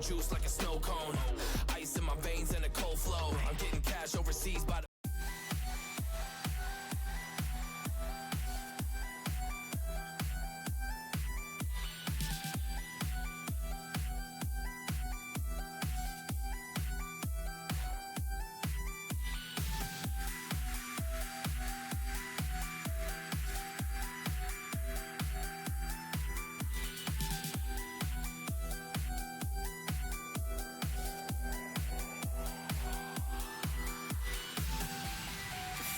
juice like a snow cone. Ice in my veins and a cold flow. I'm getting cash overseas by the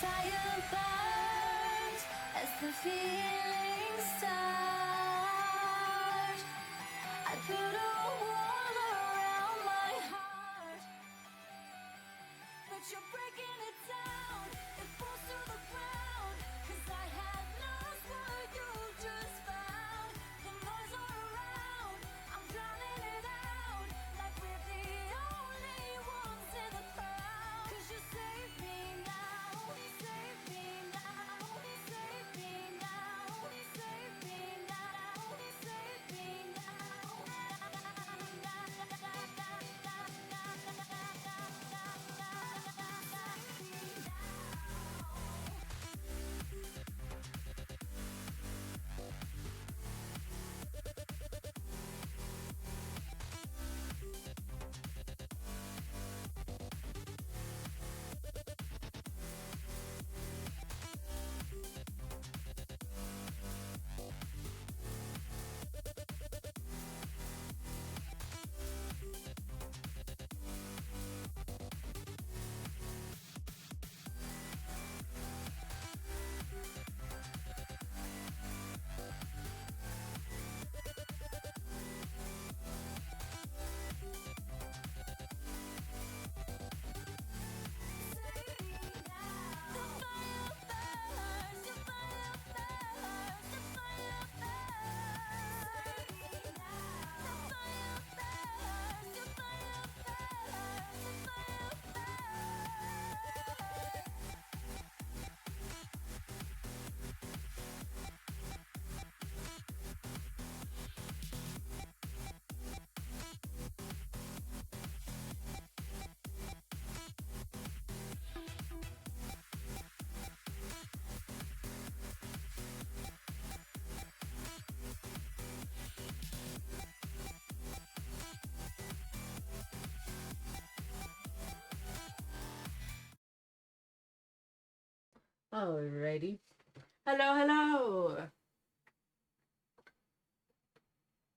fire burns as the feelings start. I put a wall around my heart, but you're breaking it down. It falls to the ground, 'cause I have lost what you just found. The noise all around, I'm drowning it out, like we're the only ones in the crowd. 'Cause you save me now, save me now, save me now, save me now, save me Alrighty. Hello, hello!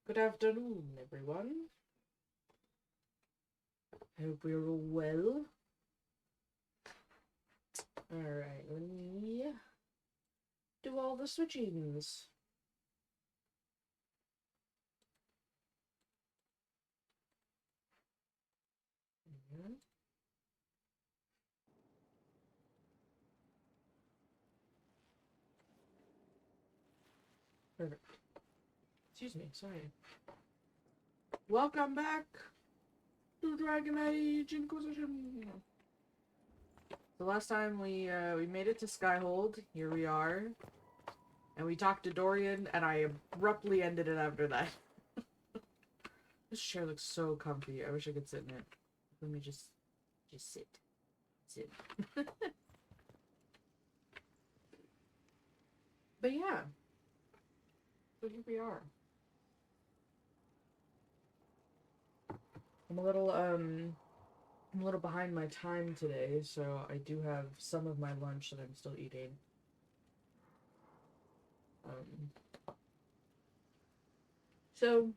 Good afternoon, everyone. Hope you're all well. Alright, let me do all the switchings. Perfect. Excuse me, sorry. Welcome back to Dragon Age Inquisition. The last time we made it to Skyhold. Here we are. And we talked to Dorian, and I abruptly ended it after that. This chair looks so comfy. I wish I could sit in it. Let me just sit. Sit. But yeah. So here we are. I'm a little behind my time today, so I do have some of my lunch that I'm still eating. So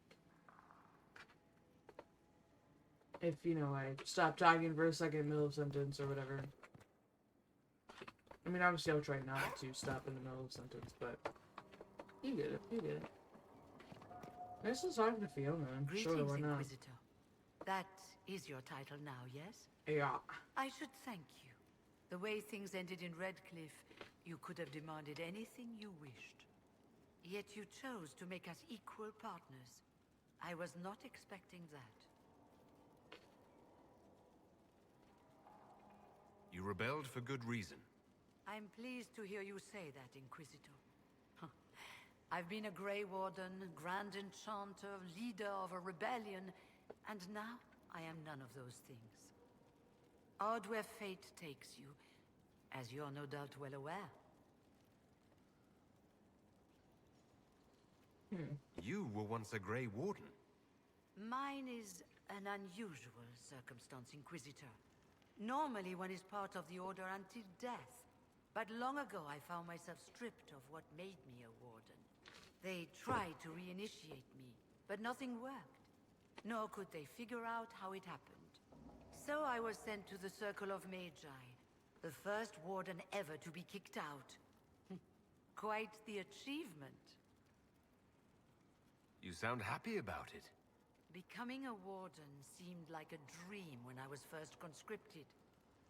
if, you know, I stop talking for a second in the middle of a sentence or whatever. I mean, obviously I'll try not to stop in the middle of a sentence, but you get it, you get it. Nice to talk to Fiona. Sure, why not? Inquisitor. That is your title now, yes? Yeah. I should thank you. The way things ended in Redcliffe, you could have demanded anything you wished. Yet you chose to make us equal partners. I was not expecting that. You rebelled for good reason. I'm pleased to hear you say that, Inquisitor. I've been a Grey Warden, Grand Enchanter, leader of a rebellion, And now, I am none of those things. Odd where fate takes you, as you're no doubt well aware. You were once a Grey Warden. Mine is an unusual circumstance, Inquisitor. Normally one is part of the Order until death. But long ago I found myself stripped of what made me a Warden. They tried to reinitiate me, but nothing worked. Nor could they figure out how it happened. So I was sent to the Circle of Magi, the first Warden ever to be kicked out. Quite the achievement. You sound happy about it. Becoming a Warden seemed like a dream when I was first conscripted.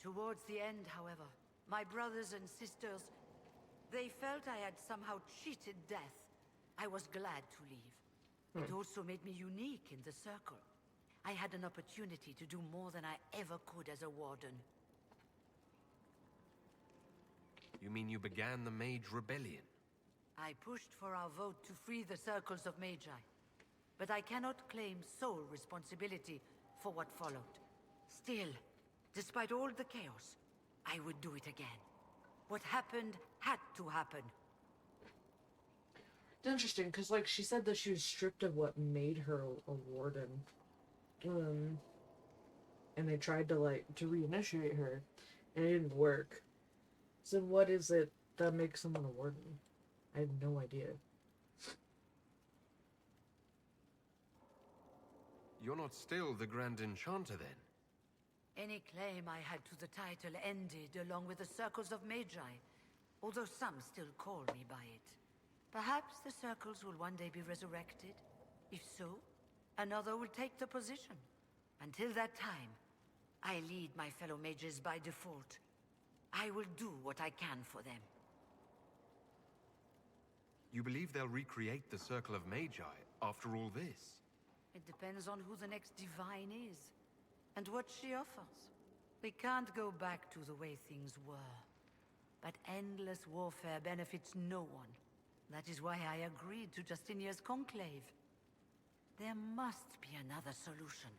Towards the end, however, my brothers and sisters, they felt I had somehow cheated death. I was glad to leave. It also made me unique in the Circle. I had an opportunity to do more than I ever could as a Warden. You mean you began the Mage Rebellion? I pushed for our vote to free the Circles of Magi. But I cannot claim sole responsibility for what followed. Still, despite all the chaos, I would do it again. What happened had to happen. It's interesting, because, like, she said that she was stripped of what made her a warden. And they tried to, like, to reinitiate her, and it didn't work. So what is it that makes someone a warden? I have no idea. You're not still the Grand Enchanter, then? Any claim I had to the title ended along with the Circles of Magi, although some still call me by it. Perhaps the Circles will one day be resurrected. If so, another will take the position. Until that time, I lead my fellow mages by default. I will do what I can for them. You believe they'll recreate the Circle of Magi after all this? It depends on who the next divine is, and what she offers. We can't go back to the way things were. But endless warfare benefits no one. That is why I agreed to Justinia's conclave. There must be another solution.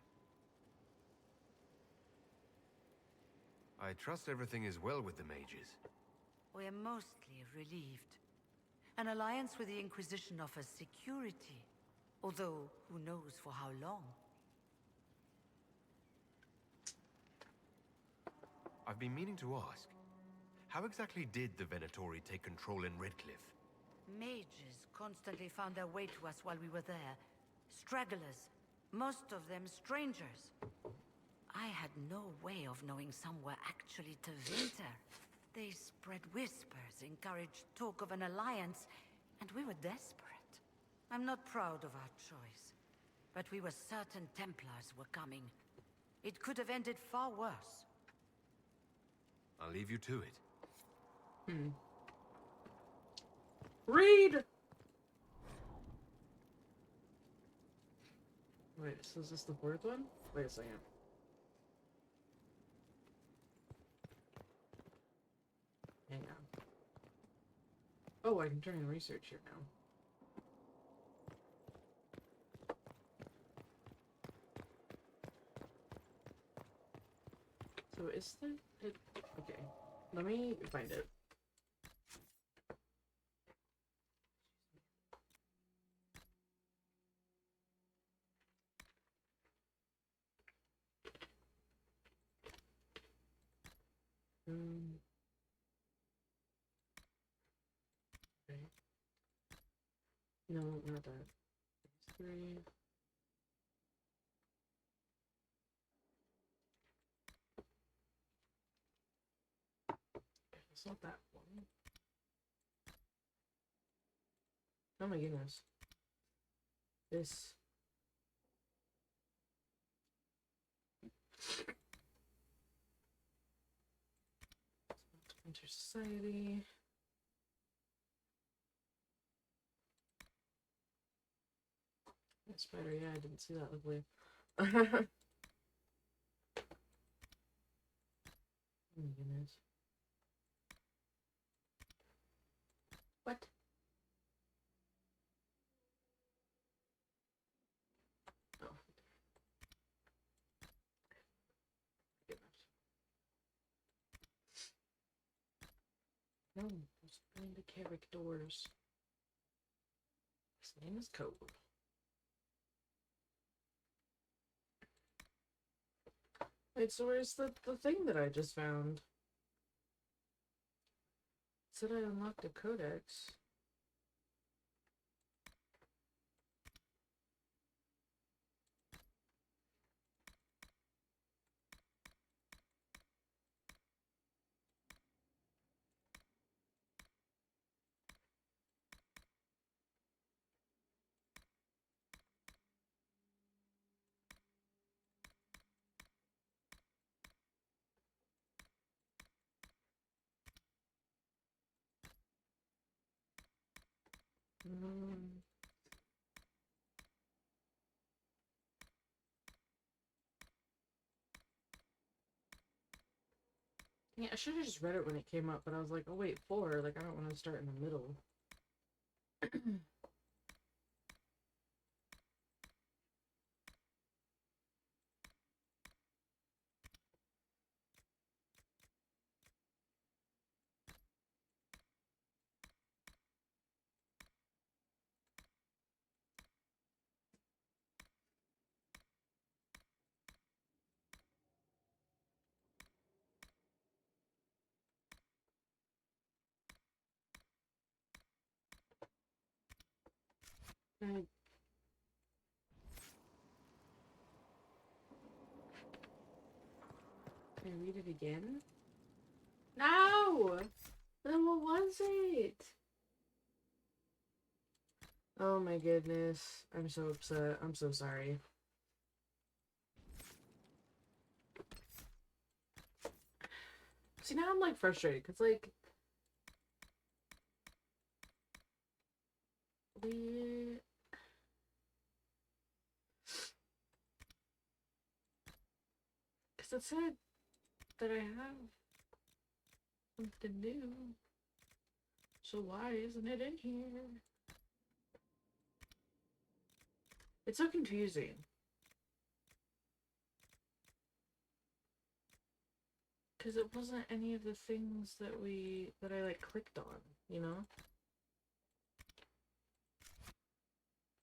I trust everything is well with the mages. We're mostly relieved. An alliance with the Inquisition offers security. Although, who knows for how long? I've been meaning to ask, how exactly did the Venatori take control in Redcliffe? Mages constantly found their way to us while we were there. Stragglers, most of them strangers. I had no way of knowing some were actually Tevinter. They spread whispers, encouraged talk of an alliance, and we were desperate. I'm not proud of our choice, but we were certain Templars were coming. It could have ended far worse. I'll leave you to it. Read! Wait, so is this the fourth one? Wait a second. Hang on. Oh, I can turn in research here now. So is the... okay. Let me find it. Okay. No, not that. Three. It's not that one. Oh my goodness. This. Enter society. Spider, yeah, I didn't see that luckily. Oh my goodness. What? Oh. No, it's going to characters. His name is Code. Wait, so where's the thing that I just found? It said I unlocked a codex. Mm. Yeah, I should have just read it when it came up, but I was like, oh wait, 4. Like, I don't want to start in the middle. Can I read it again? No! Then what was it? Oh my goodness. I'm so upset. I'm so sorry. See, now I'm like frustrated because, like, we. Because it said that I have something new. So why isn't it in here? It's so confusing. Because it wasn't any of the things that I like clicked on, you know?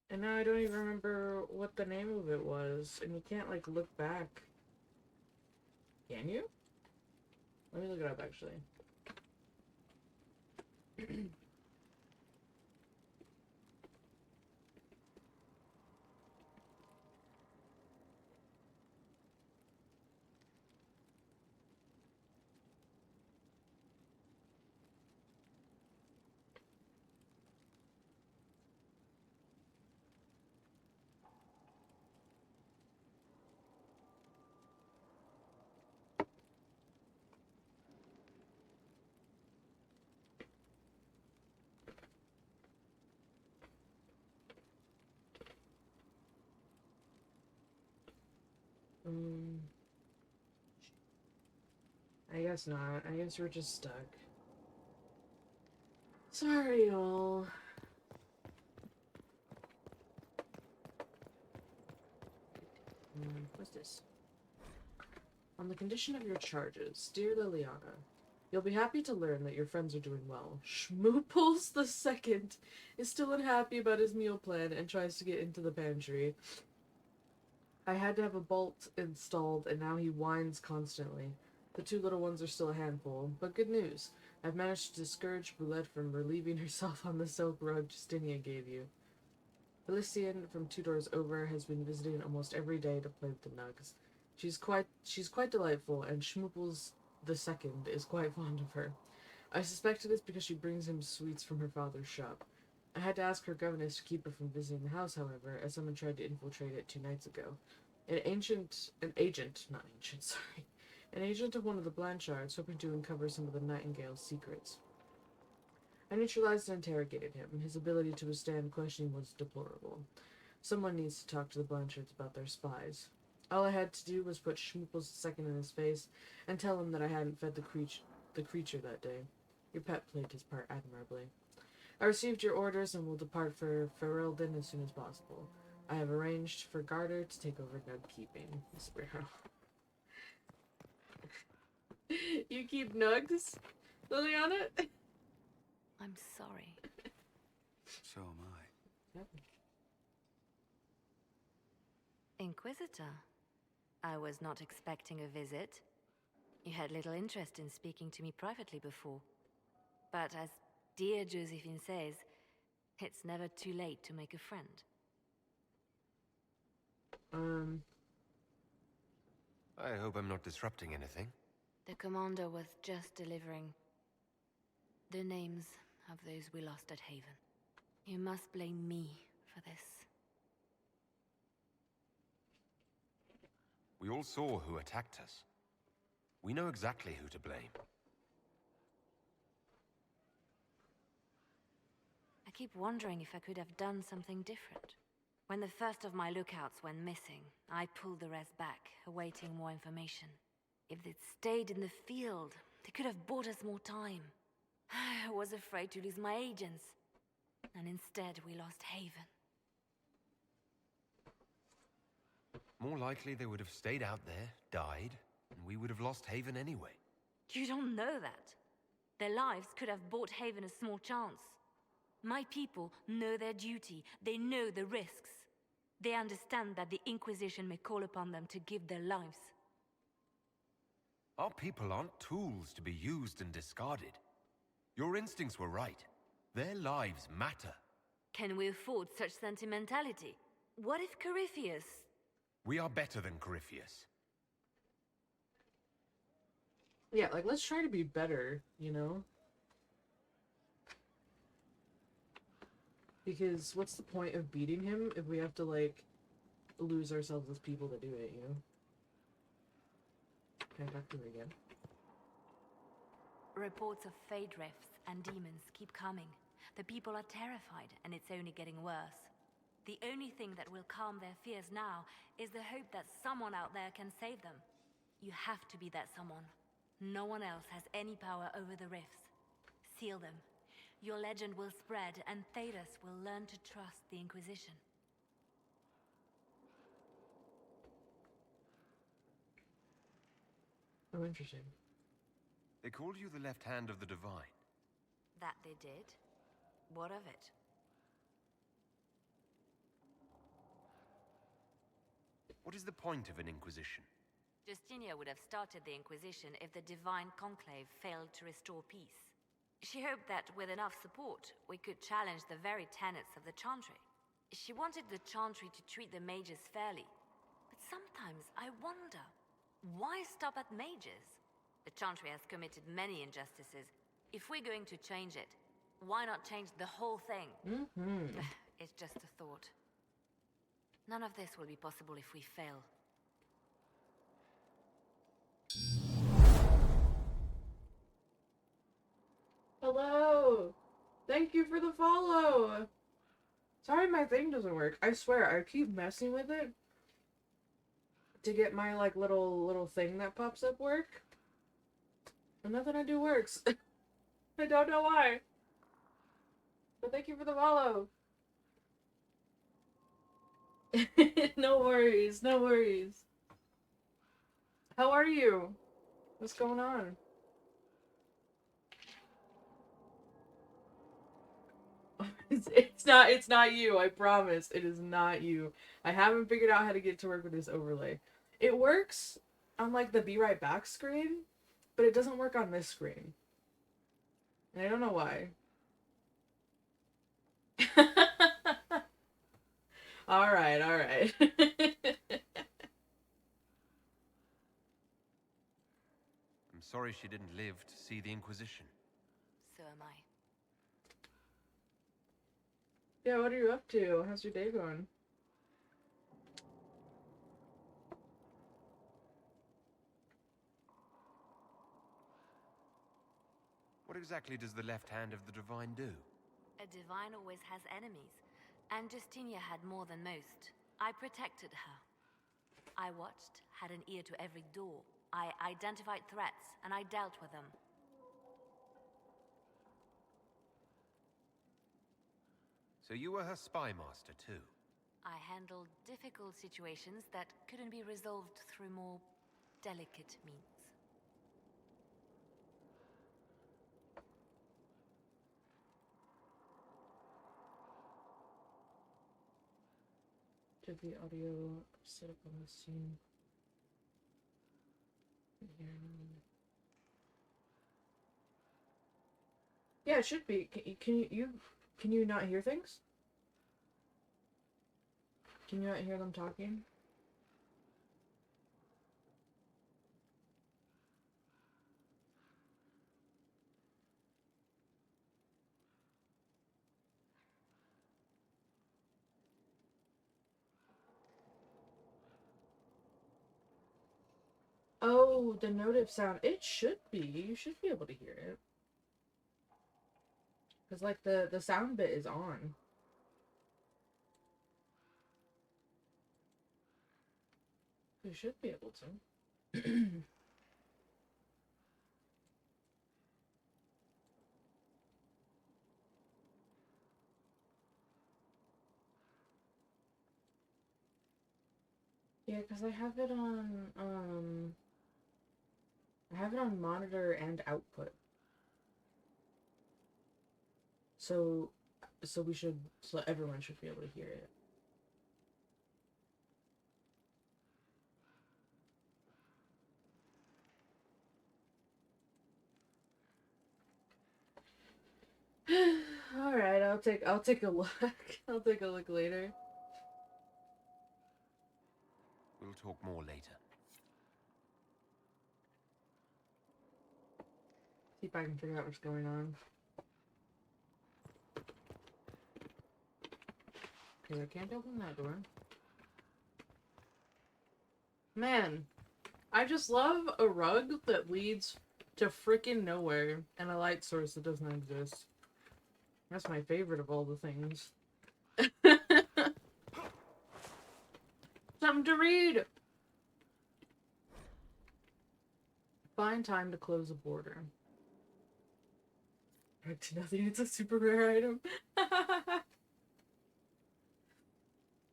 And now I don't even remember what the name of it was, and you can't like look back. Can you? Let me look it up actually. Um, I guess not. I guess we're just stuck. Sorry, y'all. What's this? On the condition of your charges, dear Liliana, you'll be happy to learn that your friends are doing well. Schmooples the Second is still unhappy about his meal plan and tries to get into the pantry. I had to have a bolt installed, and now he whines constantly. The 2 little ones are still a handful, but good news. I've managed to discourage Boulette from relieving herself on the silk rug Justinia gave you. Felician from 2 doors over has been visiting almost every day to play with the nugs. She's quite delightful, and Schmooples the Second is quite fond of her. I suspect it is because she brings him sweets from her father's shop. I had to ask her governess to keep her from visiting the house, however, as someone tried to infiltrate it 2 nights ago. An agent, sorry. An agent of one of the Blanchards, hoping to uncover some of the Nightingale's secrets. I neutralized and interrogated him. His ability to withstand questioning was deplorable. Someone needs to talk to the Blanchards about their spies. All I had to do was put Schmooples II in his face and tell him that I hadn't fed the creature that day. Your pet played his part admirably. I received your orders and will depart for Ferelden as soon as possible. I have arranged for Garter to take over nug keeping. Sparrow. You keep nugs, Liliana? I'm sorry. So am I. Yep. Inquisitor, I was not expecting a visit. You had little interest in speaking to me privately before. But as dear Josephine says, it's never too late to make a friend. I hope I'm not disrupting anything. The commander was just delivering the names of those we lost at Haven. You must blame me for this. We all saw who attacked us. We know exactly who to blame. I keep wondering if I could have done something different. When the first of my lookouts went missing, I pulled the rest back, awaiting more information. If they'd stayed in the field, they could have bought us more time. I was afraid to lose my agents. And instead, we lost Haven. More likely they would have stayed out there, died, and we would have lost Haven anyway. You don't know that. Their lives could have bought Haven a small chance. My people know their duty. They know the risks. They understand that the Inquisition may call upon them to give their lives. Our people aren't tools to be used and discarded. Your instincts were right. Their lives matter. Can we afford such sentimentality? What if Corypheus... We are better than Corypheus. Yeah, like, let's try to be better, you know? Because what's the point of beating him if we have to, like, lose ourselves as people to do it, you know? Can I talk to him again? Reports of fade rifts and demons keep coming. The people are terrified, and it's only getting worse. The only thing that will calm their fears now is the hope that someone out there can save them. You have to be that someone. No one else has any power over the rifts. Seal them. Your legend will spread, and Thedas will learn to trust the Inquisition. Oh, interesting. They called you the left hand of the Divine. That they did? What of it? What is the point of an Inquisition? Justinia would have started the Inquisition if the Divine Conclave failed to restore peace. She hoped that with enough support, we could challenge the very tenets of the Chantry. She wanted the Chantry to treat the mages fairly. But sometimes I wonder, why stop at mages? The Chantry has committed many injustices. If we're going to change it, why not change the whole thing? It's just a thought. None of this will be possible if we fail. Hello! Thank you for the follow! Sorry my thing doesn't work. I swear, I keep messing with it to get my, like, little thing that pops up work. And nothing I do works. I don't know why. But thank you for the follow. No worries, no worries. How are you? What's going on? It's not you, I promise. It is not you. I haven't figured out how to get to work with this overlay. It works on, like, the be right back screen, but it doesn't work on this screen. And I don't know why. Alright, alright. I'm sorry she didn't live to see the Inquisition. So am I. Yeah, what are you up to? How's your day going? What exactly does the left hand of the Divine do? A Divine always has enemies, and Justinia had more than most. I protected her. I watched, had an ear to every door. I identified threats, and I dealt with them. So you were her spy master too? I handled difficult situations that couldn't be resolved through more delicate means. the audio set up on the scene. Yeah, it should be. Can you not hear things? Can you not hear them talking? Oh, the notif sound. It should be. You should be able to hear it. Because, like, the sound bit is on. You should be able to. Yeah, because I have it on, I have it on monitor and output. So everyone should be able to hear it. All right, I'll take a look. I'll take a look later. We'll talk more later. See if I can figure out what's going on. Okay, I can't open that door. Man, I just love a rug that leads to freaking nowhere and a light source that doesn't exist. That's my favorite of all the things. Something to read! Find time to close a border. Back to nothing, it's a super rare item.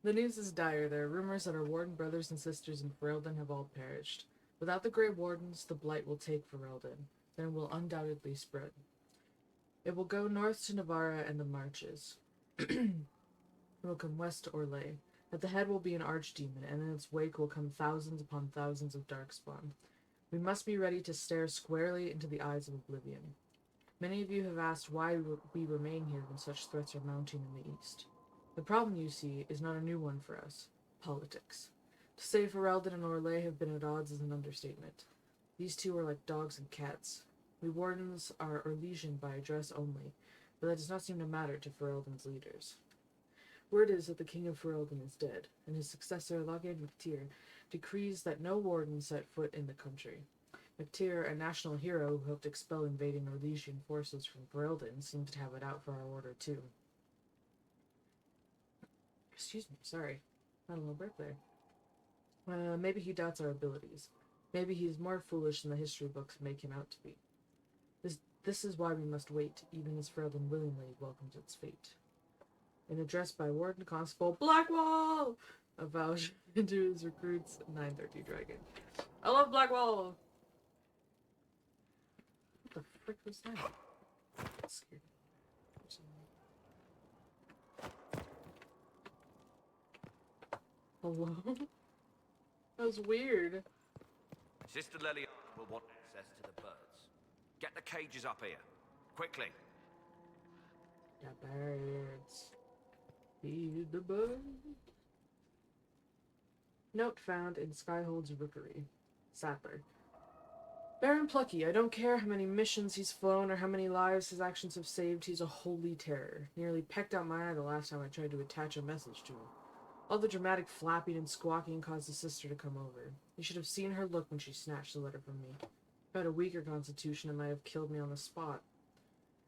The news is dire. There are rumors that our warden brothers and sisters in Ferelden have all perished. Without the Grey Wardens, the Blight will take Ferelden. Then it will undoubtedly spread. It will go north to Navarra and the Marches. It will come west to Orlais. At the head will be an archdemon, and in its wake will come thousands upon thousands of darkspawn. We must be ready to stare squarely into the eyes of oblivion. Many of you have asked why we remain here when such threats are mounting in the east. The problem, you see, is not a new one for us. Politics. To say Ferelden and Orlais have been at odds is an understatement. These two are like dogs and cats. We wardens are Orlesian by address only, but that does not seem to matter to Ferelden's leaders. Word is that the King of Ferelden is dead, and his successor, Lagaid MacTyr, decrees that no warden set foot in the country. MacTyr, a national hero who helped expel invading Orlesian forces from Ferelden, seems to have it out for our order too. Excuse me, sorry. Had a little burp there. Maybe he doubts our abilities. Maybe he's more foolish than the history books make him out to be. This is why we must wait, even as Ferelden willingly welcomes its fate. An address by Warden Constable Blackwall avouched into his recruits 930 Dragon. I love Blackwall! What the frick was that? That scared me. Hello? That was weird. Sister Leliana will want access to the birds. Get the cages up here. Quickly. The birds. Feed the birds. Note found in Skyhold's rookery. Sattler. Baron Plucky, I don't care how many missions he's flown or how many lives his actions have saved, he's a holy terror. Nearly pecked out my eye the last time I tried to attach a message to him. All the dramatic flapping and squawking caused his sister to come over. You should have seen her look when she snatched the letter from me. If I had a weaker constitution, it might have killed me on the spot.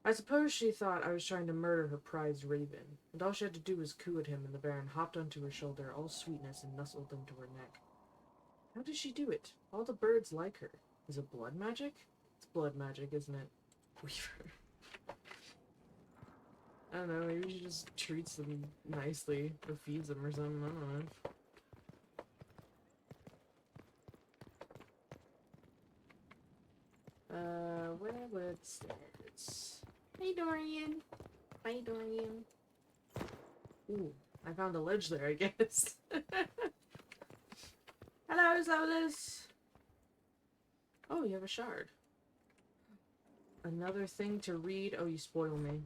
I suppose she thought I was trying to murder her prized raven, and all she had to do was coo at him, and the Baron hopped onto her shoulder, all sweetness, and nestled into her neck. How did she do it? All the birds like her. Is it blood magic? It's blood magic, isn't it? Weaver. I don't know, maybe she just treats them nicely, or feeds them or something, I don't know. Where stairs? Hey, Dorian. Bye, Dorian. Ooh, I found a ledge there, I guess. Hello, Zolas! Oh, you have a shard. Another thing to read. Oh, you spoil me.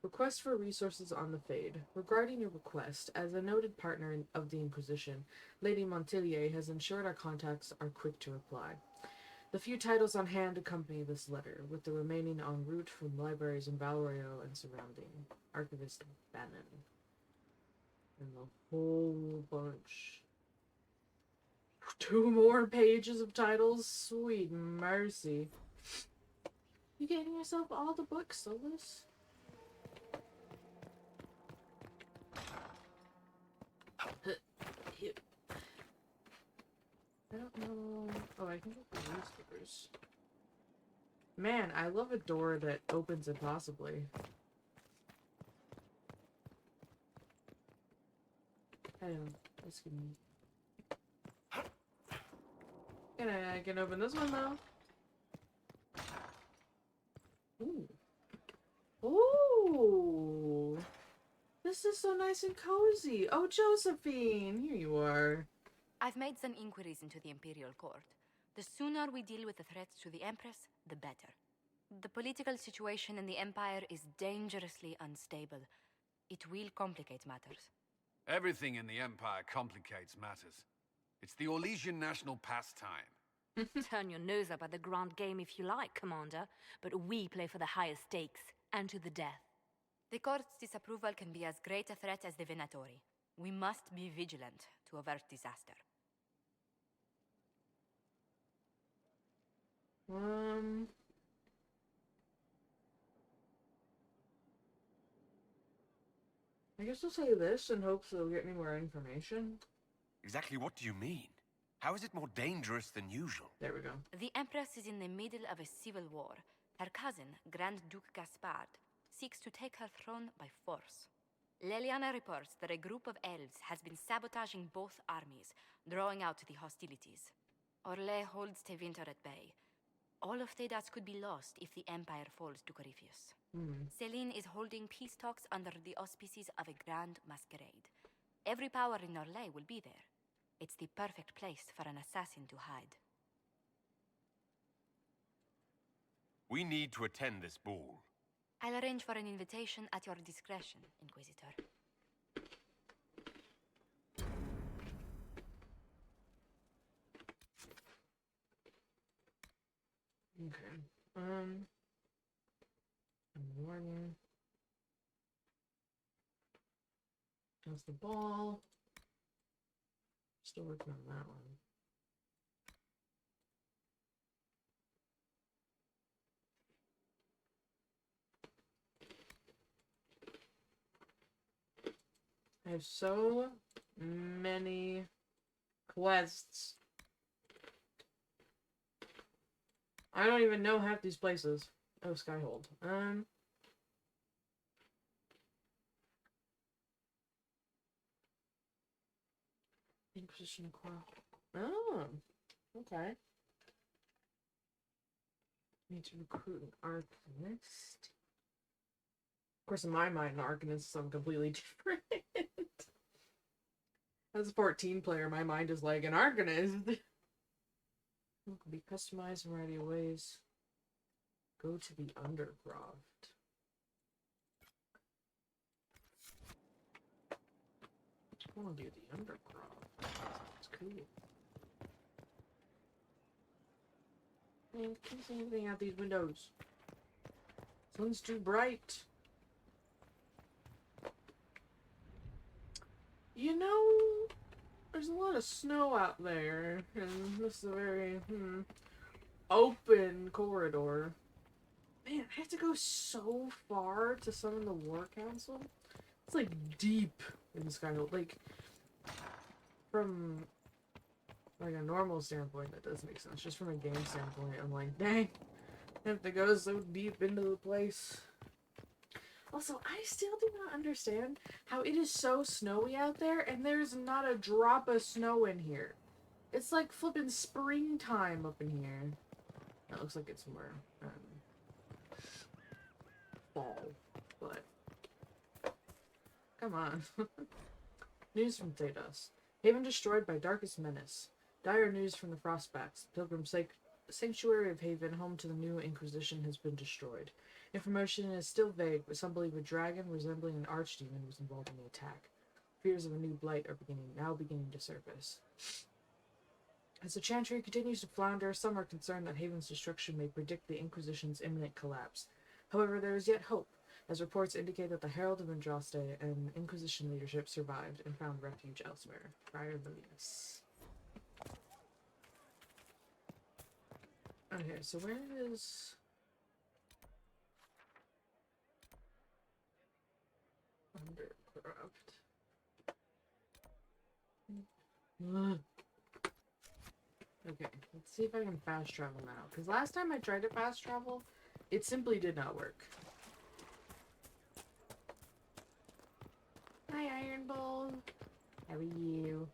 Request for resources on the Fade. Regarding your request, as a noted partner of the Inquisition, Lady Montilier has ensured our contacts are quick to reply. The few titles on hand accompany this letter, with the remaining en route from libraries in Valerio and surrounding. Archivist Bannon. And the whole bunch. 2 more pages of titles? Sweet mercy. You getting yourself all the books, Solus? I don't know. Oh, I can get the newspapers. Man, I love a door that opens impossibly. I don't. This can. I can open this one though. Ooh. Ooh. This is so nice and cozy. Oh, Josephine, here you are. I've made some inquiries into the Imperial Court. The sooner we deal with the threats to the Empress, the better. The political situation in the Empire is dangerously unstable. It will complicate matters. Everything in the Empire complicates matters. It's the Orlesian national pastime. Turn your nose up at the grand game if you like, Commander, but we play for the highest stakes, and to the death. The Court's disapproval can be as great a threat as the Venatori. We must be vigilant to avert disaster. I guess I'll say this in hopes it'll get me more information. Exactly what do you mean? How is it more dangerous than usual? There we go. The Empress is in the middle of a civil war. Her cousin, Grand Duke Gaspard, seeks to take her throne by force. Leliana reports that a group of elves has been sabotaging both armies, drawing out the hostilities. Orlais holds Tevinter at bay. All of Thedas could be lost if the Empire falls to Corypheus. Celine is holding peace talks under the auspices of a grand masquerade. Every power in Orlais will be there. It's the perfect place for an assassin to hide. We need to attend this ball. I'll arrange for an invitation at your discretion, Inquisitor. Okay. Morning. How's the ball? Still working on that one. I have so many quests. I don't even know half these places. Oh, Skyhold. Inquisition acquire. Oh, okay. Need to recruit an arcanist. Of course, in my mind, an arcanist is something completely different. As a 14 player, my mind is like an arcanist. It can be customized in a variety of ways. Go to the Undercroft. I want to do the Undercroft. It's cool. Man, can't see anything out these windows. Sun's too bright. You know, there's a lot of snow out there, and this is a very open corridor. Man, I have to go so far to summon the War Council. It's like deep in the Skyhold. Like, from like a normal standpoint, that does make sense. Just from a game standpoint, I'm like, dang, I have to go so deep into the place. Also, I still do not understand how it is so snowy out there and there's not a drop of snow in here. It's like flipping springtime up in here. That looks like it's more fall, but come on. News from Thedos. Haven destroyed by darkest menace. Dire news from the Frostbacks. Pilgrim Sanctuary of Haven, home to the new Inquisition, has been destroyed. Information is still vague, but some believe a dragon resembling an archdemon was involved in the attack. Fears of a new blight are now beginning to surface. As the Chantry continues to flounder, some are concerned that Haven's destruction may predict the Inquisition's imminent collapse. However, there is yet hope, as reports indicate that the Herald of Andraste and Inquisition leadership survived and found refuge elsewhere. Friar Velius. Okay, so where is... Undercroft? Okay, let's see if I can fast travel now. Because last time I tried to fast travel, it simply did not work. Hi, Iron Bull. How are you?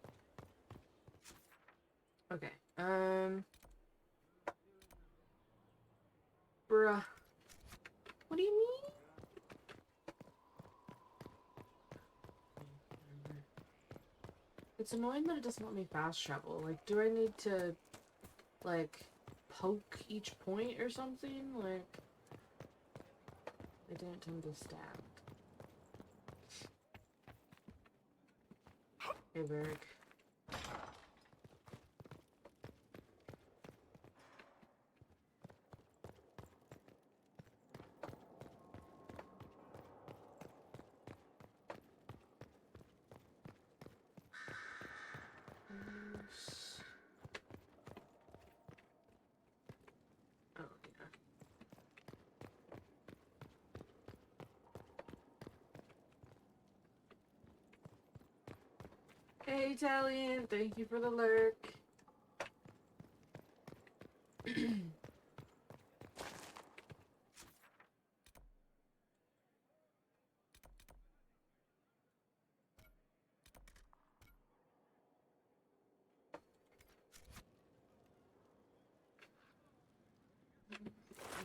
Okay, bruh. What do you mean? It's annoying that it doesn't let me fast travel. Like, do I need to, like, poke each point or something? Like, I didn't understand. Hey, Varric. Oh, yeah. Hey, Italian, thank you for the lurk. I'm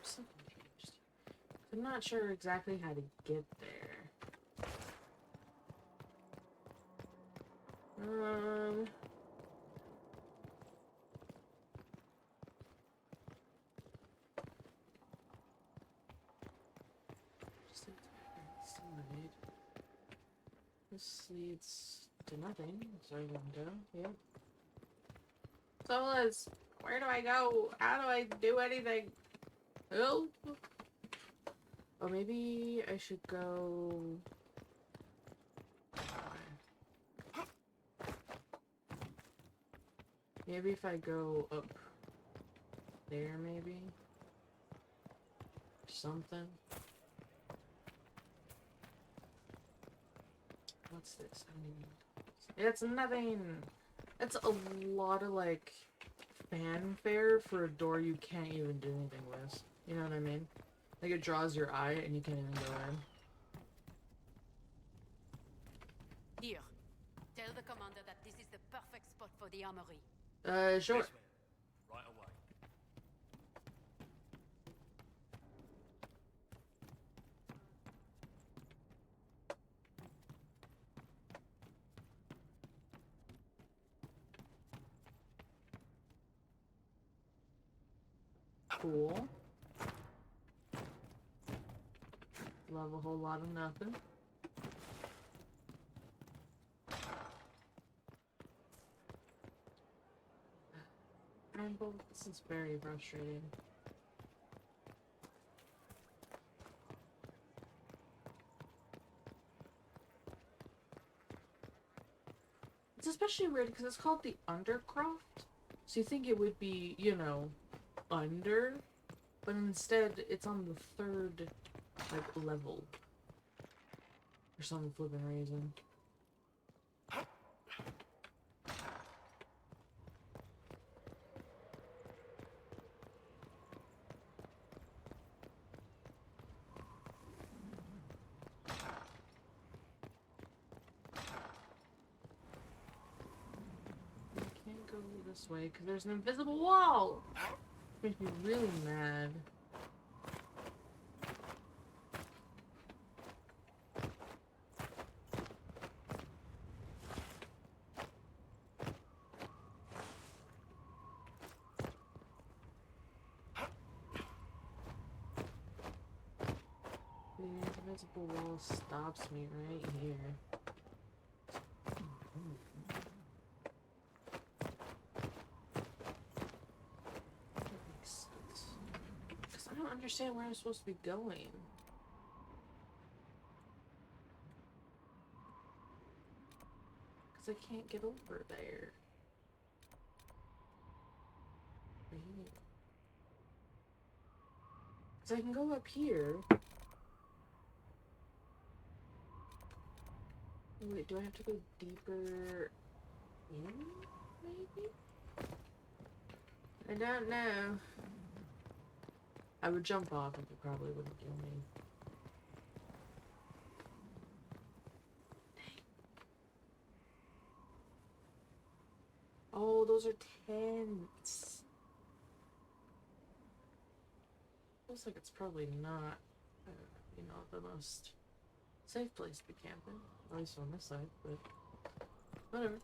so confused. I'm not sure exactly how to get there. Just like slide. This leads to nothing. Sorry, window. Yep. Solas, where do I go? How do I do anything? Oh. Oh, maybe I should go. Maybe if I go up there, maybe something. What's this? I don't even... It's nothing. It's a lot of like fanfare for a door you can't even do anything with. You know what I mean? Like it draws your eye and you can't even go in. Here, tell the commander that this is the perfect spot for the armory. Sure. Yes, ma'am. Right away. Cool. Love a whole lot of nothing. This is very frustrating. It's especially weird because it's called the Undercroft. So you think it would be, you know, under, but instead it's on the third, like, level. For some flippin' reason. Go this way because there's an invisible wall. Makes me really mad. invisible wall stops me right here. That makes sense. Because I don't understand where I'm supposed to be going. Because I can't get over there. Because I can go up here. Wait, do I have to go deeper in? Maybe? I don't know. I would jump off and it probably wouldn't kill me. Oh, those are tents. Looks like it's probably not, you know, the most safe place to be camping. At least on this side, but whatever.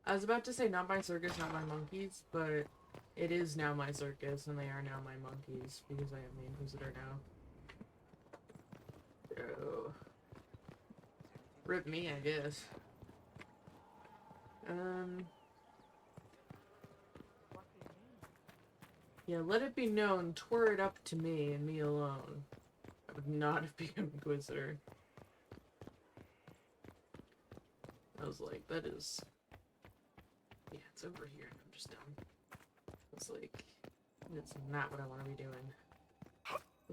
I was about to say not my circus, not my monkeys, but it is now my circus, and they are now my monkeys, because I am the Inquisitor now. So, rip me, I guess. Yeah, let it be known, tore it up to me and me alone. I would not have become Inquisitor. I was like, that is... Yeah, it's over here. I'm just done. It's like, that's not what I want to be doing.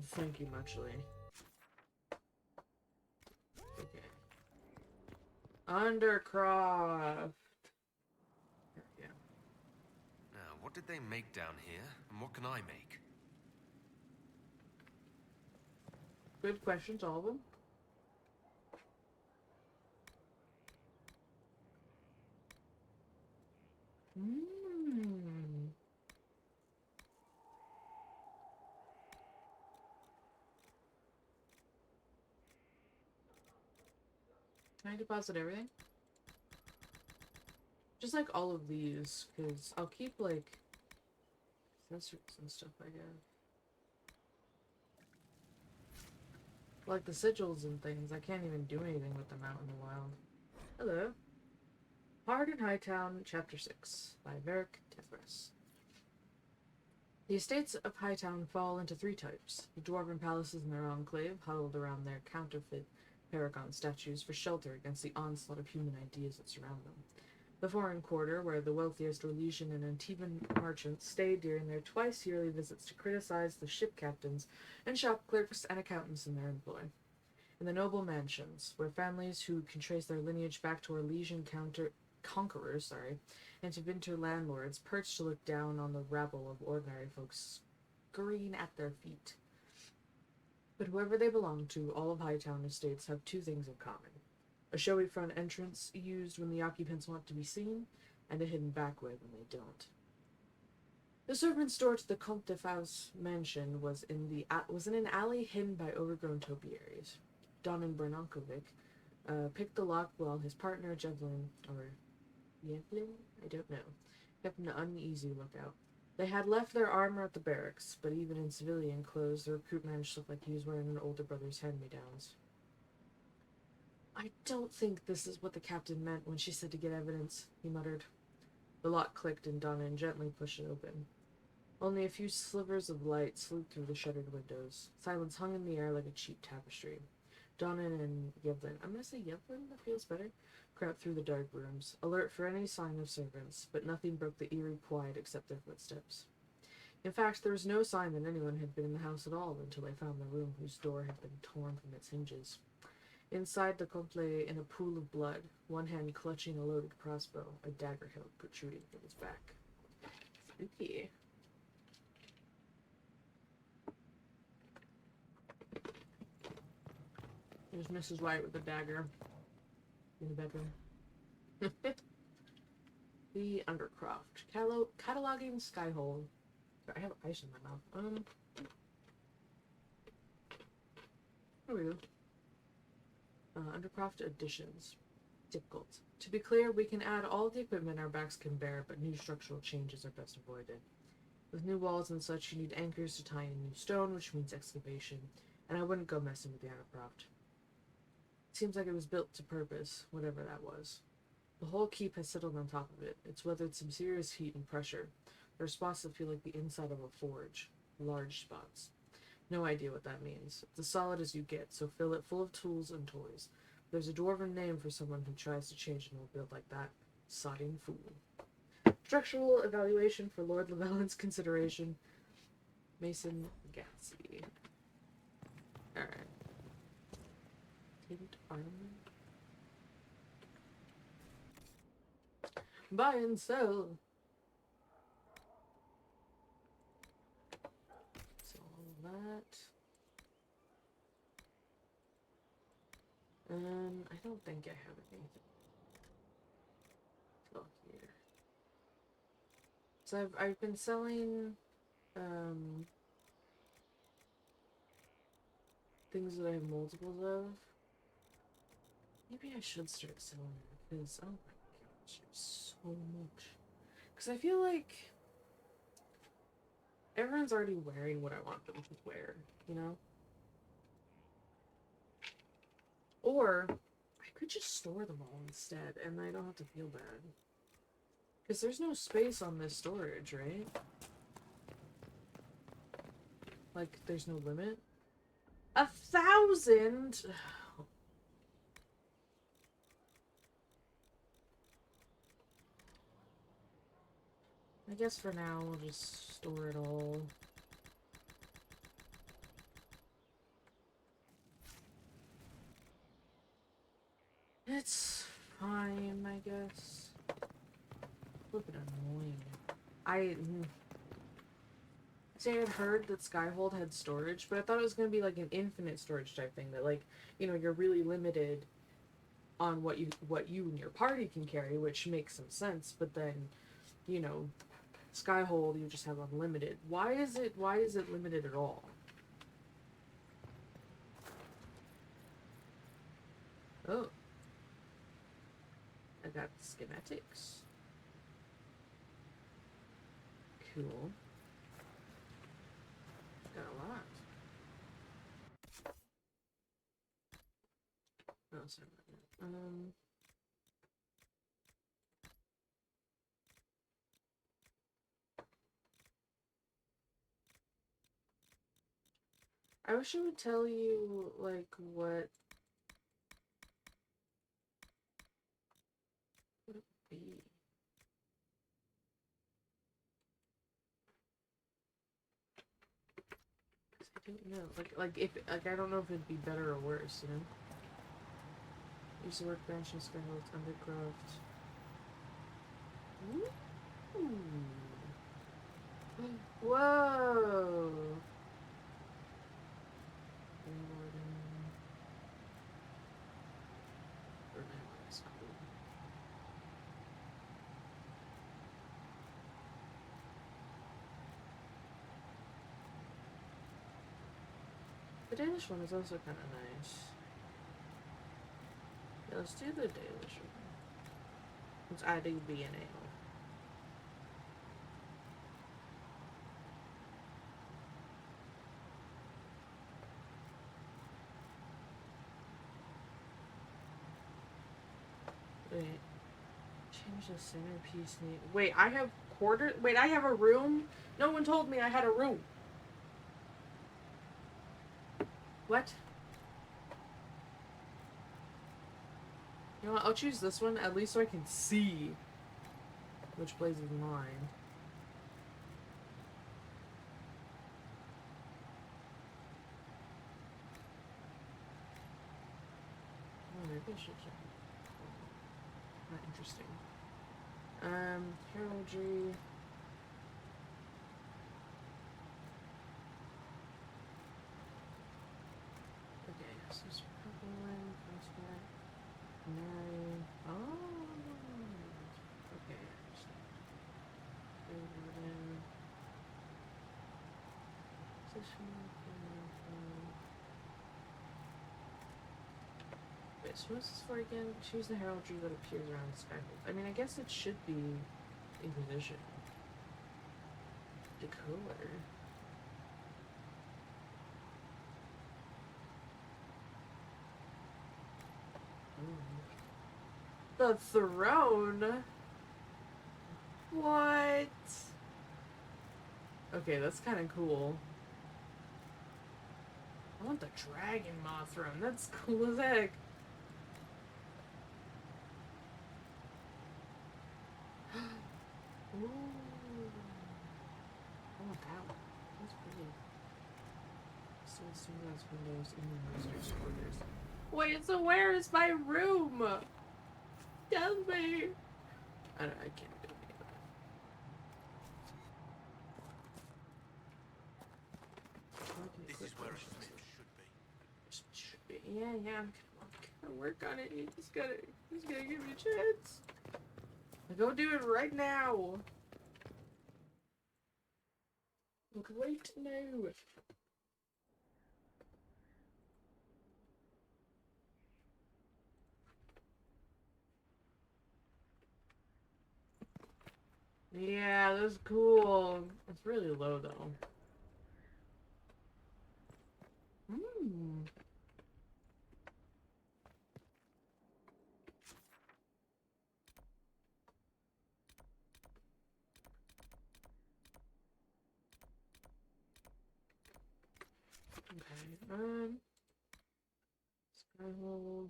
Thank you, muchly. Okay. Undercroft! There we go. Now, what did they make down here, and what can I make? Good questions, all of them. Can I deposit everything? Just like all of these, because I'll keep like sensors and stuff I have. Like the sigils and things, I can't even do anything with them out in the wild. Hello. Hard in Hightown, Chapter 6, by Varric Tethras. The estates of Hightown fall into three types. The dwarven palaces in their enclave, huddled around their counterfeit paragon statues for shelter against the onslaught of human ideas that surround them. The foreign quarter, where the wealthiest Orlesian and Antivan merchants stay during their twice-yearly visits to criticize the ship captains and shop clerks and accountants in their employ. In the noble mansions, where families who can trace their lineage back to Orlesian conquerors, and to winter landlords perched to look down on the rabble of ordinary folks scurrying at their feet. But whoever they belong to, all of Hightown estates have two things in common. A showy front entrance used when the occupants want to be seen, and a hidden back way when they don't. The servants' door to the Comte de Faust's mansion was in an alley hidden by overgrown topiaries. Donan Bernankovic picked the lock while his partner Yevlin, I don't know, kept an uneasy lookout. They had left their armor at the barracks, but even in civilian clothes, the recruit managed to look like he was wearing an older brother's hand-me-downs. I don't think this is what the captain meant when she said to get evidence, he muttered. The lock clicked and Donan gently pushed it open. Only a few slivers of light slid through the shuttered windows. Silence hung in the air like a cheap tapestry. Donan and Yevlin, I'm gonna say Yevlin, that feels better, crept through the dark rooms, alert for any sign of servants, but nothing broke the eerie quiet except their footsteps. In fact, there was no sign that anyone had been in the house at all until they found the room whose door had been torn from its hinges. Inside, the Comte lay in a pool of blood, one hand clutching a loaded crossbow, a dagger hilt protruding from his back. Spooky. There's Mrs. White with a dagger in the bedroom. The Undercroft. Cataloging Skyhole. Sorry, I have ice in my mouth. There we go. Undercroft additions. Difficult. To be clear, we can add all the equipment our backs can bear, but new structural changes are best avoided. With new walls and such, you need anchors to tie in new stone, which means excavation, and I wouldn't go messing with the Anacroft. It seems like it was built to purpose, whatever that was. The whole keep has settled on top of it. It's weathered some serious heat and pressure. There are spots that feel like the inside of a forge. Large spots. No idea what that means. It's as solid as you get, so fill it full of tools and toys. There's a dwarven name for someone who tries to change an old build like that. Sodding fool. Structural evaluation for Lord Llewellyn's consideration. Mason Gatsby. Alright. Tint armor. Buy and sell. So all that. I don't think I have anything. Oh, here. So I've been selling things that I have multiples of. Maybe I should start selling it because oh my gosh, there's so much. Because I feel like everyone's already wearing what I want them to wear, you know? Or I could just store them all instead and I don't have to feel bad. Because there's no space on this storage, right? Like, there's no limit? 1,000?! I guess for now we'll just store it all. It's fine, I guess. A little bit annoying. See, I had heard that Skyhold had storage, but I thought it was going to be like an infinite storage type thing. That, like, you know, you're really limited on what you and your party can carry, which makes some sense. But then, you know, Skyhold, you just have unlimited. Why is it limited at all? Oh. I got schematics. Cool. Got a lot. Oh, sorry about that. I wish it would tell you, like, what would it be? I don't know. Like if I don't know if it'd be better or worse, you know? Use the workbench and Skyhold's Undercraft. Ooh. Whoa! The Danish one is also kind of nice. Yeah, let's do the Danish one. Let's add a BNA. Wait. Change the centerpiece name. Wait, I have quarters? Wait, I have a room? No one told me I had a room. What? You know what? I'll choose this one, at least so I can see which place is mine. Oh, maybe I should check. Not interesting. Heraldry. Okay, so it's purple one, prospect, nine. Oh, okay. Wait, so what's this for again? Choose the heraldry that appears around the Skyhold. I mean, I guess it should be Inquisition. the color. The throne? What? Okay, that's kind of cool. I want the dragon moth throne. That's cool as heck. Ooh. I want that one. That's pretty. Still some glass windows in the master's quarters. Wait, so where is my room? Tell me. I can't do any of that. Okay, This is where a smith should be. Yeah, I'm gonna work on it. You just gotta give me a chance. Go do it right now. Great news. Yeah, that's cool. It's really low though. Hmm. Okay. Skyhold.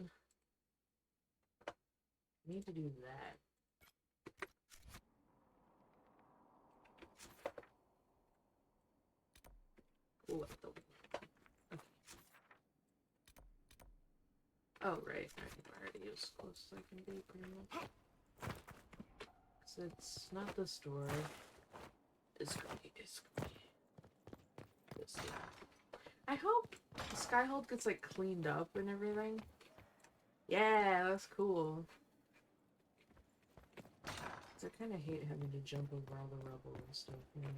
Need to do that. Cool. Okay. Oh, right. I'm already as close as I can be, pretty much. Because it's not the store. It's gonna be. This, yeah. I hope Skyhold gets, like, cleaned up and everything. Yeah, that's cool. Cause I kind of hate having to jump over all the rubble and stuff. Anyway.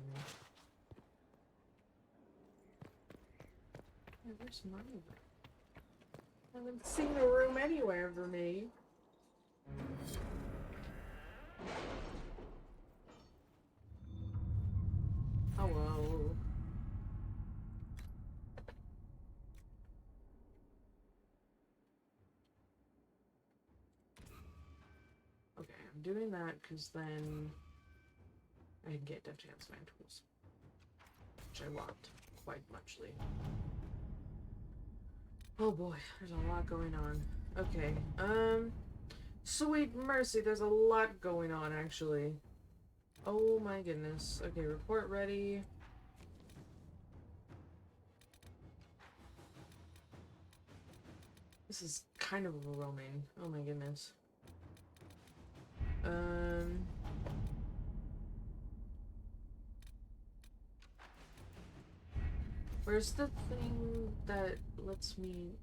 Yeah, where's my room? I haven't seen a room anywhere for me. Hello. Okay, I'm doing that because then I can get Deft Hands Fan Tools, which I want quite muchly. Oh boy, there's a lot going on. Okay, sweet mercy, there's a lot going on actually. Oh my goodness. Okay, report ready. This is kind of overwhelming. Oh my goodness. Where's the thing that lets me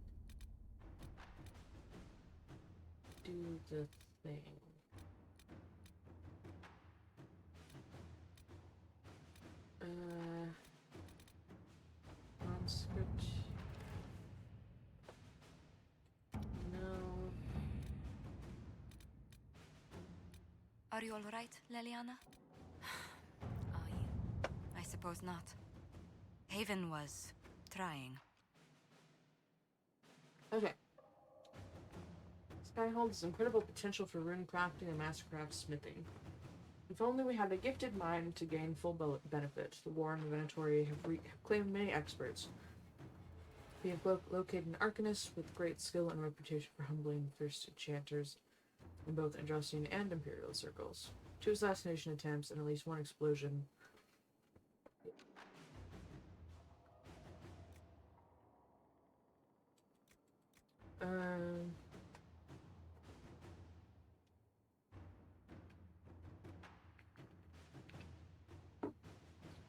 do the thing? Non-script. No. Are you all right, Leliana? Are you? I suppose not. Haven was trying. Okay. Skyhold has incredible potential for rune crafting and mastercraft smithing. If only we had a gifted mind to gain full benefit. The War and the Venatori have claimed many experts. We have located an arcanist with great skill and reputation for humbling thirst enchanters in both Androssian and Imperial circles. 2 assassination attempts and at least 1 explosion.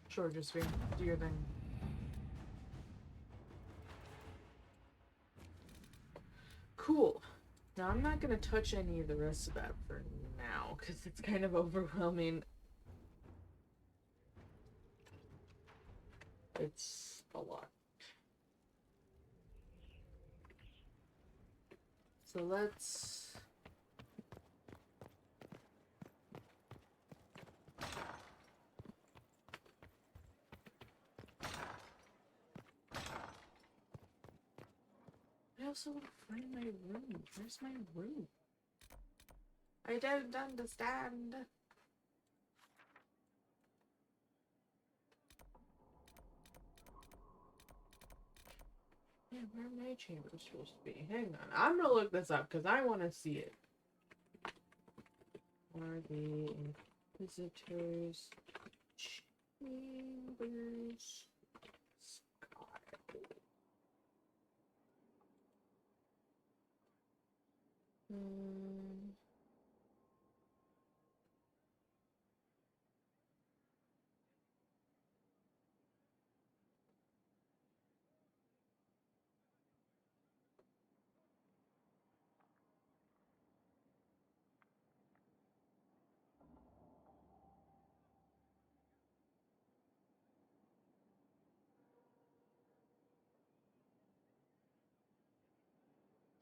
Sure, Josephine. Do your thing. Cool. Now, I'm not going to touch any of the rest of that for now, because it's kind of overwhelming. It's a lot. So let's... also want to find my room. Where's my room? I don't understand. Yeah, where are my chambers supposed to be? Hang on. I'm gonna look this up because I want to see it. Are the Inquisitors chambers?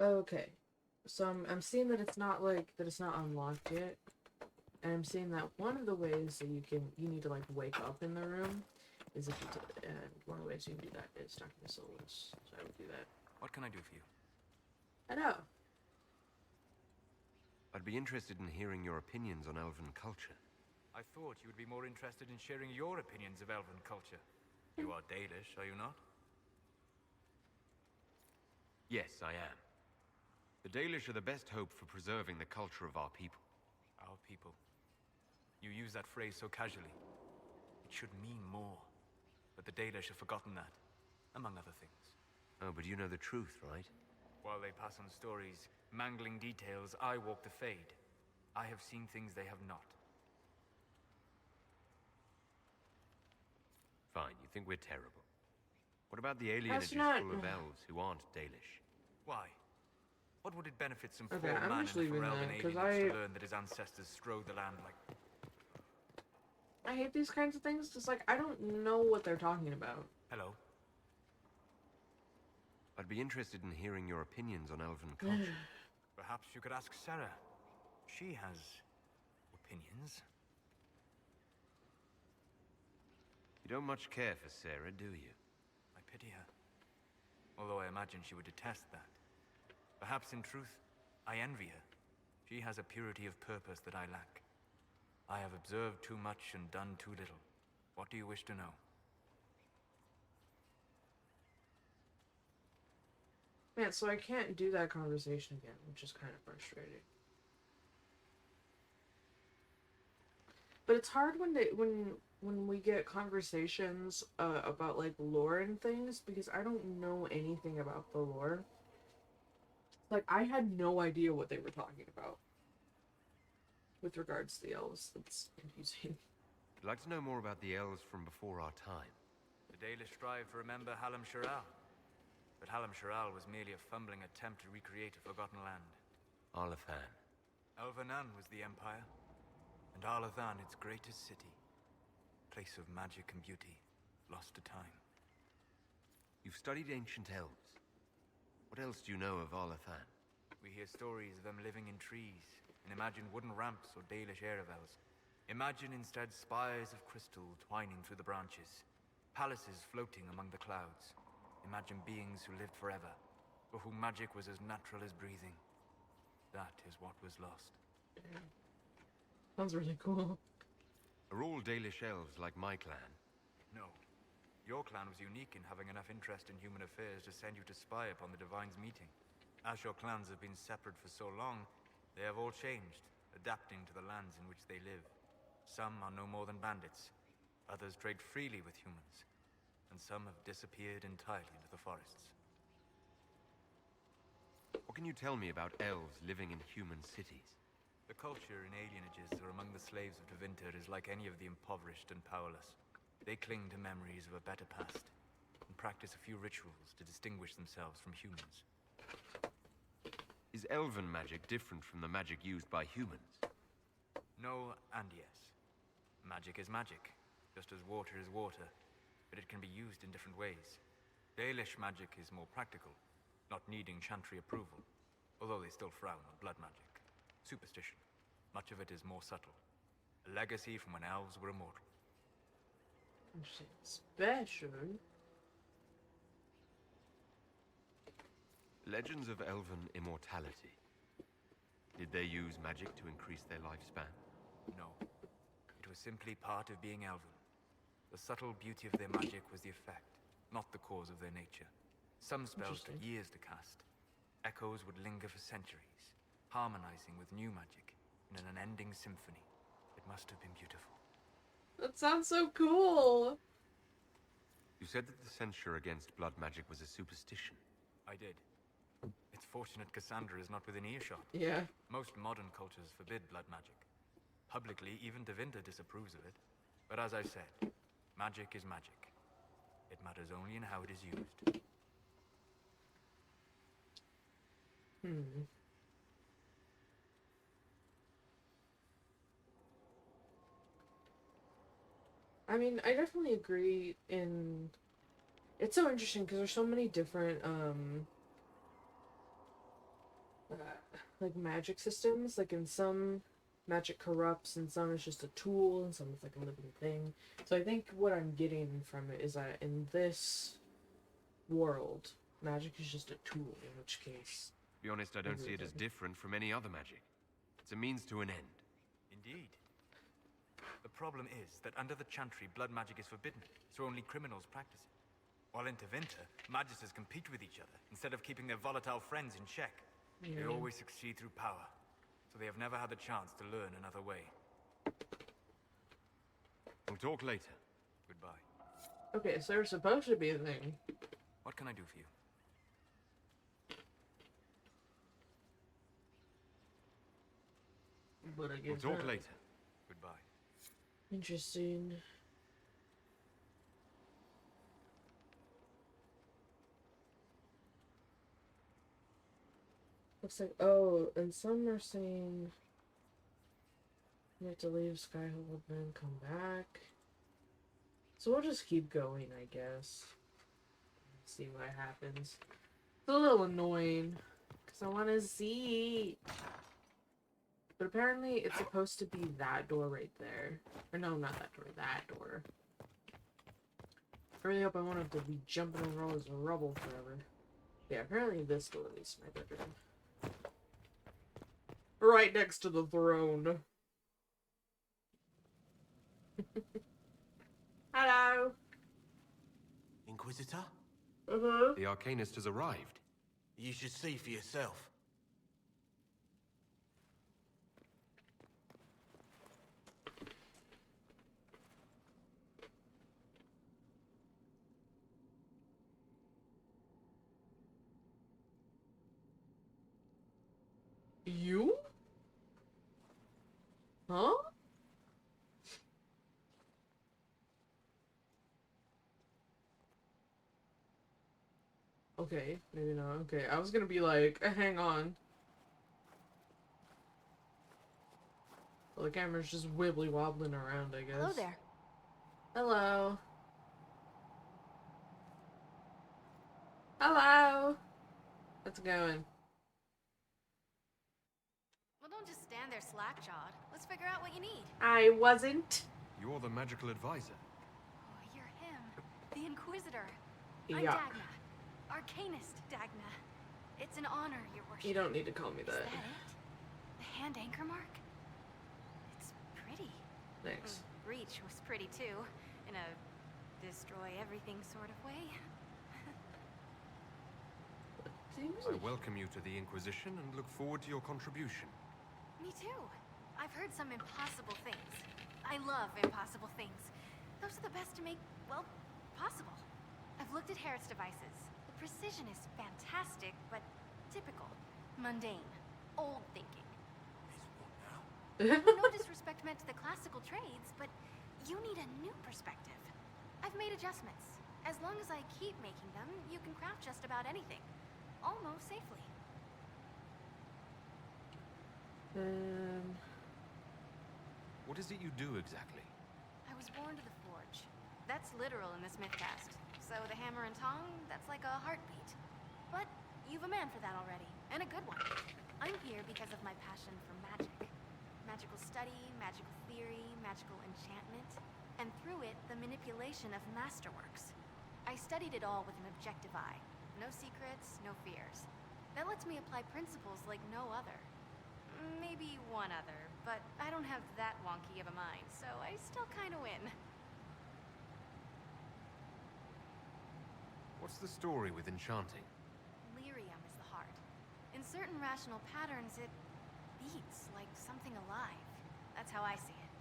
Okay, so I'm seeing that it's not unlocked yet, and I'm seeing that one of the ways that you need to like wake up in the room is if you and one of the ways you can do that is talking to souls. So I would do that. What can I do for you? I know. I'd be interested in hearing your opinions on elven culture. I thought you would be more interested in sharing your opinions of elven culture. You are Dalish, are you not? Yes, I am. The Dalish are the best hope for preserving the culture of our people. Our people. You use that phrase so casually. It should mean more. But the Dalish have forgotten that, among other things. Oh, but you know the truth, right? While they pass on stories, mangling details, I walk the Fade. I have seen things they have not. Fine, you think we're terrible. What about the alienages full of elves who aren't Dalish? Why? What would it benefit some Okay, poor I'm man just in a leaving Ferelden that, 'cause alienage to learn that his ancestors strode the land like... I hate these kinds of things. Just like I don't know what they're talking about. Hello? I'd be interested in hearing your opinions on elven culture. Perhaps you could ask Sarah. She has opinions. You don't much care for Sarah, do you? I pity her. Although I imagine she would detest that. Perhaps in truth, I envy her. She has a purity of purpose that I lack. I have observed too much and done too little. What do you wish to know? Man, so I can't do that conversation again, which is kind of frustrating. But it's hard when we get conversations about like lore and things because I don't know anything about the lore. Like I had no idea what they were talking about with regards to the elves. It's confusing. I'd like to know more about the elves from before our time. The Dalish strive to remember Hallam Shiral. But Hallam Shiral was merely a fumbling attempt to recreate a forgotten land. Arlathan. Elvanan was the empire, and Arlathan its greatest city. Place of magic and beauty, lost to time. You've studied ancient elves. What else do you know of Arlathan? We hear stories of them living in trees, and imagine wooden ramps or Dalish Erebels. Imagine instead spires of crystal twining through the branches, palaces floating among the clouds. Imagine beings who lived forever, for whom magic was as natural as breathing. That is what was lost. Sounds really cool. Are all Dalish elves like my clan? No. Your clan was unique in having enough interest in human affairs to send you to spy upon the Divine's meeting. As your clans have been separate for so long, they have all changed, adapting to the lands in which they live. Some are no more than bandits. Others trade freely with humans. And some have disappeared entirely into the forests. What can you tell me about elves living in human cities? The culture in alienages or among the slaves of Tevinter is like any of the impoverished and powerless. They cling to memories of a better past, and practice a few rituals to distinguish themselves from humans. Is elven magic different from the magic used by humans? No and yes. Magic is magic, just as water is water, but it can be used in different ways. Dalish magic is more practical, not needing chantry approval, although they still frown on blood magic. Superstition. Much of it is more subtle. A legacy from when elves were immortal. Special. Legends of elven immortality. Did they use magic to increase their lifespan? No. It was simply part of being elven. The subtle beauty of their magic was the effect, not the cause of their nature. Some spells took years to cast. Echoes would linger for centuries, harmonizing with new magic in an unending symphony. It must have been beautiful. That sounds so cool. You said that the censure against blood magic was a superstition. I did. It's fortunate Cassandra is not within earshot. Yeah. Most modern cultures forbid blood magic. Publicly, even Devinter disapproves of it. But as I said, magic is magic. It matters only in how it is used. I mean, I definitely agree in... It's so interesting because there's so many different, like, magic systems. Like, in some, magic corrupts, and some is just a tool, and some is, like, a living thing. So I think what I'm getting from it is that in this world, magic is just a tool, in which case... To be honest, I don't see it as different from any other magic. It's a means to an end. Indeed. The problem is that under the Chantry, blood magic is forbidden, so only criminals practice it. While in Tevinter, magisters compete with each other, instead of keeping their volatile friends in check. They always succeed through power, so they have never had the chance to learn another way. We'll talk later. Goodbye. Okay, so there's supposed to be a thing. What can I do for you? But I guess We'll talk not. later. Goodbye. Interesting. Looks like, oh, and some are saying you have to leave Skyhold, then come back. So we'll just keep going, I guess. See what happens. It's a little annoying, because I want to see. But apparently it's supposed to be that door right there. Or no, not that door, that door. I really hope I won't have to be jumping over all this rubble forever. Yeah, apparently this door leads to my bedroom. Right next to the throne. Hello. Inquisitor? The Arcanist has arrived. You should see for yourself. You? Huh? Okay, maybe not. Okay, I was gonna be like, hang on. Well, the camera's just wibbly wobbling around, I guess. Hello there. Hello. Hello. How's it going? Well, don't just stand there slack-jawed. Let's figure out what you need. I wasn't. You're the magical advisor. Oh, you're him. The Inquisitor. I'm Yeah. Dagna. Arcanist Dagna. It's an honor, your worship. You don't need to call me Is that. that it? The hand anchor mark? It's pretty. Thanks. Breach was pretty too, in a destroy everything sort of way. I welcome you to the Inquisition and look forward to your contribution. Me too. I've heard some impossible things. I love impossible things. Those are the best to make, well, possible. I've looked at Harrod's devices. The precision is fantastic, but typical. Mundane. Old thinking. No disrespect meant to the classical trades, but you need a new perspective. I've made adjustments. As long as I keep making them, you can craft just about anything. Almost safely. What is it you do exactly? I was born to the forge. That's literal in this mythcast. So the hammer and tong, that's like a heartbeat. But you've a man for that already, and a good one. I'm here because of my passion for magic. Magical study, magical theory, magical enchantment, and through it, the manipulation of masterworks. I studied it all with an objective eye. No secrets, no fears. That lets me apply principles like no other. Maybe one other, but I don't have that wonky of a mind, so I still kind of win. What's the story with enchanting? Lyrium is the heart. In certain rational patterns, it beats like something alive. That's how I see it.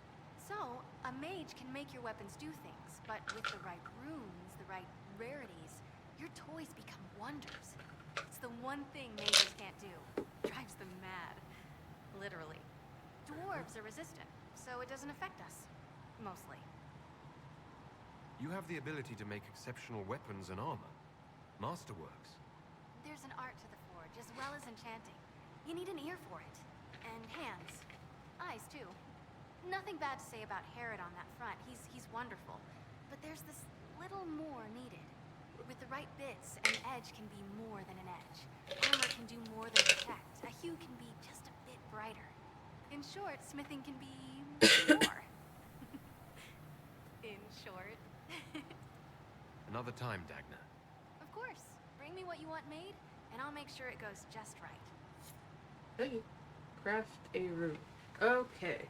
So, a mage can make your weapons do things, but with the right runes, the right rarities, your toys become wonders. It's the one thing mages can't do. Drives them mad. Literally. Dwarves are resistant, so it doesn't affect us. Mostly. You have the ability to make exceptional weapons and armor. Masterworks. There's an art to the forge, as well as enchanting. You need an ear for it. And hands. Eyes, too. Nothing bad to say about Herod on that front. He's wonderful. But there's this little more needed. With the right bits, an edge can be more than an edge. Armor can do more than protect. A hue can be just a bit brighter. In short, smithing can be more. In short. Another time, Dagna. Of course. Bring me what you want made, and I'll make sure it goes just right. Okay. Craft a room. Okay.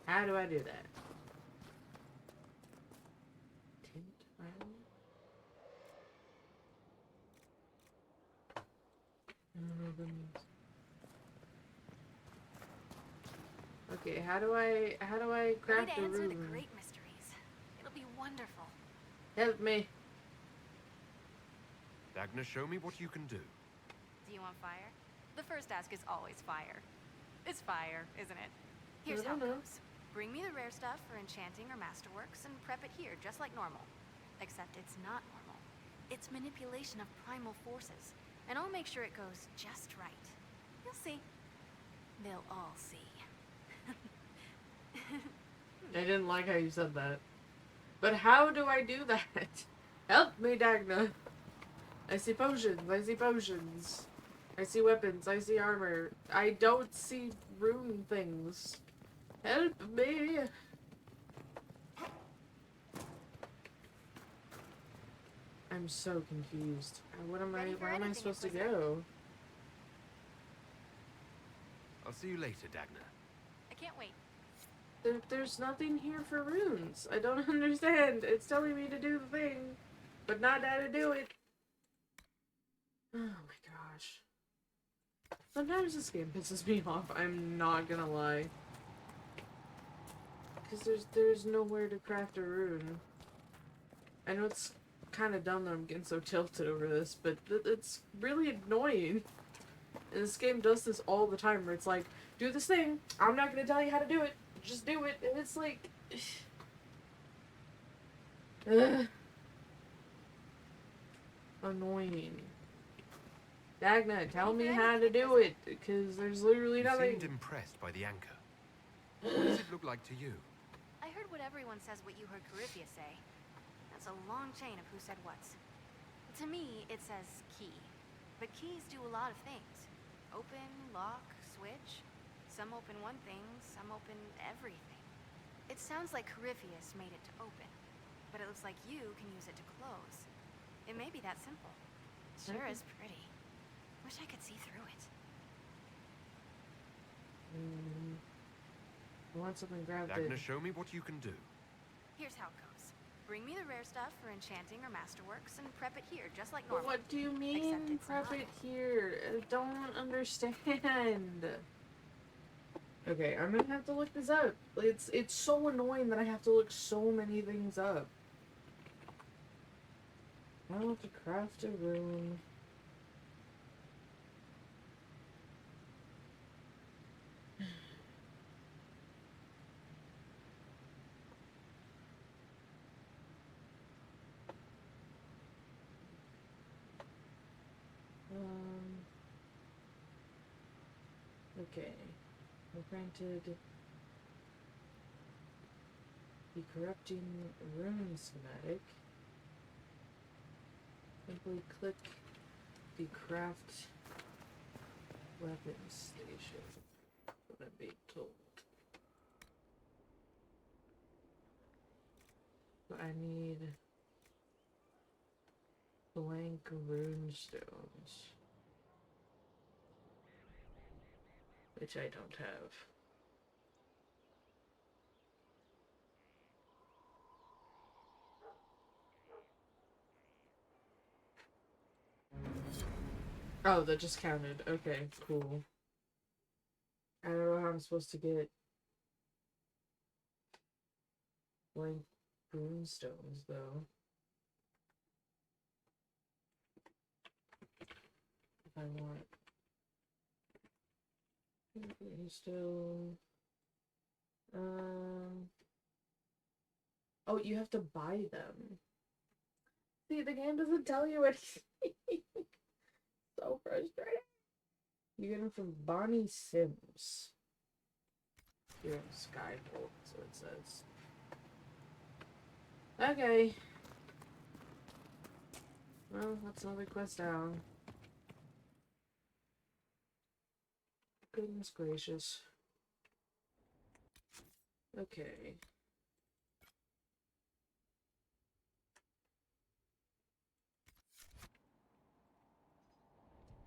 How do I do that? Tint iron? I don't know what that means. Okay, how do I craft a Ready to answer the room? great mysteries. It'll be wonderful. Help me. Dagna, show me what you can do. Do you want fire? The first ask is always fire. It's fire, isn't it? Here's how it goes. Bring me the rare stuff for enchanting or masterworks and prep it here, just like normal. Except it's not normal. It's manipulation of primal forces. And I'll make sure it goes just right. You'll see. They'll all see. I didn't like how you said that. But how do I do that? Help me, Dagna. I see potions. I see potions. I see weapons. I see armor. I don't see rune things. Help me. I'm so confused. Where am I supposed to go? I'll see you later, Dagna. I can't wait. There's nothing here for runes. I don't understand. It's telling me to do the thing, but not how to do it. Oh my gosh. Sometimes this game pisses me off, I'm not gonna lie. Because there's nowhere to craft a rune. I know it's kind of dumb that I'm getting so tilted over this, but it's really annoying. And this game does this all the time, where it's like, do this thing, I'm not gonna tell you how to do it, just do it, and it's like... Annoying. Dagna, tell me how to do it, because there's literally You nothing. seemed impressed by the anchor. What does it look like to you? I heard what everyone says what you heard Coryphia say. That's a long chain of who said what's. To me, it says key. But keys do a lot of things. Open, lock, switch. Some open one thing, some open everything. It sounds like Corypheus made it to open. But it looks like you can use it to close. It may be that simple. It sure is pretty. Wish I could see through it. I want something grabbed Dagna, it. show me what you can do. Here's how it goes. Bring me the rare stuff for enchanting or masterworks and prep it here, just like normal. What do you mean, Except it's prep not. it here? I don't understand. Okay, I'm gonna have to look this up. It's so annoying that I have to look so many things up. I want to craft a room. Okay. Granted, the corrupting rune schematic. Simply click the craft weapon station. What I'm being told. But I need Blank runestones. Which I don't have. Oh, that just counted. Okay, cool. I don't know how I'm supposed to get blank runestones, though. If I want runestone. Oh, you have to buy them. See, the game doesn't tell you anything. So frustrating. You get them from Bonnie Sims. You're in Skybolt, so it says. Okay. Well, that's another quest down. Goodness gracious. Okay.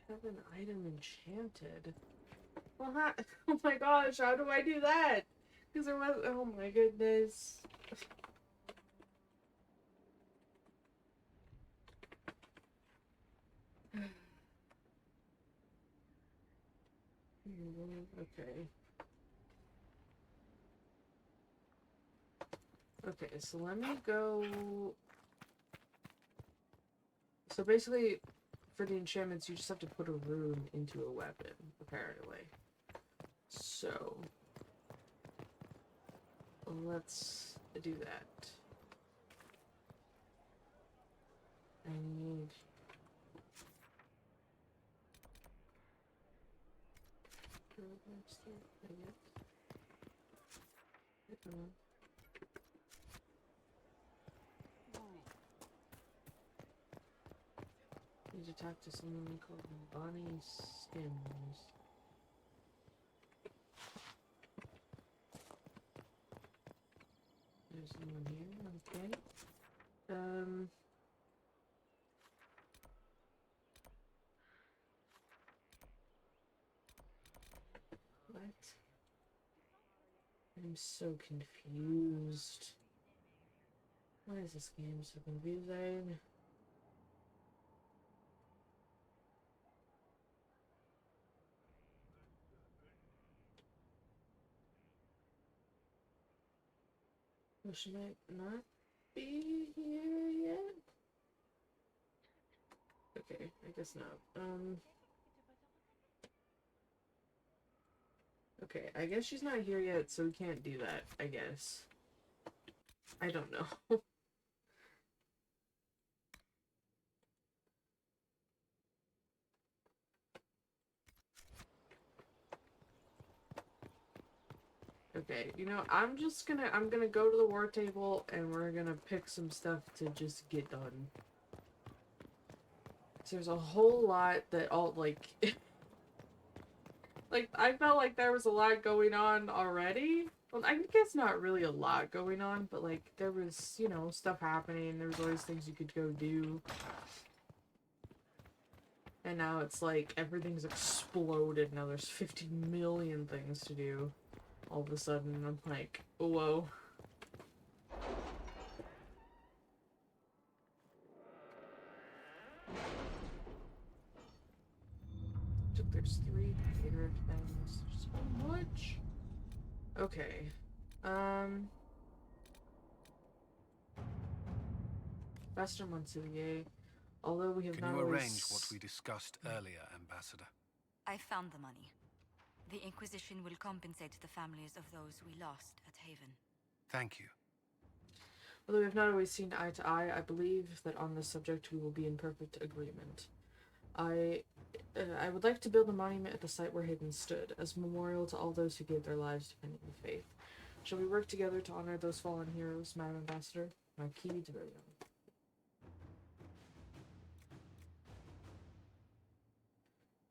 Have an item enchanted. Well, oh my gosh, how do I do that? Because there was. Oh my goodness. Okay. Okay, so let me go. So basically, for the enchantments, you just have to put a rune into a weapon, apparently. So, let's do that. I need... Need to talk to someone called Bonnie Sims. There's someone here, okay. What? I'm so confused. Why is this game so confusing? Well, she might not be here yet? Okay, I guess not. Okay, I guess she's not here yet, so we can't do that, I guess. I don't know. Okay, you know, I'm gonna go to the war table and we're gonna pick some stuff to just get done. So there's a whole lot that all, like, like, I felt like there was a lot going on already. Well, I guess not really a lot going on, but, like, there was, you know, stuff happening. There was always things you could go do. And now it's like, everything's exploded. Now there's 50 million things to do. All of a sudden, I'm like, whoa. There's 3 favorite things. So much. Okay. Pastor Monsilier. Although we have Can not you always... arrange what we discussed earlier, Ambassador? I found the money. The Inquisition will compensate the families of those we lost at Haven. Thank you. Although we have not always seen eye to eye, I believe that on this subject we will be in perfect agreement. I would like to build a monument at the site where Haven stood, as a memorial to all those who gave their lives defending the faith. Shall we work together to honor those fallen heroes, Madam Ambassador? Marquis de Brillion.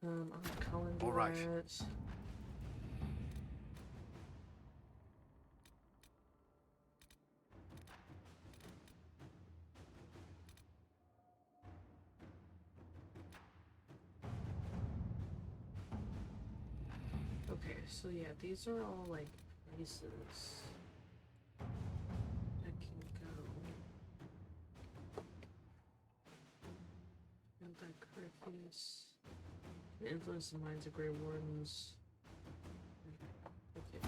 I'm calling All right. that. so yeah, these are all like places that can go. Anti-Curfews. The influence of minds of Grey Wardens. Okay.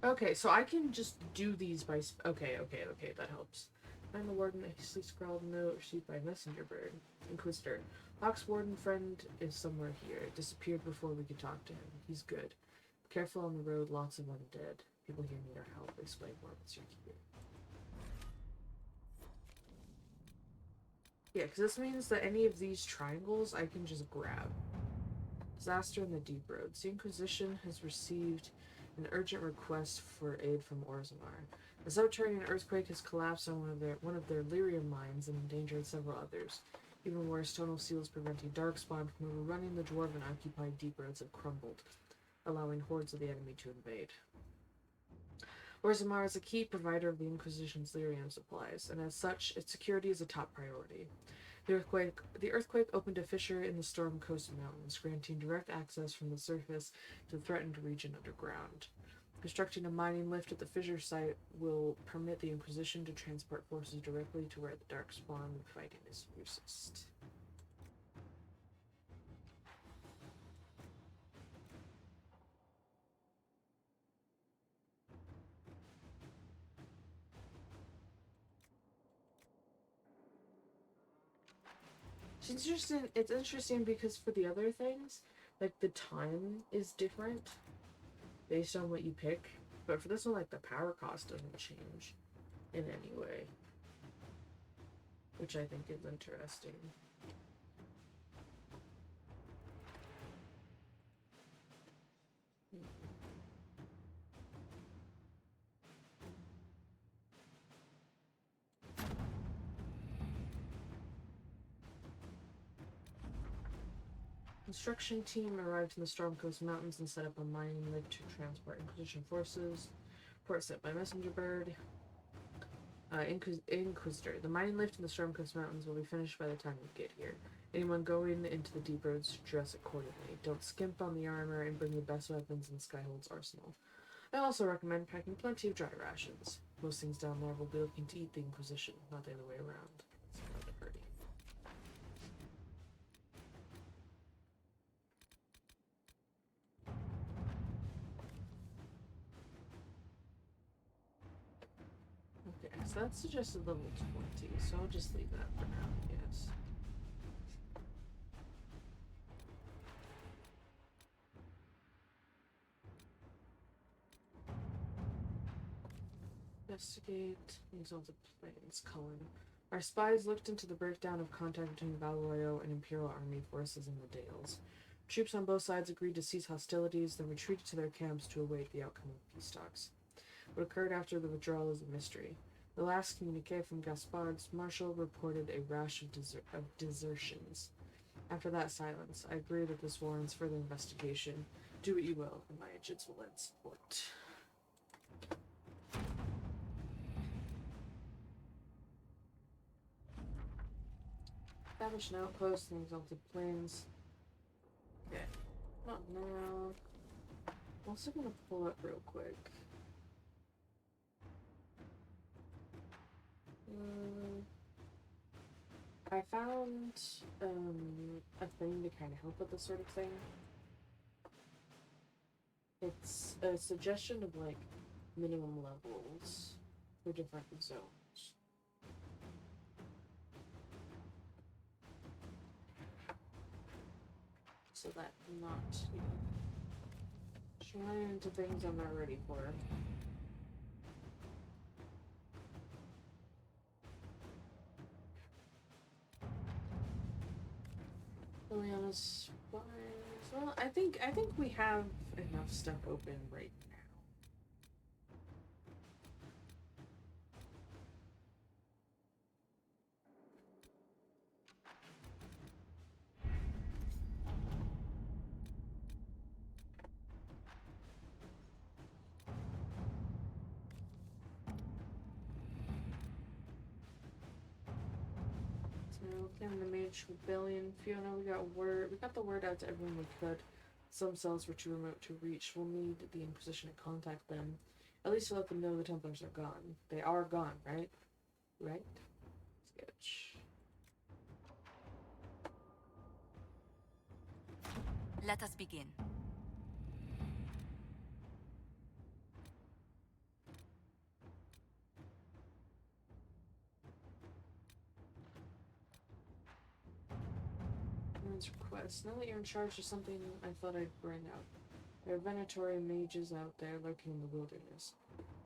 Okay, so I can just do these by... Okay, that helps. Find the warden, a hastily scrawled note received by messenger bird. Inquisitor. Hawk's warden friend is somewhere here. Disappeared before we could talk to him. He's good. Be careful on the road, lots of undead. People here need our help. Explain more once you're here. Yeah, because this means that any of these triangles I can just grab. Disaster in the Deep Roads. The Inquisition has received an urgent request for aid from Orzammar. A subterranean earthquake has collapsed on one of their lyrium mines and endangered several others. Even worse, tonal seals preventing Darkspawn from overrunning the dwarven occupied Deep Roads have crumbled, allowing hordes of the enemy to invade. Orzammar is a key provider of the Inquisition's lyrium supplies, and as such, its security is a top priority. The earthquake opened a fissure in the Storm Coast Mountains, granting direct access from the surface to the threatened region underground. Constructing a mining lift at the fissure site will permit the Inquisition to transport forces directly to where the Darkspawn fighting is fiercest. It's interesting because for the other things, like the time is different based on what you pick, but for this one, like the power cost doesn't change in any way, which I think is interesting. Construction team arrived in the Storm Coast Mountains and set up a mining lift to transport Inquisition forces. Report sent by messenger bird. Inquisitor. The mining lift in the Storm Coast Mountains will be finished by the time we get here. Anyone going into the Deep Roads should dress accordingly. Don't skimp on the armor and bring the best weapons in Skyhold's arsenal. I also recommend packing plenty of dry rations. Most things down there will be looking to eat the Inquisition, not the other way around. It's kind of hurting. Okay, so that's suggested level 20, so I'll just leave that for now, yes. Investigate Exalted Plains, Cullen. Our spies looked into the breakdown of contact between Valroyo and Imperial Army forces in the Dales. Troops on both sides agreed to cease hostilities, then retreated to their camps to await the outcome of peace talks. What occurred after the withdrawal is a mystery. The last communique from Gaspard's marshal reported a rash of desertions. After that silence, I agree that this warrants further investigation. Do what you will, and my agents will lend support. Establish an outpost in the Exalted Plains. Okay. Not now. I'm also gonna pull up real quick. I found a thing to kind of help with this sort of thing. It's a suggestion of like minimum levels for different zones. So that I'm not, you know, trying into things I'm not ready for. Liliana's spies. Well, I think we have enough stuff open right now. And the Mage Rebellion, Fiona, we got the word out to everyone we could. Some cells were too remote to reach. We'll need the Inquisition to contact them. At least to let them know the Templars are gone. They are gone, right? Right? Sketch. Let us begin. Request. Now that you're in charge of something, I thought I'd bring up. There are Venatori mages out there lurking in the wilderness.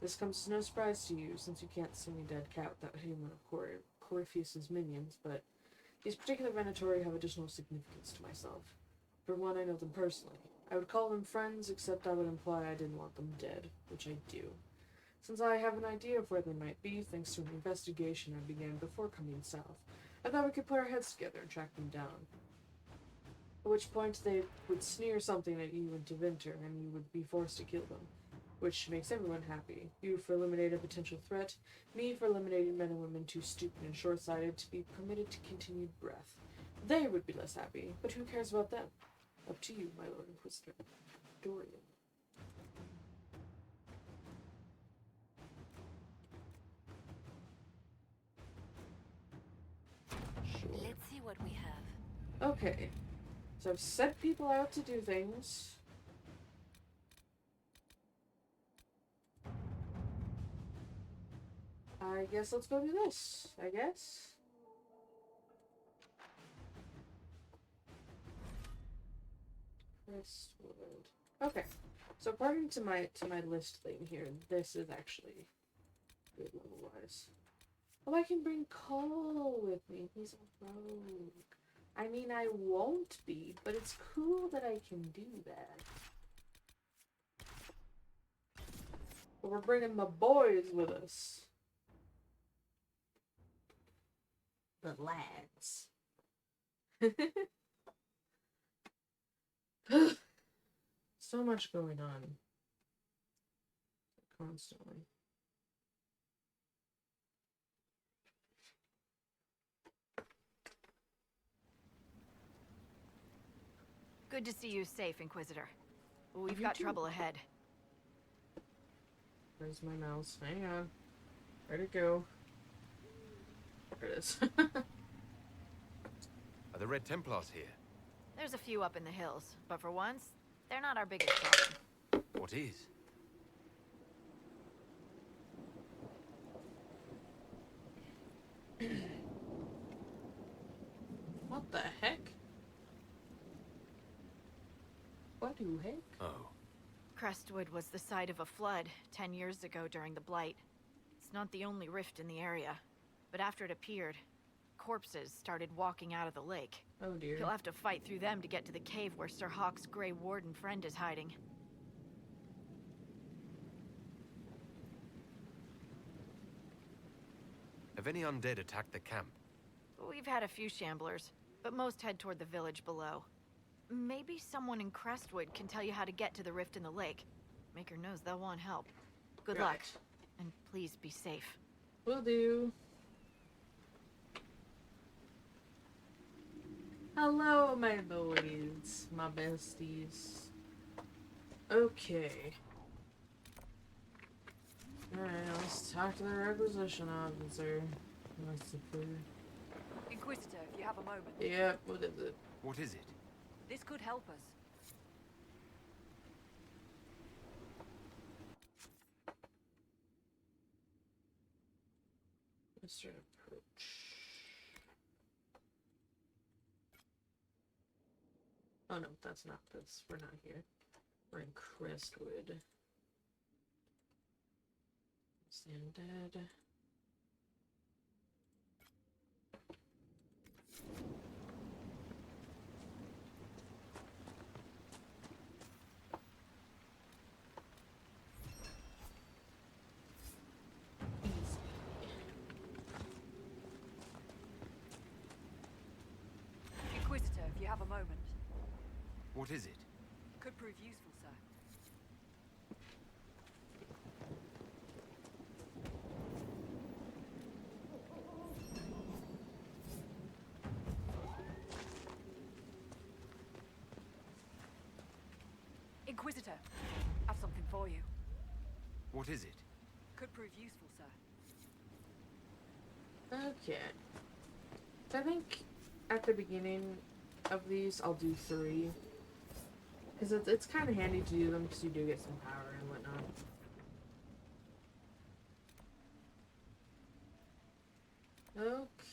This comes as no surprise to you, since you can't see a dead cat without hitting one of Corypheus's minions, but these particular Venatori have additional significance to myself. For one, I know them personally. I would call them friends, except I would imply I didn't want them dead, which I do. Since I have an idea of where they might be, thanks to an investigation I began before coming south, I thought we could put our heads together and track them down. At which point they would sneer something at you and to Vinter, and you would be forced to kill them. Which makes everyone happy. You for eliminating a potential threat, me for eliminating men and women too stupid and short-sighted to be permitted to continued breath. They would be less happy, but who cares about them? Up to you, my Lord Inquisitor. Dorian. Sure. Let's see what we have. Okay. So I've sent people out to do things. I guess let's go do this, I guess. Crestwood. Okay. So according to my list thing here, this is actually good level-wise. Oh, I can bring Cole with me. He's a rogue. I mean, I won't be, but it's cool that I can do that. But we're bringing my boys with us. The lads. So much going on. Constantly. Good to see you safe, Inquisitor. We've You got too. trouble ahead. Where's my mouse? Hang on. Where'd it go? There it is. Are the Red Templars here? There's a few up in the hills, but for once, they're not our biggest problem. What is? What the heck? What the heck? Oh. Crestwood was the site of a flood 10 years ago during the Blight. It's not the only rift in the area, but after it appeared, corpses started walking out of the lake. Oh dear. You'll have to fight through them to get to the cave where Sir Hawk's Grey Warden friend is hiding. Have any undead attacked the camp? We've had a few shamblers, but most head toward the village below. Maybe someone in Crestwood can tell you how to get to the rift in the lake. Maker knows they'll want help. Good luck, and please be safe. Will do. Hello, my boys, my besties. Okay. Alright, let's talk to the requisition officer. Inquisitor, if you have a moment. Yep, what is it? What is it? This could help us. Mr. Approach. Oh no, that's not this. We're not here. We're in Crestwood. Stand dead. Inquisitor, if you have a moment. What is it? Could prove useful, sir. Inquisitor, I've something for you. What is it? Could prove useful, sir. Okay. So I think at the beginning of these, I'll do 3. Because it's kind of handy to do them because you do get some power and whatnot.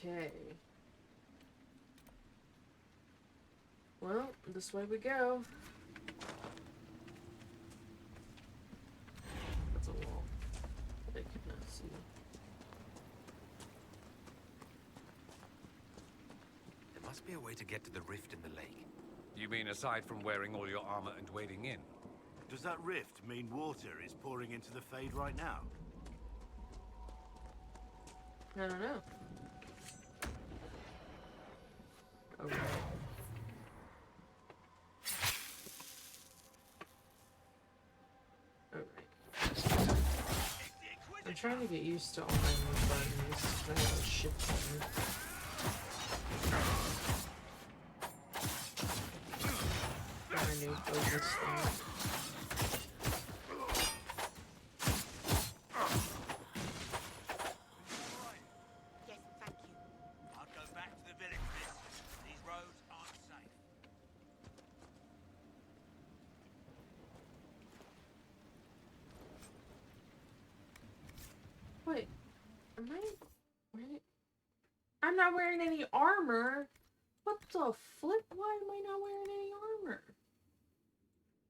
Okay. Well, this way we go. That's a wall. I cannot see. There must be a way to get to the rift in the lake. You mean aside from wearing all your armor and wading in? Does that rift mean water is pouring into the Fade right now? I don't know. Okay. Alright. I'm trying to get used to all my new buttons. I have a shit button. Got a new focus thing. Wait, am I? Wait, I'm not wearing any armor. What the flip? Why am I not wearing any armor?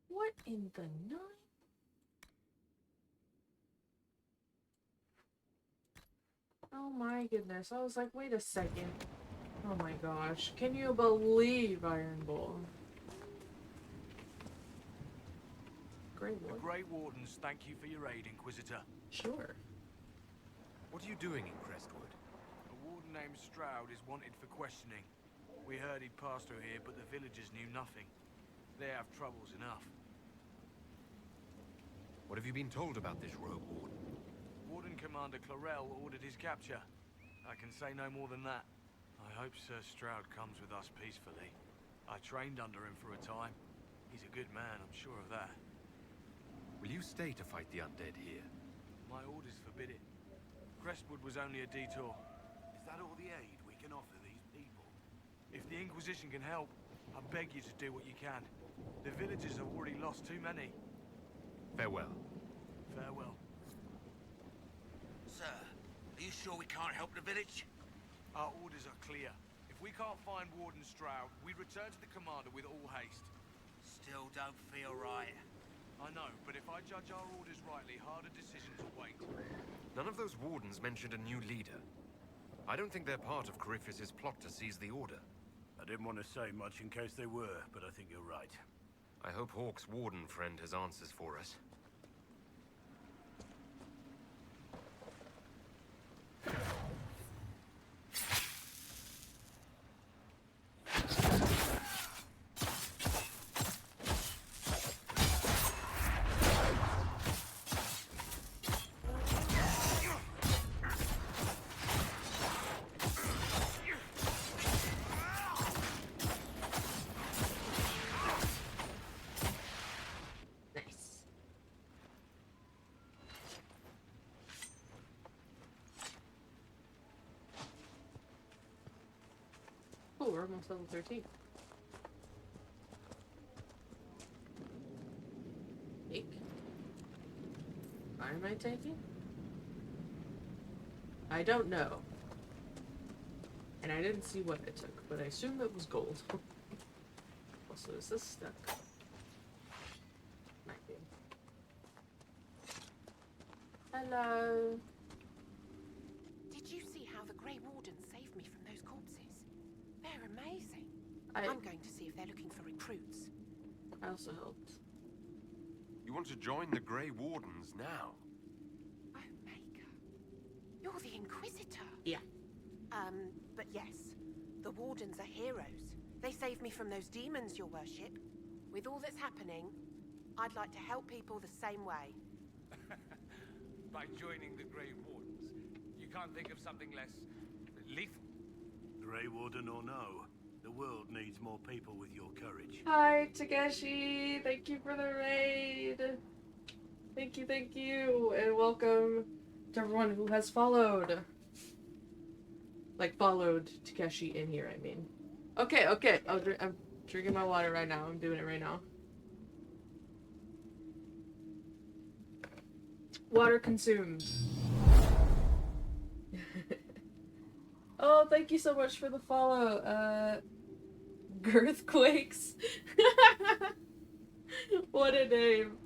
What in the night? Oh my goodness! I was like, wait a second. Oh my gosh! Can you believe Iron Bull? Grey Warden. The Grey Wardens thank you for your aid, Inquisitor. Sure. What are you doing in Crestwood? A warden named Stroud is wanted for questioning. We heard he'd passed through here, but the villagers knew nothing. They have troubles enough. What have you been told about this rogue warden? Warden Commander Clarel ordered his capture. I can say no more than that. I hope Sir Stroud comes with us peacefully. I trained under him for a time. He's a good man, I'm sure of that. Will you stay to fight the undead here? My orders forbid it. Crestwood was only a detour. Is that all the aid we can offer these people? If the Inquisition can help, I beg you to do what you can. The villagers have already lost too many. Farewell. Farewell. Sir, are you sure we can't help the village? Our orders are clear. If we can't find Warden Stroud, we return to the commander with all haste. Still don't feel right. I know, but if I judge our orders rightly, harder decisions await. None of those wardens mentioned a new leader. I don't think they're part of Corypheus's plot to seize the Order. I didn't want to say much in case they were, but I think you're right. I hope Hawk's warden friend has answers for us. Oh, we're almost level 13. Take. Why am I taking? I don't know. And I didn't see what it took, but I assume it was gold. Also, is this stuck? Might be. Hello. Did you see how the Grey Wardens saved me from those corpses? They're amazing. I'm going to see if they're looking for recruits. I also helped. You want to join the Grey Wardens now? You're the Inquisitor. Yeah. But yes, the Wardens are heroes. They saved me from those demons, your worship. With all that's happening, I'd like to help people the same way. By joining the Grey Wardens, you can't think of something less lethal. Grey Warden or no, the The world needs more people with your courage. Hi, Takeshi. Thank you for the raid. Thank you, and welcome to everyone who has followed. Like, followed Takeshi in here, I mean. Okay. I'm drinking my water right now. I'm doing it right now. Water consumed. Oh, thank you so much for the follow. Girthquakes. What a name.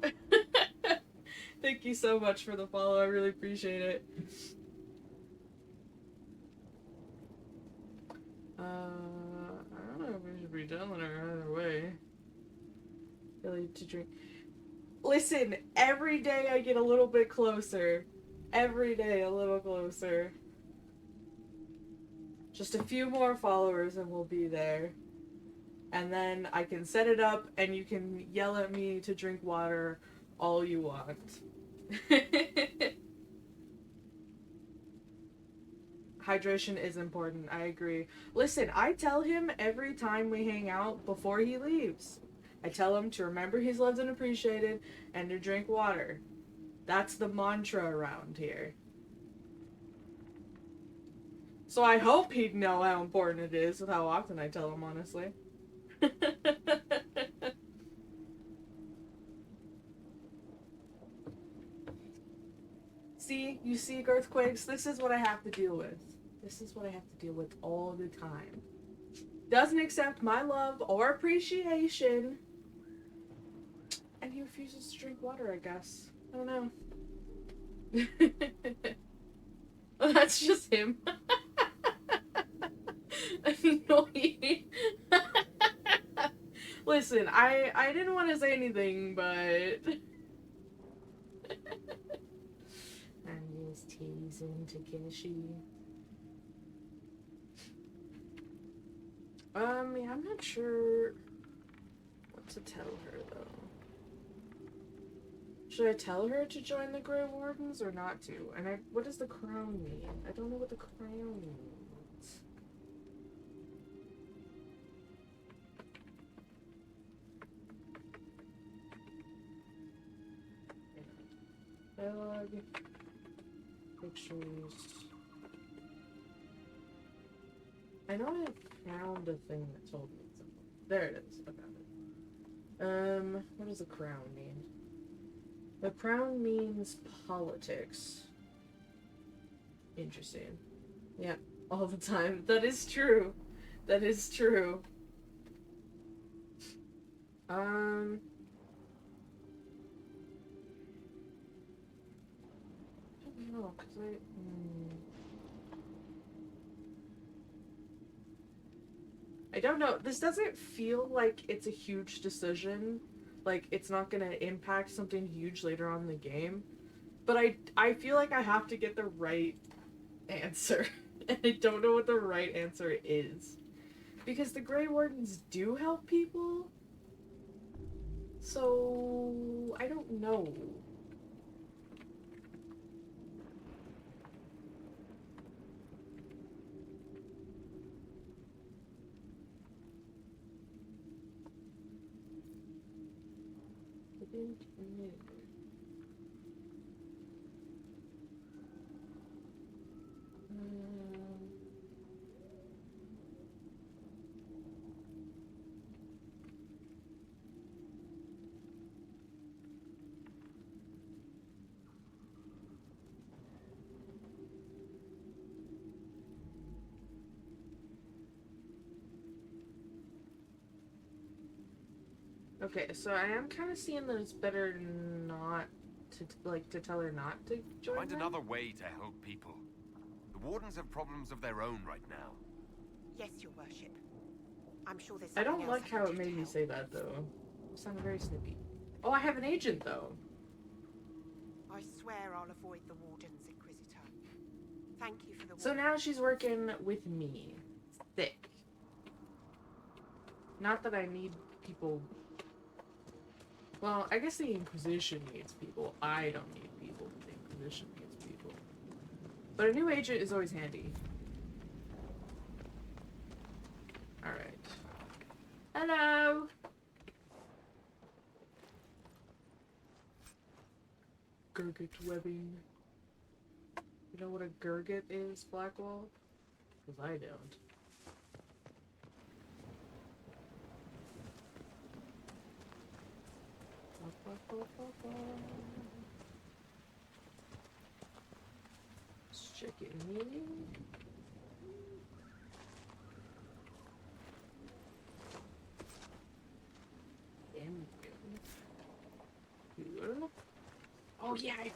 Thank you so much for the follow. I really appreciate it. I don't know if we should be telling her either way. Really to drink. Listen, every day I get a little bit closer. Every day a little closer. Just a few more followers and we'll be there. And then I can set it up and you can yell at me to drink water all you want. Hydration is important, I agree. Listen, I tell him every time we hang out before he leaves. I tell him to remember he's loved and appreciated and to drink water. That's the mantra around here. So I hope he'd know how important it is with how often I tell him, honestly. See? You see, Earthquakes? This is what I have to deal with. This is what I have to deal with all the time. Doesn't accept my love or appreciation. And he refuses to drink water, I guess. I don't know. Well, that's just him. Annoying. Listen, I didn't want to say anything, but... I'm just teasing Takeshi. Yeah, I'm not sure what to tell her, though. Should I tell her to join the Grey Wardens or not to? And what does the crown mean? I don't know what the crown means. Dialogue. Pictures. I know I found a thing that told me something. There it is. I found it. What does the crown mean? The crown means politics. Interesting. Yeah, all the time. That is true. That is true. I don't know, cause I don't know. This doesn't feel like it's a huge decision. Like, it's not gonna impact something huge later on in the game. But I feel like I have to get the right answer. And I don't know what the right answer is. Because the Grey Wardens do help people. So, I don't know. Okay, so I am kind of seeing that it's better not to tell her not to join Find them. another way to help people. The Wardens have problems of their own right now. Yes, Your Worship. I'm sure there's I something don't else like I how can it do to made me help. say that, though. It sounded very snippy. Oh, I have an agent, though. I swear I'll avoid the Wardens, Inquisitor. Thank you for the So now she's working with me. Sick. Not that I need people... Well, I guess the Inquisition needs people. I don't need people. The Inquisition needs people. But a new agent is always handy. Alright. Hello. Gurgit webbing. You know what a gurgit is, Blackwall? Because I don't. Let's check it here. Oh yeah, I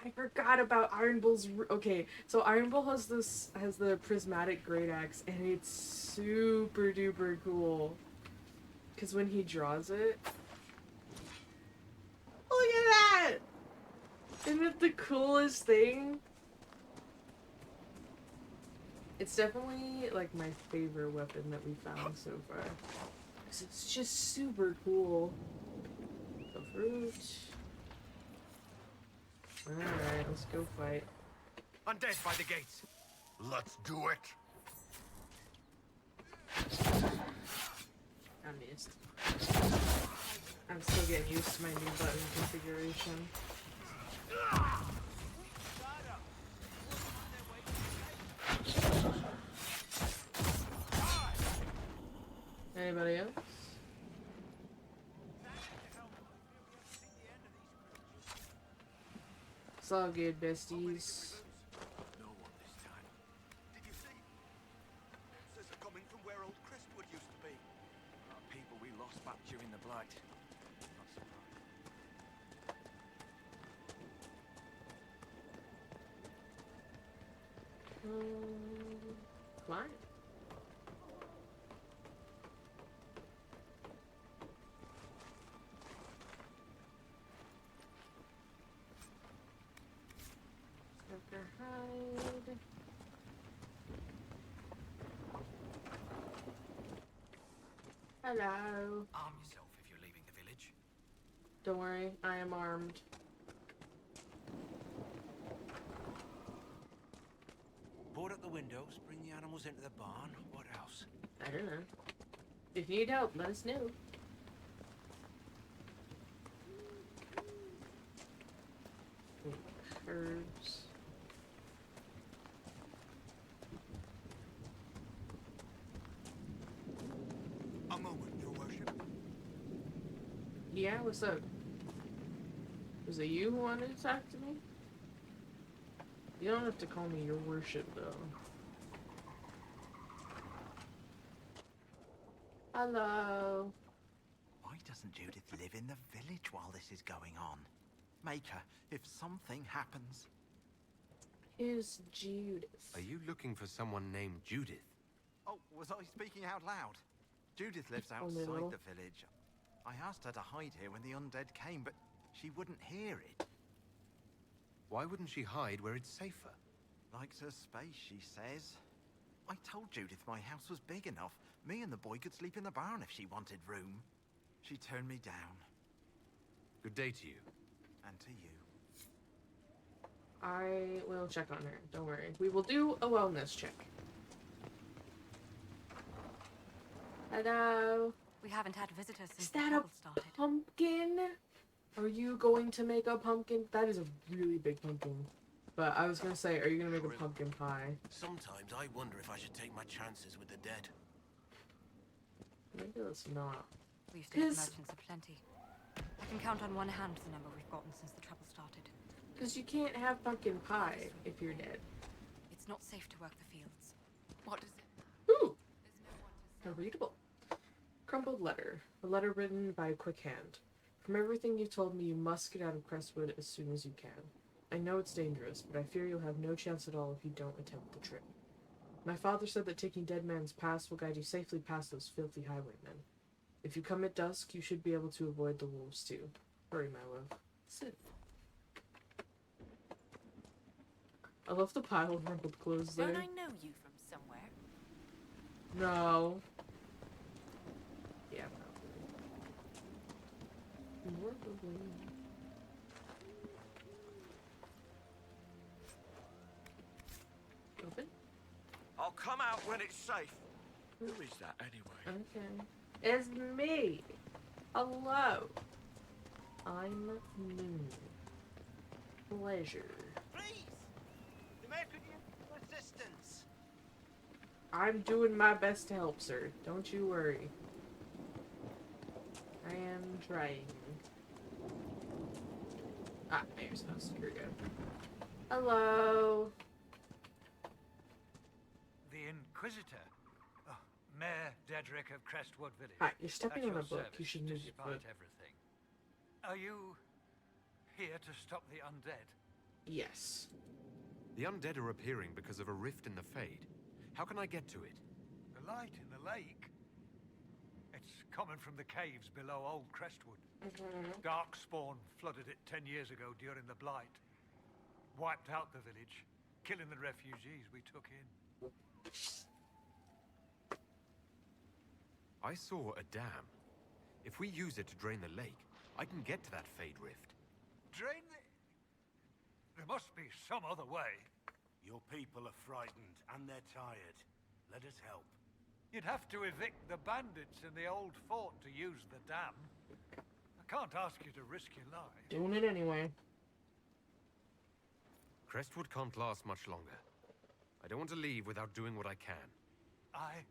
forgot about Iron Bull's. Okay, so Iron Bull has the prismatic great axe, and it's super duper cool. Cause when he draws it, look at that! Isn't it the coolest thing? It's definitely like my favorite weapon that we found so far. Cause it's just super cool. The fruit. Alright, let's go fight. Undead by the gates. Let's do it. I missed. I'm still getting used to my new button configuration. Anybody else? It's all good, besties. No one this time. Did you see? Monsters are coming from where old Crestwood used to be. People we lost back during the Blight. Not surprised. Fine. Hide. Hello. Arm yourself if you're leaving the village. Don't worry, I am armed. Board up the windows, bring the animals into the barn. What else? I don't know. If you need help, let us know. Herbs. A moment, your worship. Yeah, what's up? Was it you who wanted to talk to me? You don't have to call me your worship, though. Hello. Why doesn't Judith live in the village while this is going on? Make her, if something happens. Who's Judith? Are you looking for someone named Judith? Oh, was I speaking out loud? Judith lives Oh, outside no. the village. I asked her to hide here when the undead came, but she wouldn't hear it. Why wouldn't she hide where it's safer? Likes her space, she says. I told Judith my house was big enough. Me and the boy could sleep in the barn if she wanted room. She turned me down. Good day to you. And to you. I will check on her. Don't worry. We will do a wellness check. Hello. We haven't had visitors since Is the that trouble a started. pumpkin? Are you going to make a pumpkin? That is a really big pumpkin. But I was gonna say, are you gonna make a pumpkin pie? Sometimes I wonder if I should take my chances with the dead. Maybe let's not. We've stayed merchants aplenty. I can count on one hand the number we've gotten since the trouble started. Because you can't have pumpkin pie if you're dead. It's not safe to work the fields. What is it? Ooh! A readable. Crumbled letter. A letter written by a quick hand. From everything you told me, you must get out of Crestwood as soon as you can. I know it's dangerous, but I fear you'll have no chance at all if you don't attempt the trip. My father said that taking Dead Man's Pass will guide you safely past those filthy highwaymen. If you come at dusk, you should be able to avoid the wolves too. Hurry, my love. Sit. I love the pile of rumpled clothes there. Don't I know you from somewhere? No. Yeah, probably. Open? I'll come out when it's safe. Who is that anyway? Okay. It's me. Hello. I'm Moon. Pleasure. Please! The American resistance! I'm doing my best to help, sir. Don't you worry. I am trying. Ah, Mayor's house. Here we go. Hello. The Inquisitor. Oh, Mayor Dedrick of Crestwood Village. Hi, you're stepping At on your a book. service, You should move your despite foot. everything. Are you here to stop the undead? Yes. The undead are appearing because of a rift in the Fade. How can I get to it? The light in the lake. It's coming from the caves below Old Crestwood. Darkspawn flooded it 10 years ago during the Blight. Wiped out the village, killing the refugees we took in. I saw a dam. If we use it to drain the lake, I can get to that Fade rift. Drain the... There must be some other way. Your people are frightened, and they're tired. Let us help. You'd have to evict the bandits in the old fort to use the dam. I can't ask you to risk your life. Doing it anyway. Crestwood can't last much longer. I don't want to leave without doing what I can. I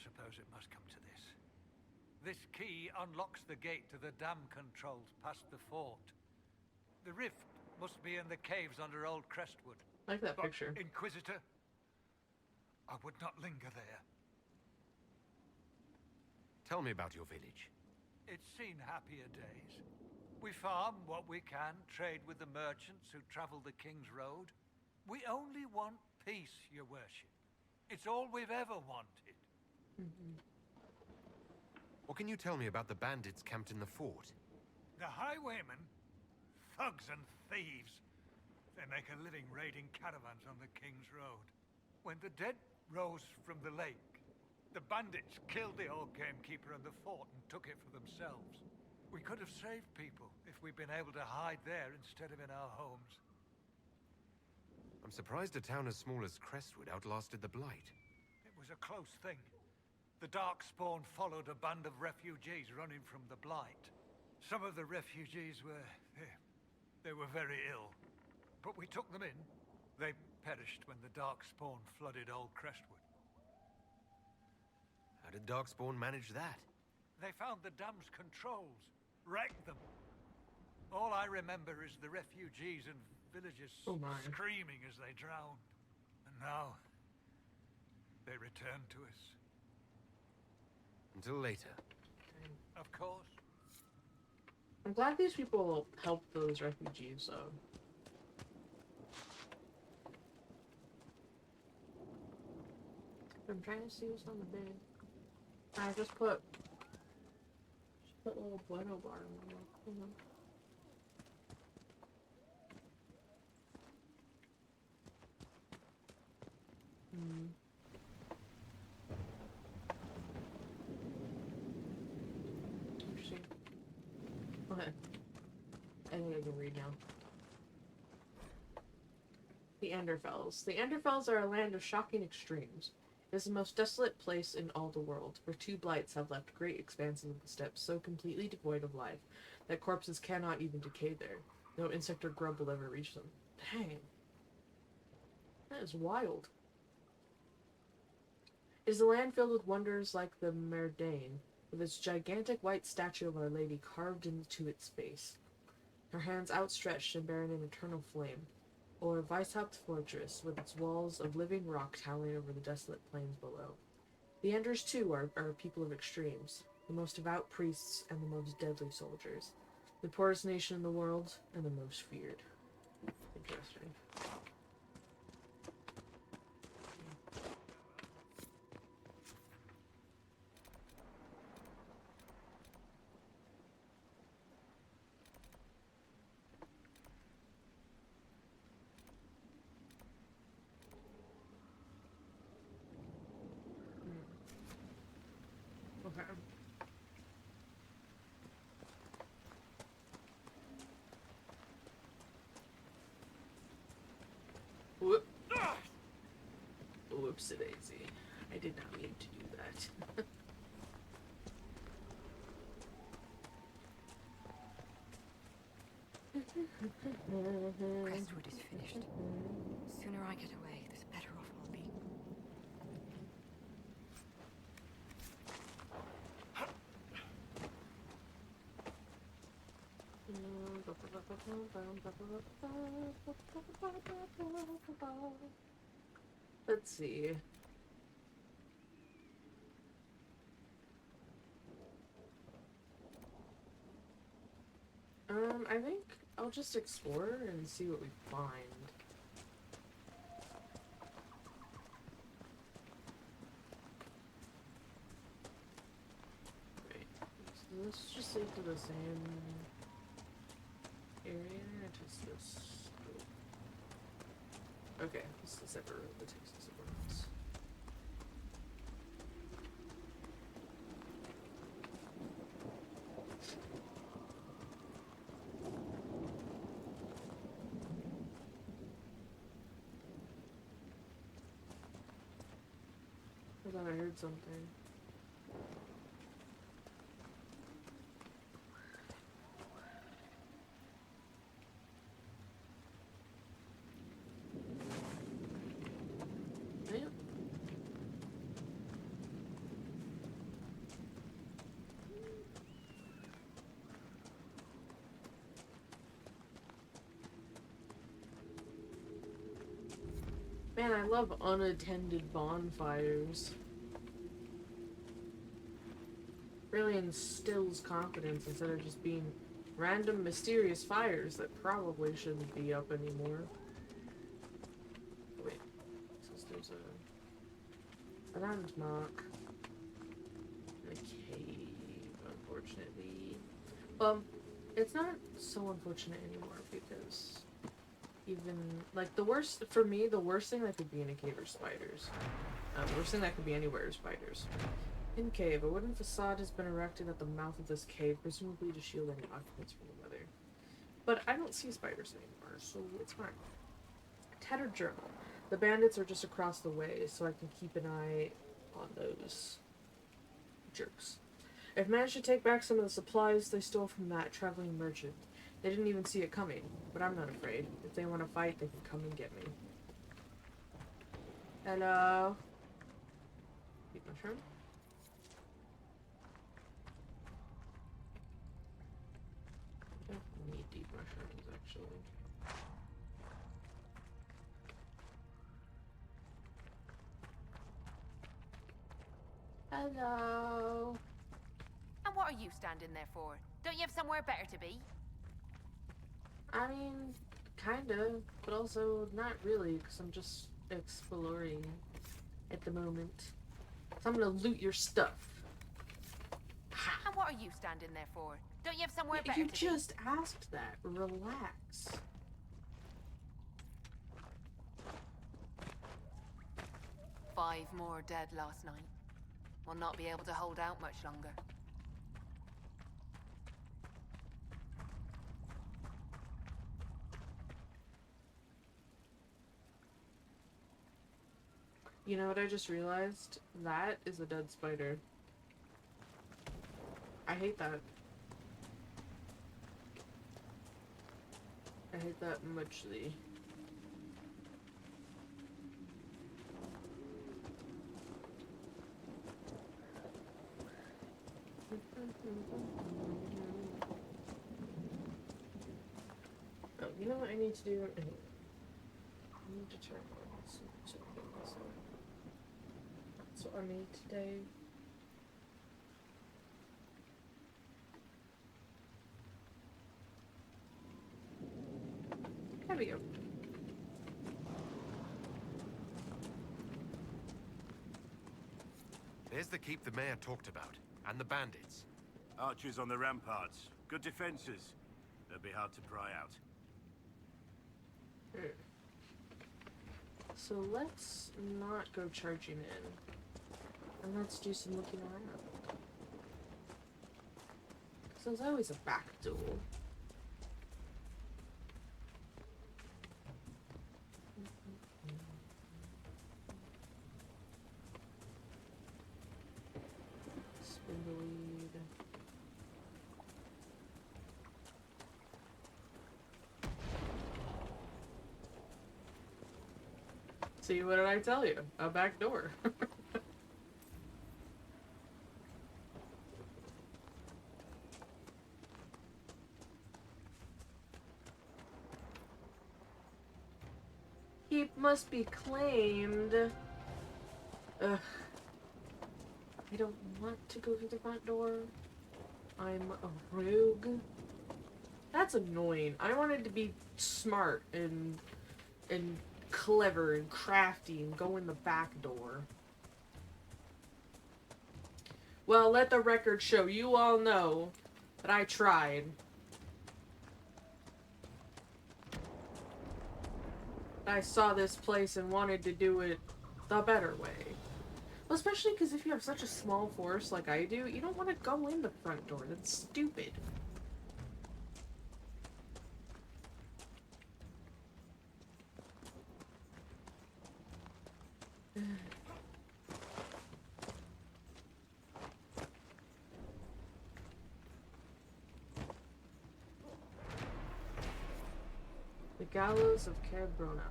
suppose it must come to this. This key unlocks the gate to the dam controls past the fort. The rift must be in the caves under Old Crestwood. I like that But, picture. Inquisitor, I would not linger there. Tell me about your village. It's seen happier days. We farm what we can, trade with the merchants who travel the King's Road. We only want peace, your worship. It's all we've ever wanted. What can you tell me about the bandits camped in the fort? The highwaymen, thugs and thieves. They make a living raiding caravans on the King's Road. When the dead rose from the lake, the bandits killed the old gamekeeper and the fort and took it for themselves. We could have saved people if we'd been able to hide there instead of in our homes. I'm surprised a town as small as Crestwood outlasted the Blight. It was a close thing. The Darkspawn followed a band of refugees running from the Blight. Some of the refugees were... they were very ill. But we took them in. They perished when the Darkspawn flooded Old Crestwood. How did Darkspawn manage that? They found the dam's controls, wrecked them. All I remember is the refugees and villagers screaming as they drowned. And now, they return to us. Until later. Of course. I'm glad these people helped those refugees, though. I'm trying to see what's on the bed. I just put a little bueno bar in there. Hold on. Interesting. Okay. I think I can read now. The Anderfells. The Anderfells are a land of shocking extremes. It is the most desolate place in all the world, where two blights have left great expanses of the steppes so completely devoid of life that corpses cannot even decay there. No insect or grub will ever reach them. Dang. That is wild. It is a land filled with wonders like the Merdane, with its gigantic white statue of Our Lady carved into its face, her hands outstretched and bearing an eternal flame, or Weishaupt Fortress, with its walls of living rock towering over the desolate plains below. The Enders, too, are a people of extremes, the most devout priests and the most deadly soldiers, the poorest nation in the world and the most feared. Interesting. Okay. Whoop. Whoopsie daisy. I did not mean to do that. Crestwood is finished. The sooner I get away, the better off I'll be. Let's see. I think I'll just explore and see what we find. Right. So let's just lead to the same area. Just this. Okay, this is a separate road that takes us somewhere else. I thought I heard something. Yep. Man, I love unattended bonfires. Really instills confidence instead of just being random mysterious fires that probably shouldn't be up anymore. Wait, since there's a landmark in a cave, unfortunately. It's not so unfortunate anymore because even like the worst for me, the worst thing that could be in a cave are spiders. The worst thing that could be anywhere is spiders. In cave, a wooden facade has been erected at the mouth of this cave, presumably to shield any occupants from the weather. But I don't see spiders anymore, so it's fine. Tattered journal. The bandits are just across the way, so I can keep an eye on those jerks. I've managed to take back some of the supplies they stole from that traveling merchant. They didn't even see it coming, but I'm not afraid. If they want to fight, they can come and get me. Hello? Eat mushroom? I don't need deep mushrooms, actually. Hello? And what are you standing there for? Don't you have somewhere better to be? I mean, kinda, but also not really, because I'm just exploring at the moment. So I'm gonna loot your stuff. And what are you standing there for? Don't you have somewhere better You to be? just asked that. Relax. Five more dead last night. We'll not be able to hold out much longer. You know what I just realized? That is a dead spider. I hate that. I hate that muchly. Oh, you know what I need to do? I need to turn on some things. That's what I need today. There we go. There's the keep the mayor talked about, and the bandits. Archers on the ramparts. Good defenses. They'll be hard to pry out. So let's not go charging in. And let's do some looking around. So there's always a back door. See, what did I tell you? A back door. Keep must be claimed. Ugh. I don't want to go through the front door. I'm a rogue. That's annoying. I wanted to be smart and clever and crafty and go in the back door. Well, let the record show. You all know that I tried. I saw this place and wanted to do it the better way. Well, especially because if you have such a small force like I do, you don't want to go in the front door. That's stupid. The Gallows of Cabrona.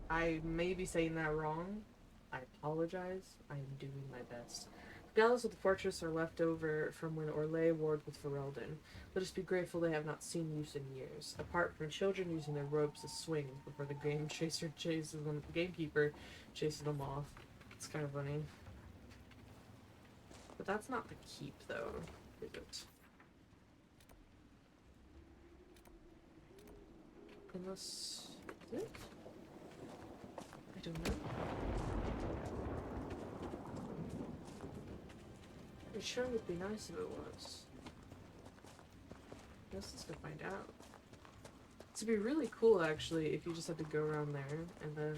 I may be saying that wrong. I apologize. I am doing my best. The gallows of the fortress are left over from when Orlais warred with Ferelden. Let us be grateful they have not seen use in years. Apart from children using their robes as swings before the gamekeeper chases them off. It's kind of funny. But that's not the keep, though, is it? Unless... is it? I don't know. It sure would be nice if it was. I guess let's go find out. It'd be really cool, actually, if you just had to go around there, and then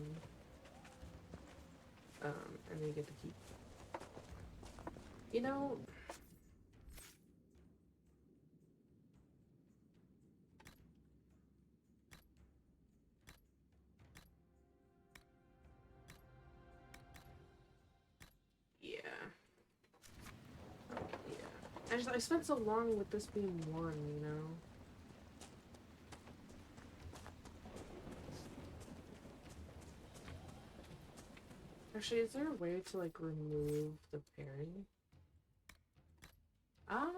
you get to keep. You know... I spent so long with this being one, you know? Actually, is there a way to, like, remove the parry? Ah,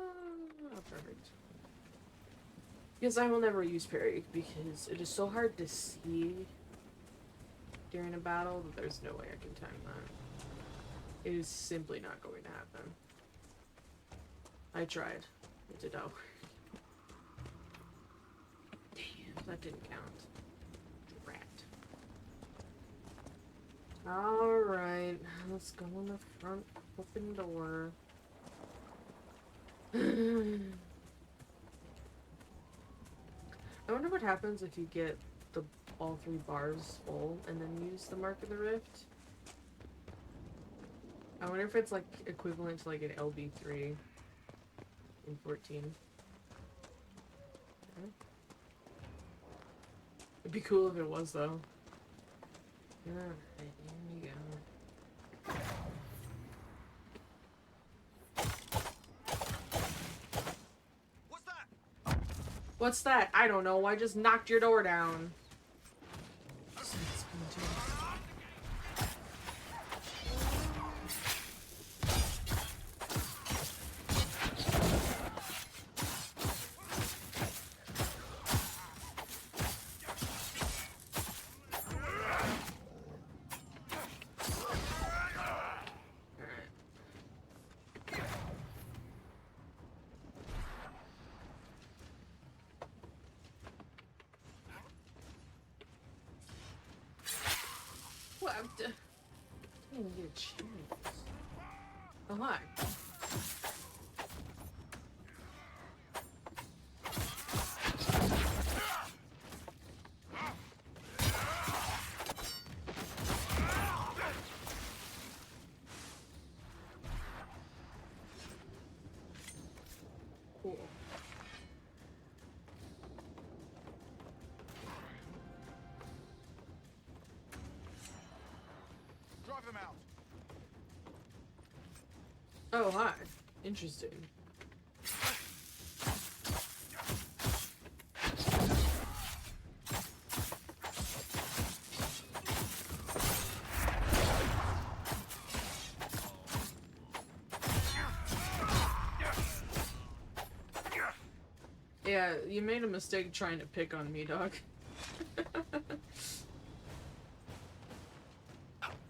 perfect. Because I will never use parry, because it is so hard to see during a battle that there's no way I can time that. It is simply not going to happen. I tried. It did not work. Damn, that didn't count. Drat. Alright, let's go in the front open door. I wonder what happens if you get all 3 bars full and then use the Mark of the Rift. I wonder if it's like equivalent to like an LB3 in 14. Okay. It'd be cool if it was, though. Alright, here we go. What's that? What's that? I don't know. I just knocked your door down. Oh, hi. Cool. Drive them out. Oh, hi. Interesting. Yeah, you made a mistake trying to pick on me, dog.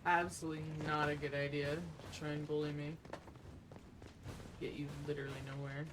Absolutely not a good idea to try and bully me. Get you literally nowhere.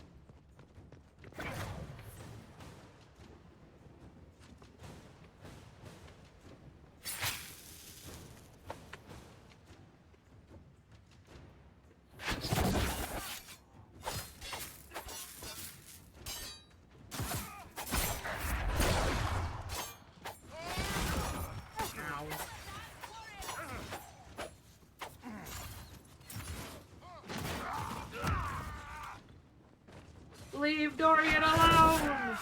Leave Dorian alone!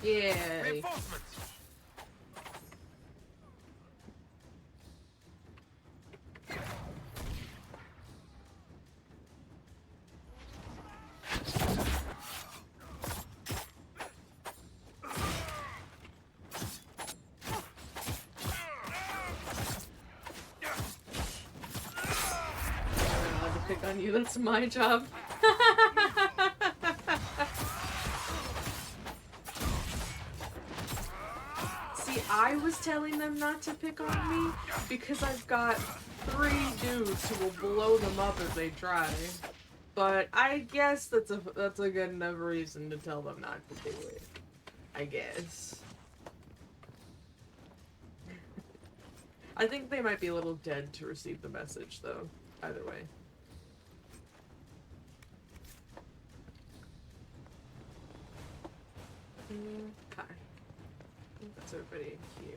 Yeah. Reinforcements! Pick on you, that's my job. See, I was telling them not to pick on me because I've got 3 dudes who will blow them up if they try. But I guess that's a good enough reason to tell them not to do it. I guess. I think they might be a little dead to receive the message, though. Either way. Okay. I think that's everybody in here.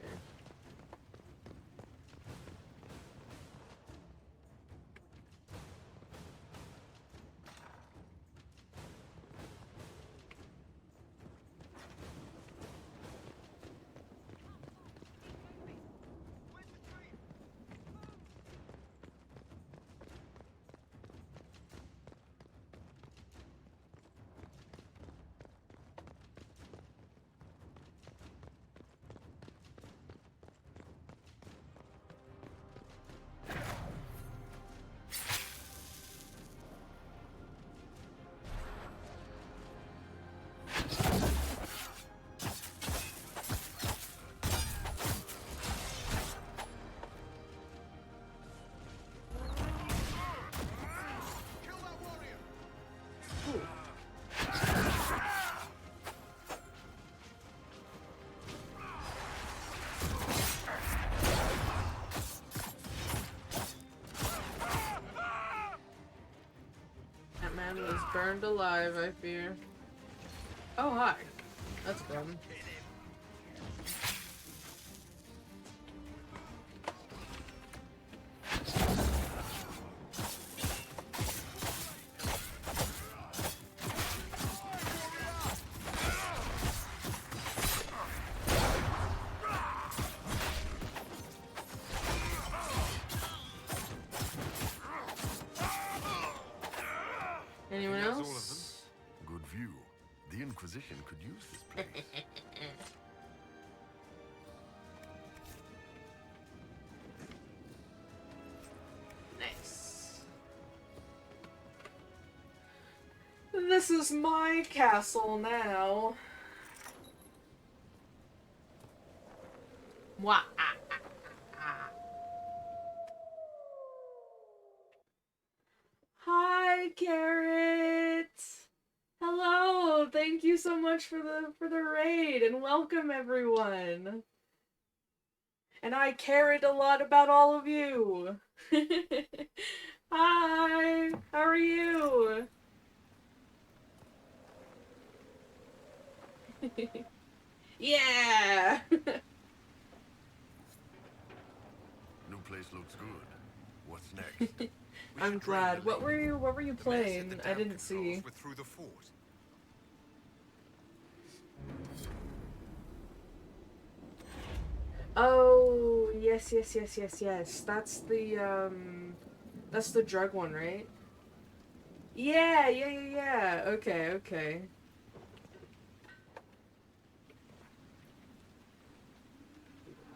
Was burned alive, I fear. Oh, hi. That's fun. Anyone else? All of them. Good view. The Inquisition could use this place. Nice. This is my castle now. Wah. Hi, Carrot. Hello. Thank you so much for the raid and welcome everyone. And I cared a lot about all of you. Hi. How are you? Yeah. New place looks good. What's next? I'm glad. What were you playing? I didn't see. We're through the fort. Oh, yes. That's the drug one, right? Yeah. Okay.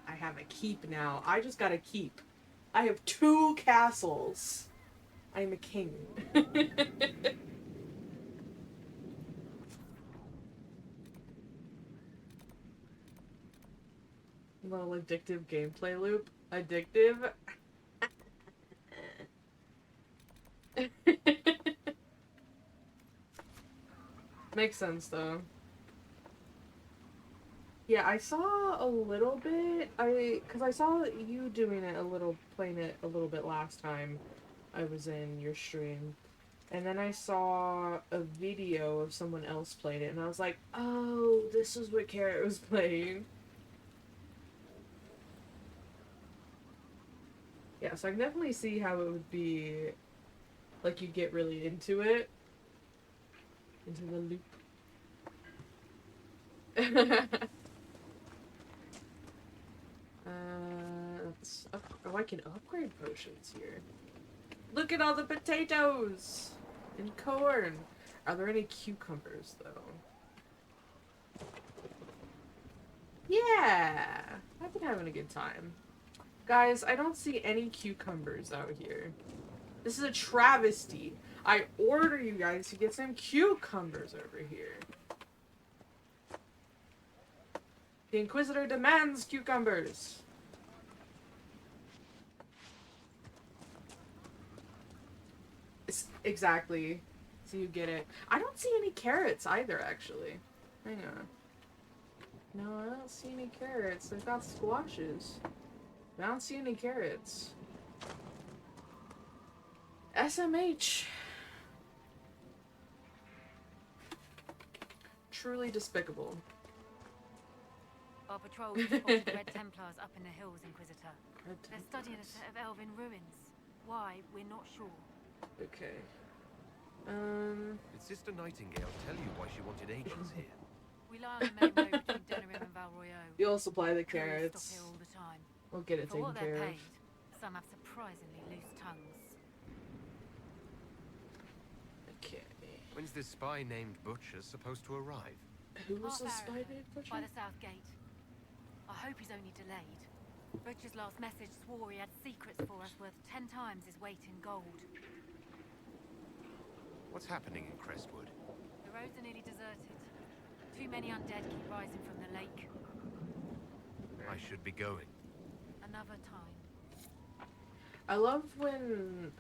I have a keep now. I just got a keep. I have 2 castles. I'm a king. Little addictive gameplay loop. Addictive? Makes sense though. Yeah, I saw a little bit. Cause I saw you doing it a little, playing it a little bit last time I was in your stream. And then I saw a video of someone else playing it, and I was like, oh, this is what Carrot was playing. Yeah, so I can definitely see how it would be, like, you get really into it. Into the loop. Oh, I can upgrade potions here. Look at all the potatoes! And corn! Are there any cucumbers, though? Yeah! I've been having a good time. Guys, I don't see any cucumbers out here. This is a travesty. I order you guys to get some cucumbers over here. The Inquisitor demands cucumbers. Exactly. So you get it. I don't see any carrots either, actually. Hang on. No, I don't see any carrots. They've got squashes. I don't see any carrots. SMH. Truly despicable. Our patrol spotted Red Templars up in the hills, Inquisitor. They're studying a set of elven ruins. Why, we're not sure. Okay. Did Sister Nightingale tell you why she wanted agents here? We lie on the main road between Denerim and Valroyo. You'll supply the Couriers carrots. stop here all the time. We'll get it For what taken they're care of. paid, some have surprisingly loose tongues. Okay. When's this spy named Butcher supposed to arrive? Who was the Half spy hour named Butcher? by the south gate. I hope he's only delayed. Butcher's last message swore he had secrets for us worth 10 times his weight in gold. What's happening in Crestwood? The roads are nearly deserted. Too many undead keep rising from the lake. I should be going. Another time. I love when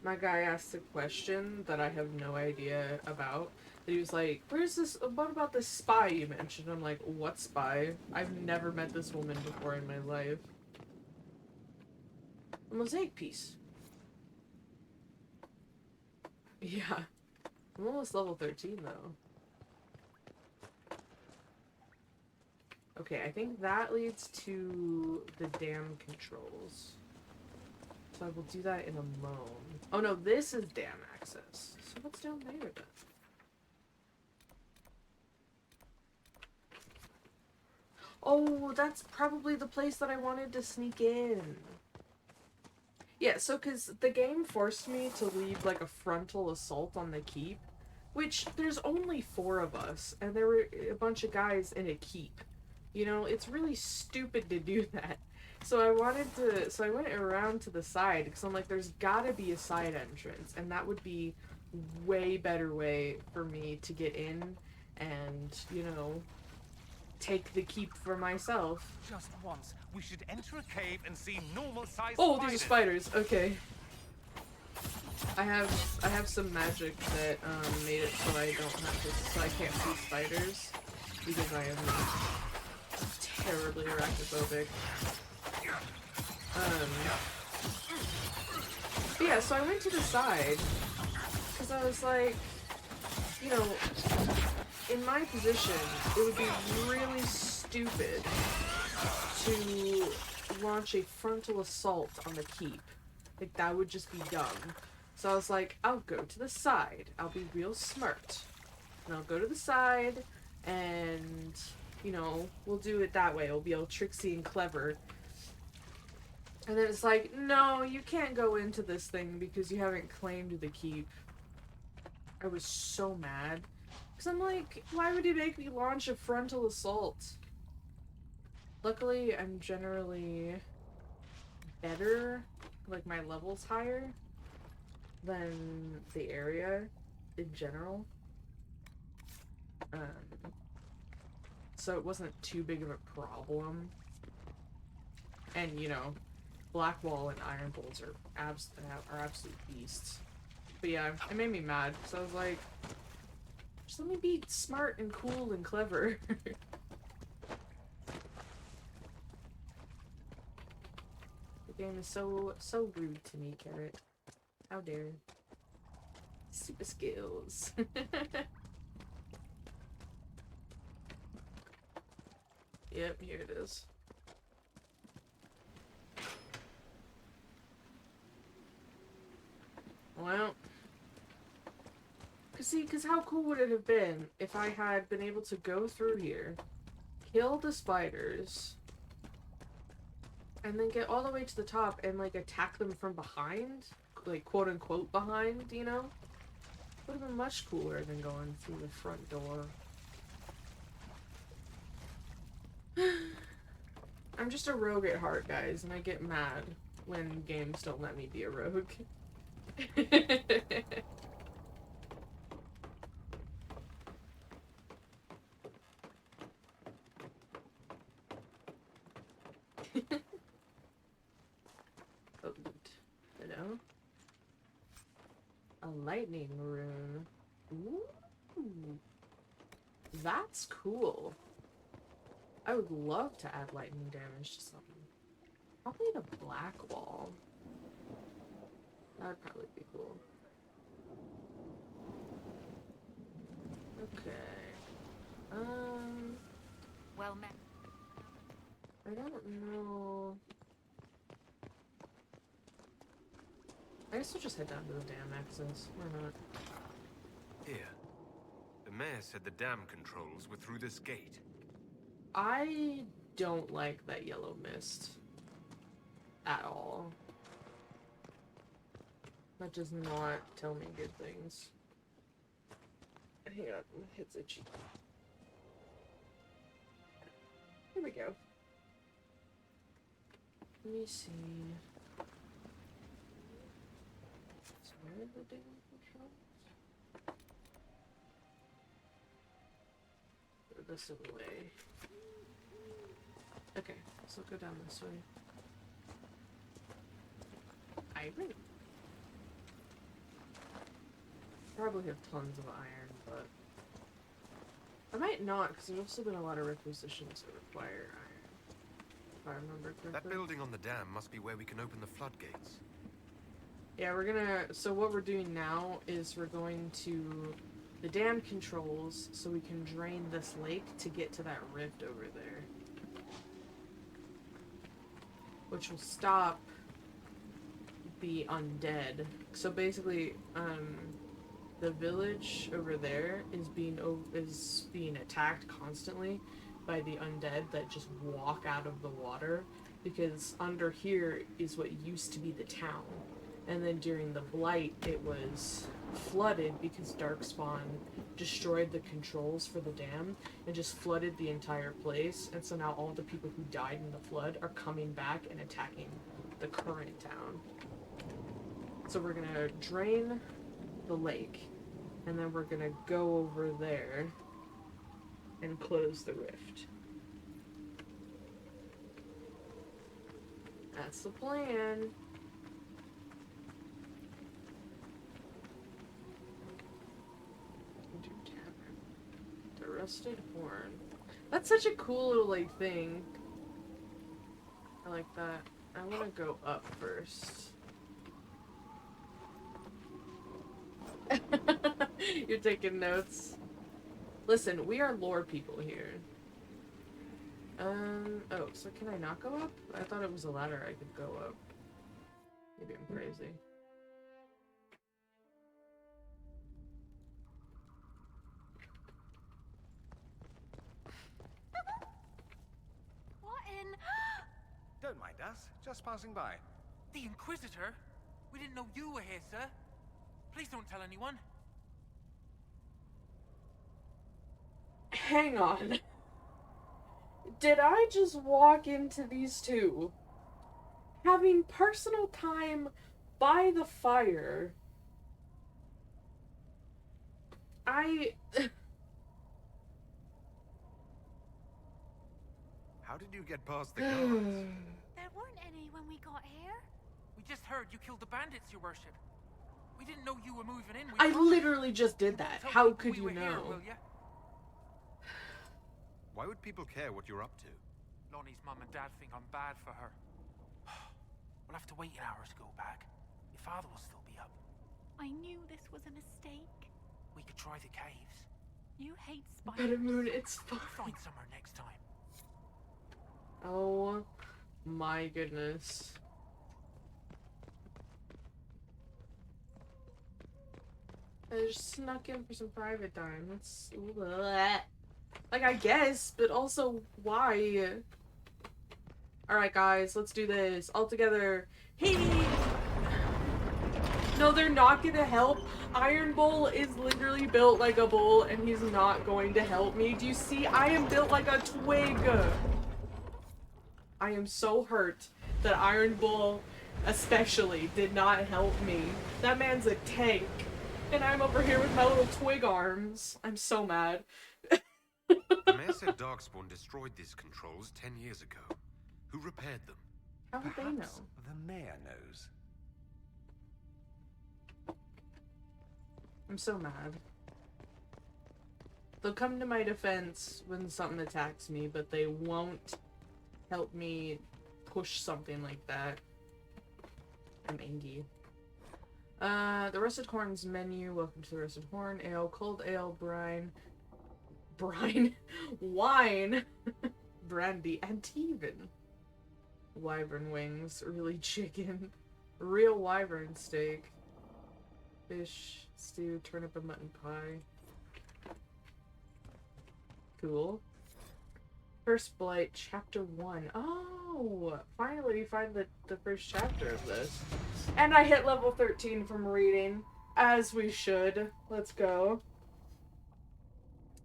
my guy asks a question that I have no idea about. That he was like, "Where's this? What about this spy you mentioned?" I'm like, "What spy? I've never met this woman before in my life." A mosaic piece. Yeah, I'm almost level 13 though. Okay, I think that leads to the dam controls. So I will do that in a moment. Oh no, this is dam access. So what's down there then? Oh, that's probably the place that I wanted to sneak in. Yeah, so because the game forced me to lead like a frontal assault on the keep, which there's only 4 of us, and there were a bunch of guys in a keep. You know, it's really stupid to do that. So I went around to the side, because I'm like, there's gotta be a side entrance, and that would be way better way for me to get in and, you know, take the keep for myself. Just once, we should enter a cave and see normal-sized Oh, spiders. these are spiders. Okay. I have some magic that made it so I don't have to, so I can't see spiders because I am terribly arachnophobic. But yeah, so I went to the side because I was like, you know, in my position, it would be really stupid to launch a frontal assault on the keep. Like, that would just be dumb. So I was like, I'll go to the side. I'll be real smart. And I'll go to the side, and, you know, we'll do it that way. We'll be all tricksy and clever. And then it's like, no, you can't go into this thing because you haven't claimed the keep. I was so mad. Because I'm like, why would he make me launch a frontal assault? Luckily, I'm generally better, like my level's higher than the area in general. So it wasn't too big of a problem. And, you know, Black Wall and Iron Bolts are absolute beasts. But yeah, it made me mad. So I was like, just let me be smart and cool and clever. The game is so rude to me, Carrot. How dare. Super skills. Yep, here it is. Well, cause how cool would it have been if I had been able to go through here, kill the spiders, and then get all the way to the top and like attack them from behind, like quote unquote behind, you know? Would have been much cooler than going through the front door. I'm just a rogue at heart, guys, and I get mad when games don't let me be a rogue. Oh, hello? A lightning rune. Ooh. That's cool. I would love to add lightning damage to something. Probably the Black Wall. That'd probably be cool. Okay. Well met. I don't know. I guess we'll just head down to the dam access. Why not? Here. The mayor said the dam controls were through this gate. I don't like that yellow mist. At all. That does not tell me good things. Hang on, my head's itchy. Here we go. Let me see. So where are the dam controls? This is the way. Okay, so go down this way. Iron? Probably have tons of iron, but I might not, because there's also been a lot of requisitions that require iron, if I remember correctly. That building on the dam must be where we can open the floodgates. Yeah, we're gonna, so what we're doing now is we're going to the dam controls so we can drain this lake to get to that rift over there. Which will stop the undead. So basically, the village over there is being attacked constantly by the undead that just walk out of the water, because under here is what used to be the town. And then during the Blight, it was flooded because Darkspawn destroyed the controls for the dam and just flooded the entire place. And so now all the people who died in the flood are coming back and attacking the current town. So we're gonna drain the lake, and then we're gonna go over there and close the rift. That's the plan. The rusted horn. That's such a cool little like thing. I like that. I want to go up first. You're taking notes. Listen, we are lore people here. Oh, so can I not go up? I thought it was a ladder I could go up. Maybe I'm crazy. What in? Don't mind us. Thanks. Just passing by. The Inquisitor? We didn't know you were here, sir. Please don't tell anyone. Hang on. Did I just walk into these two having personal time by the fire? How did you get past the guards? There weren't any when we got here. We just heard you killed the bandits, your worship. We didn't know you were moving in. I literally just did that. How could you know? Why would people care what you're up to? Lonnie's mum and dad think I'm bad for her. We'll have to wait an hour to go back. Your father will still be up. I knew this was a mistake. We could try the caves. You hate spiders. Better moon, it's fine. We'll find somewhere next time. Oh my goodness. I just snuck in for some private time. That's like, I guess, but also why? Alright guys, let's do this. All together. Hey! No, they're not gonna help. Iron Bull is literally built like a bull and he's not going to help me. Do you see? I am built like a twig. I am so hurt that Iron Bull especially did not help me. That man's a tank. And I'm over here with my little twig arms. I'm so mad. The mayor said Darkspawn destroyed these controls 10 years ago. Who repaired them? How would they know? The mayor knows. I'm so mad. They'll come to my defense when something attacks me, but they won't help me push something like that. I'm angry. The Rusted Horn's menu. Welcome to the Rusted Horn. Ale, cold ale, brine, wine, brandy, and even wyvern wings, really chicken, real wyvern steak, fish stew, turnip and mutton pie. Cool. First Blight, Chapter 1. Oh! Finally we find the first chapter of this. And I hit level 13 from reading. As we should. Let's go.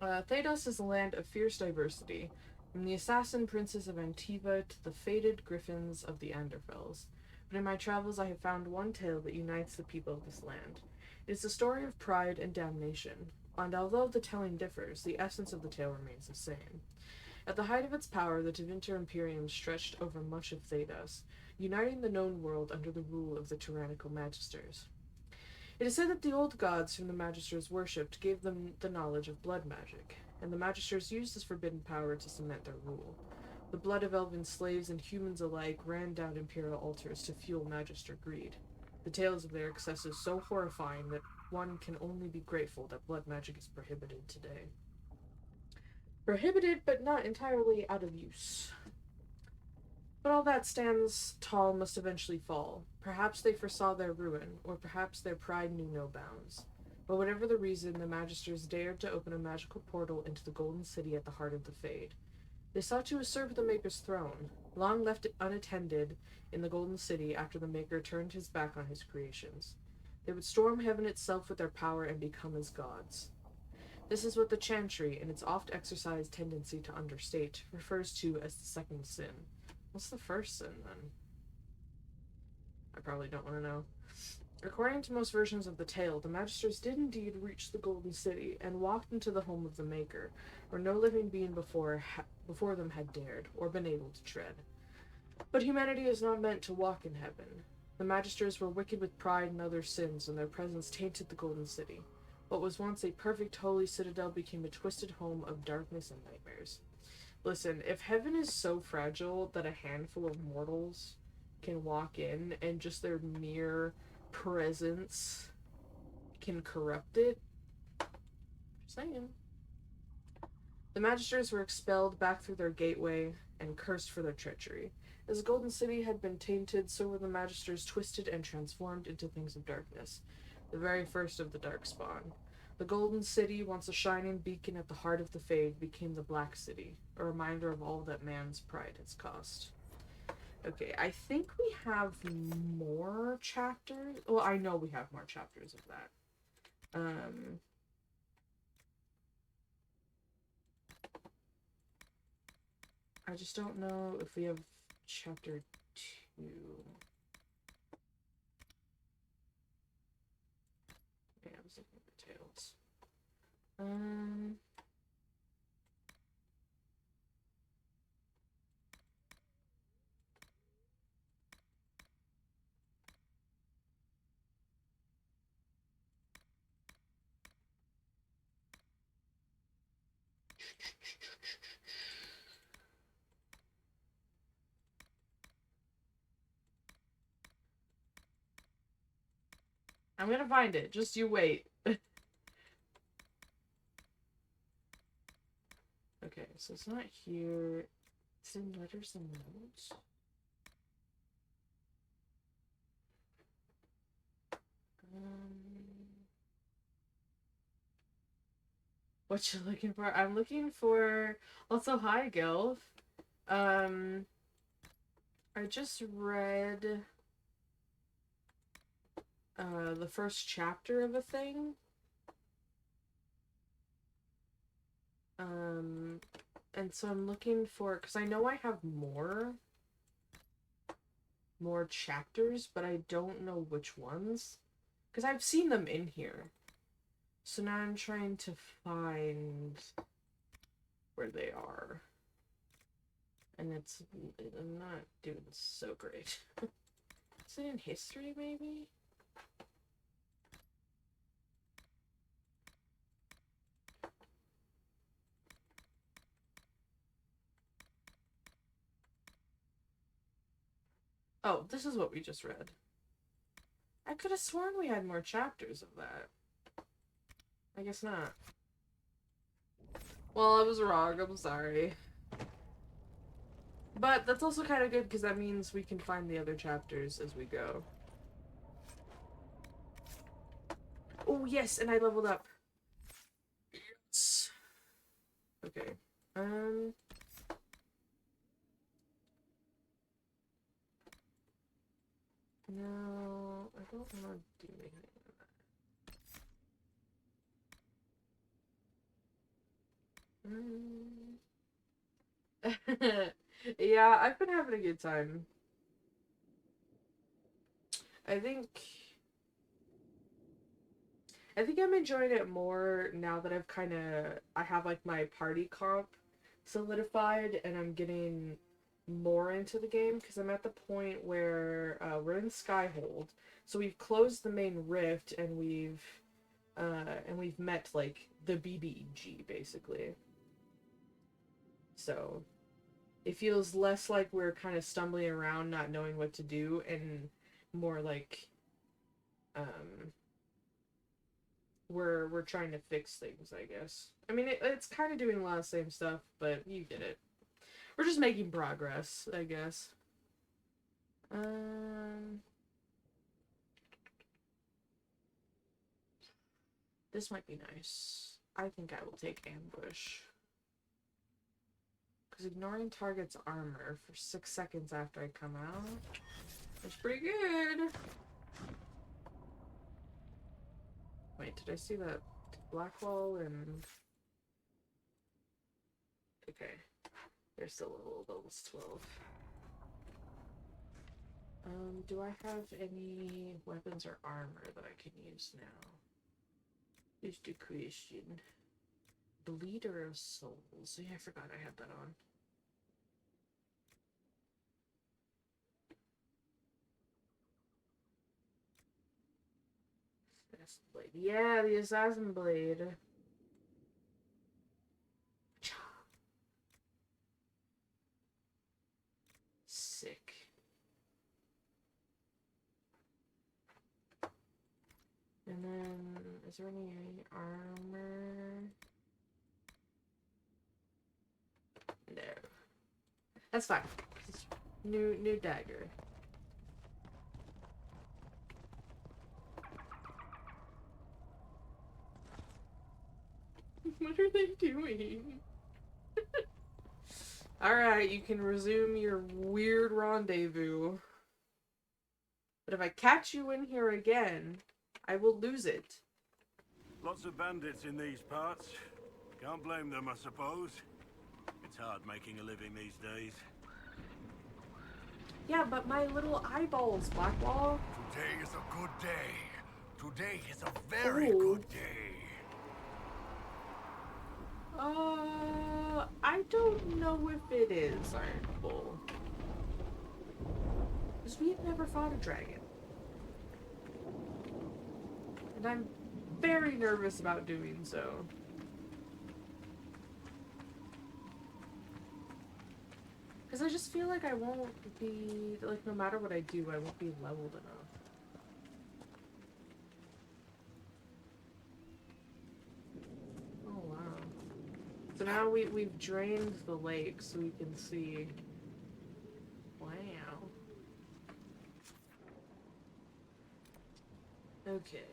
Thedos is a land of fierce diversity. From the assassin princes of Antiva to the fated griffins of the Anderfels. But in my travels I have found one tale that unites the people of this land. It is a story of pride and damnation. And although the telling differs, the essence of the tale remains the same. At the height of its power, the Tevinter Imperium stretched over much of Thedos, uniting the known world under the rule of the tyrannical Magisters. It is said that the old gods whom the Magisters worshipped gave them the knowledge of blood magic, and the Magisters used this forbidden power to cement their rule. The blood of elven slaves and humans alike ran down imperial altars to fuel Magister greed. The tales of their excesses so horrifying that one can only be grateful that blood magic is prohibited today. Prohibited, but not entirely out of use. But all that stands tall must eventually fall. Perhaps they foresaw their ruin, or perhaps their pride knew no bounds. But whatever the reason, the Magisters dared to open a magical portal into the Golden City at the heart of the Fade. They sought to usurp the Maker's throne, long left unattended in the Golden City after the Maker turned his back on his creations. They would storm heaven itself with their power and become as gods. This is what the Chantry, in its oft-exercised tendency to understate, refers to as the second sin. What's the first sin, then? I probably don't want to know. According to most versions of the tale, the Magisters did indeed reach the Golden City and walked into the home of the Maker, where no living being before them had dared, or been able to tread. But humanity is not meant to walk in heaven. The Magisters were wicked with pride and other sins, and their presence tainted the Golden City. What was once a perfect holy citadel became a twisted home of darkness and nightmares. Listen, if heaven is so fragile that a handful of mortals can walk in and just their mere presence can corrupt it, just saying. The Magisters were expelled back through their gateway and cursed for their treachery. As the Golden City had been tainted, so were the Magisters twisted and transformed into things of darkness. The very first of the Darkspawn. The Golden City, once a shining beacon at the heart of the Fade, became the Black City, a reminder of all that man's pride has cost. Okay, I think we have more chapters. Well, I know we have more chapters of that. I just don't know if we have chapter 2. Yeah, I was looking at the tales. I'm gonna find it. Just you wait. Okay, so it's not here. It's in letters and notes. What you looking for? I'm looking for... Also, hi, Gilf. I just read the first chapter of a thing. And so I'm looking for... Because I know I have more chapters, but I don't know which ones. Because I've seen them in here. So now I'm trying to find where they are. And I'm not doing so great. Is it in history, maybe? Oh, this is what we just read. I could have sworn we had more chapters of that. I guess not. Well, I was wrong. I'm sorry. But that's also kind of good because that means we can find the other chapters as we go. Oh, yes, and I leveled up. Yes. Okay. No, I don't want to do anything with that. Yeah, I've been having a good time. I think I'm enjoying it more now that I have like my party comp solidified and I'm getting more into the game because I'm at the point where we're in Skyhold. So we've closed the main rift and we've met like the BBG basically. So it feels less like we're kind of stumbling around not knowing what to do and more like we're trying to fix things, I guess. I mean, it's kind of doing a lot of the same stuff, but you get it. We're just making progress, I guess. This might be nice. I think I will take ambush. Because ignoring target's armor for 6 seconds after I come out. That's pretty good. Wait, did I see that Blackwall and... Okay. They're still levels 12. Do I have any weapons or armor that I can use now? Is the question. Bleeder of Souls. Yeah, I forgot I had that on. Assassin Blade. Yeah, the Assassin Blade. Sick. And then, is there any armor? No. That's fine. New dagger. What are they doing? Alright, you can resume your weird rendezvous. But if I catch you in here again, I will lose it. Lots of bandits in these parts. Can't blame them, I suppose. It's hard making a living these days. Yeah, but my little eyeballs, Blackwall. Today is a good day. Today is a very good day. I don't know if it is, Iron Bull. Because we've never fought a dragon. And I'm very nervous about doing so. Because I just feel like I won't be, like, no matter what I do, I won't be leveled enough. Oh, wow. So now we've drained the lake so we can see. Wow. Okay.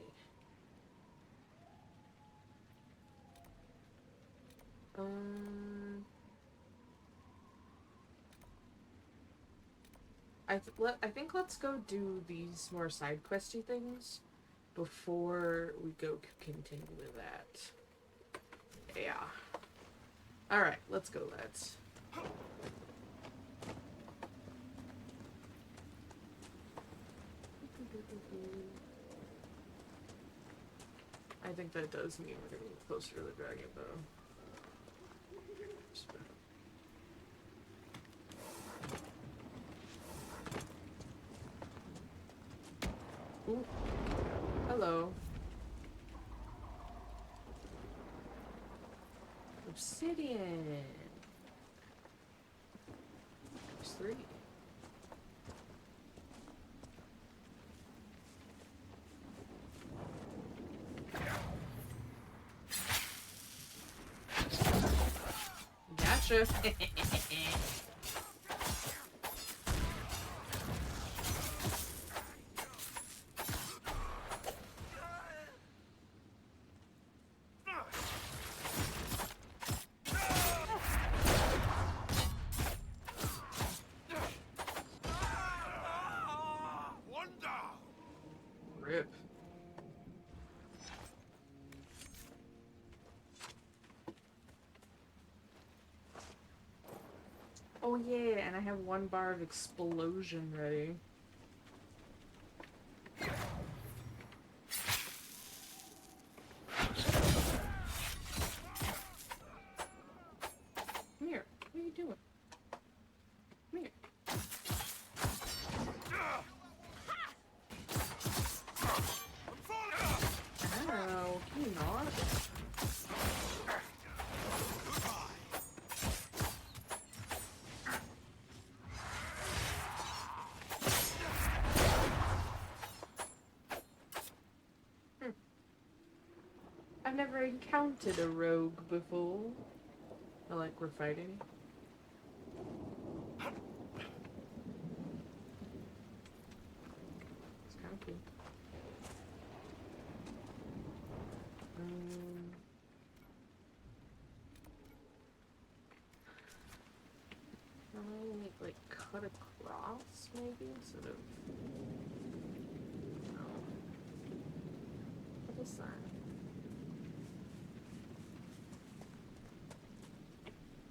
I think let's go do these more side questy things before we go continue with that. Yeah. Alright, let's go, lads. I think that does mean we're gonna get closer to the dragon, though. Ooh. Hello. Obsidian. There's 3. Gotcha. Rip. Oh yeah, and I have 1 bar of explosion ready. Come here. What are you doing? Come here. Ow, can you not? I've never encountered a rogue before. I like we're fighting. It's kind of cool. Like cut across, maybe instead of. No. What is that?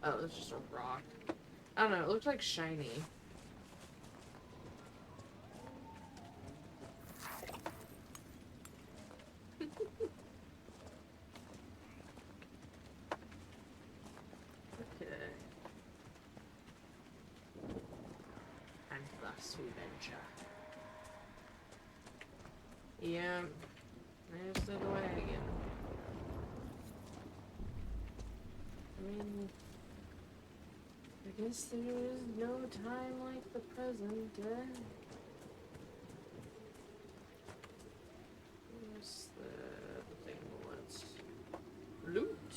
Oh, it's just a rock. I don't know. It looked like shiny. We venture. Yeah, there's the wagon. I mean, I guess there is no time like the present, Where's the thing? Let's loot.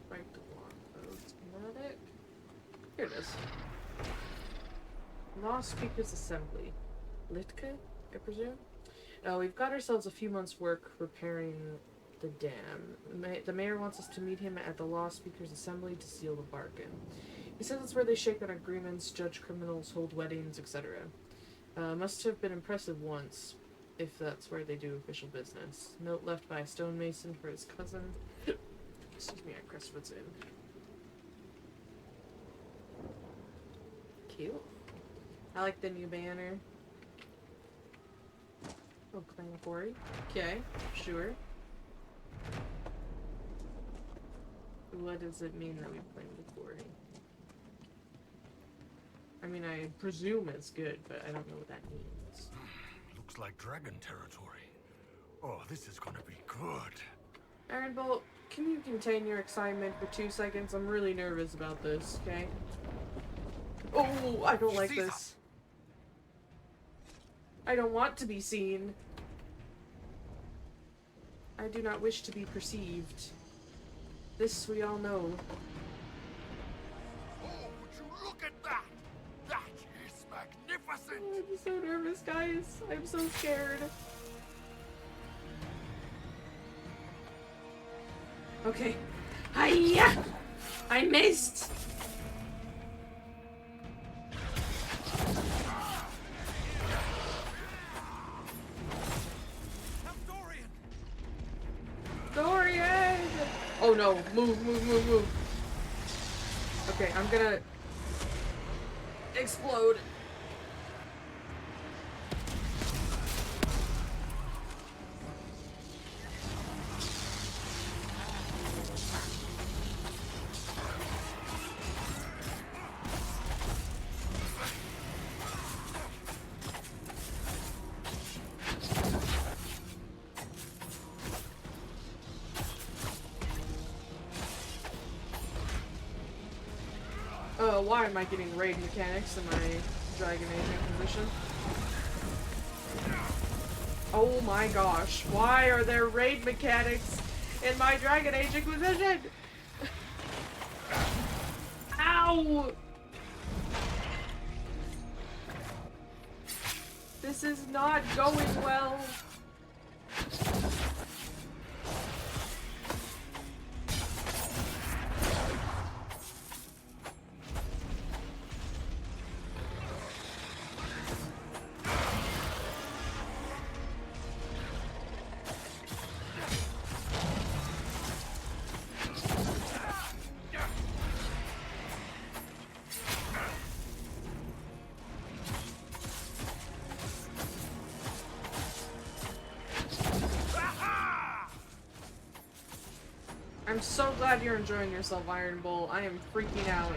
Spike the longbow schematic. Here it is. Lost Speaker's Assembly. Litka, I presume? Oh, we've got ourselves a few months' work repairing The dam. The mayor wants us to meet him at the Law Speakers Assembly to seal the bargain. He says it's where they shake out agreements, judge criminals, hold weddings, etc. Must have been impressive once, if that's where they do official business. Note left by a stonemason for his cousin. Excuse me, at Crestwood's Inn. Cute. I like the new banner. Oh, claim quarry. Okay, sure. What does it mean that we claimed the quarry? I mean, I presume it's good, but I don't know what that means. Looks like dragon territory. Oh, this is gonna be good. Iron Bolt, can you contain your excitement for 2 seconds? I'm really nervous about this, okay? Oh, I don't like this. I don't want to be seen. I do not wish to be perceived. This we all know. Oh, would you look at that? That is magnificent! Oh, I'm so nervous, guys. I'm so scared. Okay. Hiya! I missed! Dorian! Oh no, move, move, move, move. Okay, I'm gonna explode. Why am I getting raid mechanics in my Dragon Age Inquisition? Oh my gosh, why are there raid mechanics in my Dragon Age Inquisition? Ow! This is not going well. I'm so glad you're enjoying yourself, Iron Bull. I am freaking out.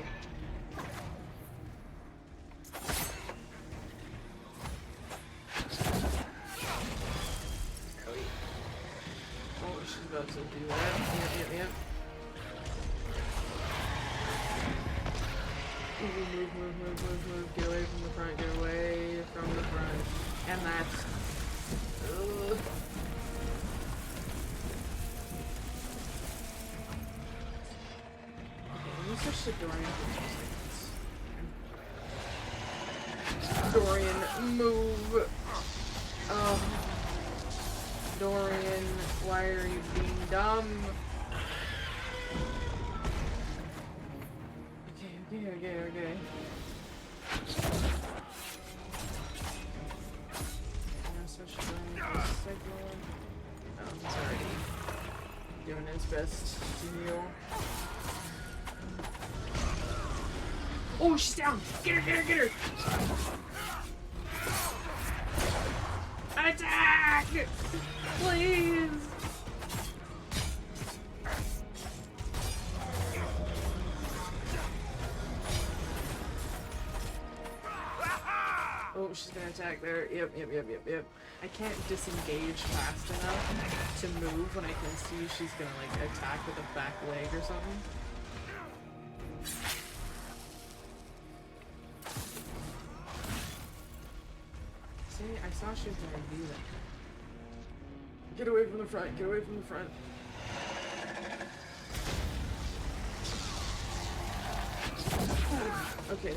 Oh, she's about to do that. Yep. Move. Get away from the front. Get away from the front. And that's... Ugh. Switch to Dorian for 2 seconds. Dorian, move! Dorian, why are you being dumb? Okay. I'm gonna switch to Dorian for a second. Oh, he's already doing his best to heal. Oh, she's down! Get her! Attack! Please! Oh, she's gonna attack there. Yep. I can't disengage fast enough to move when I can see she's gonna, like, attack with a back leg or something. I saw she was gonna do that. Get away from the front. Okay.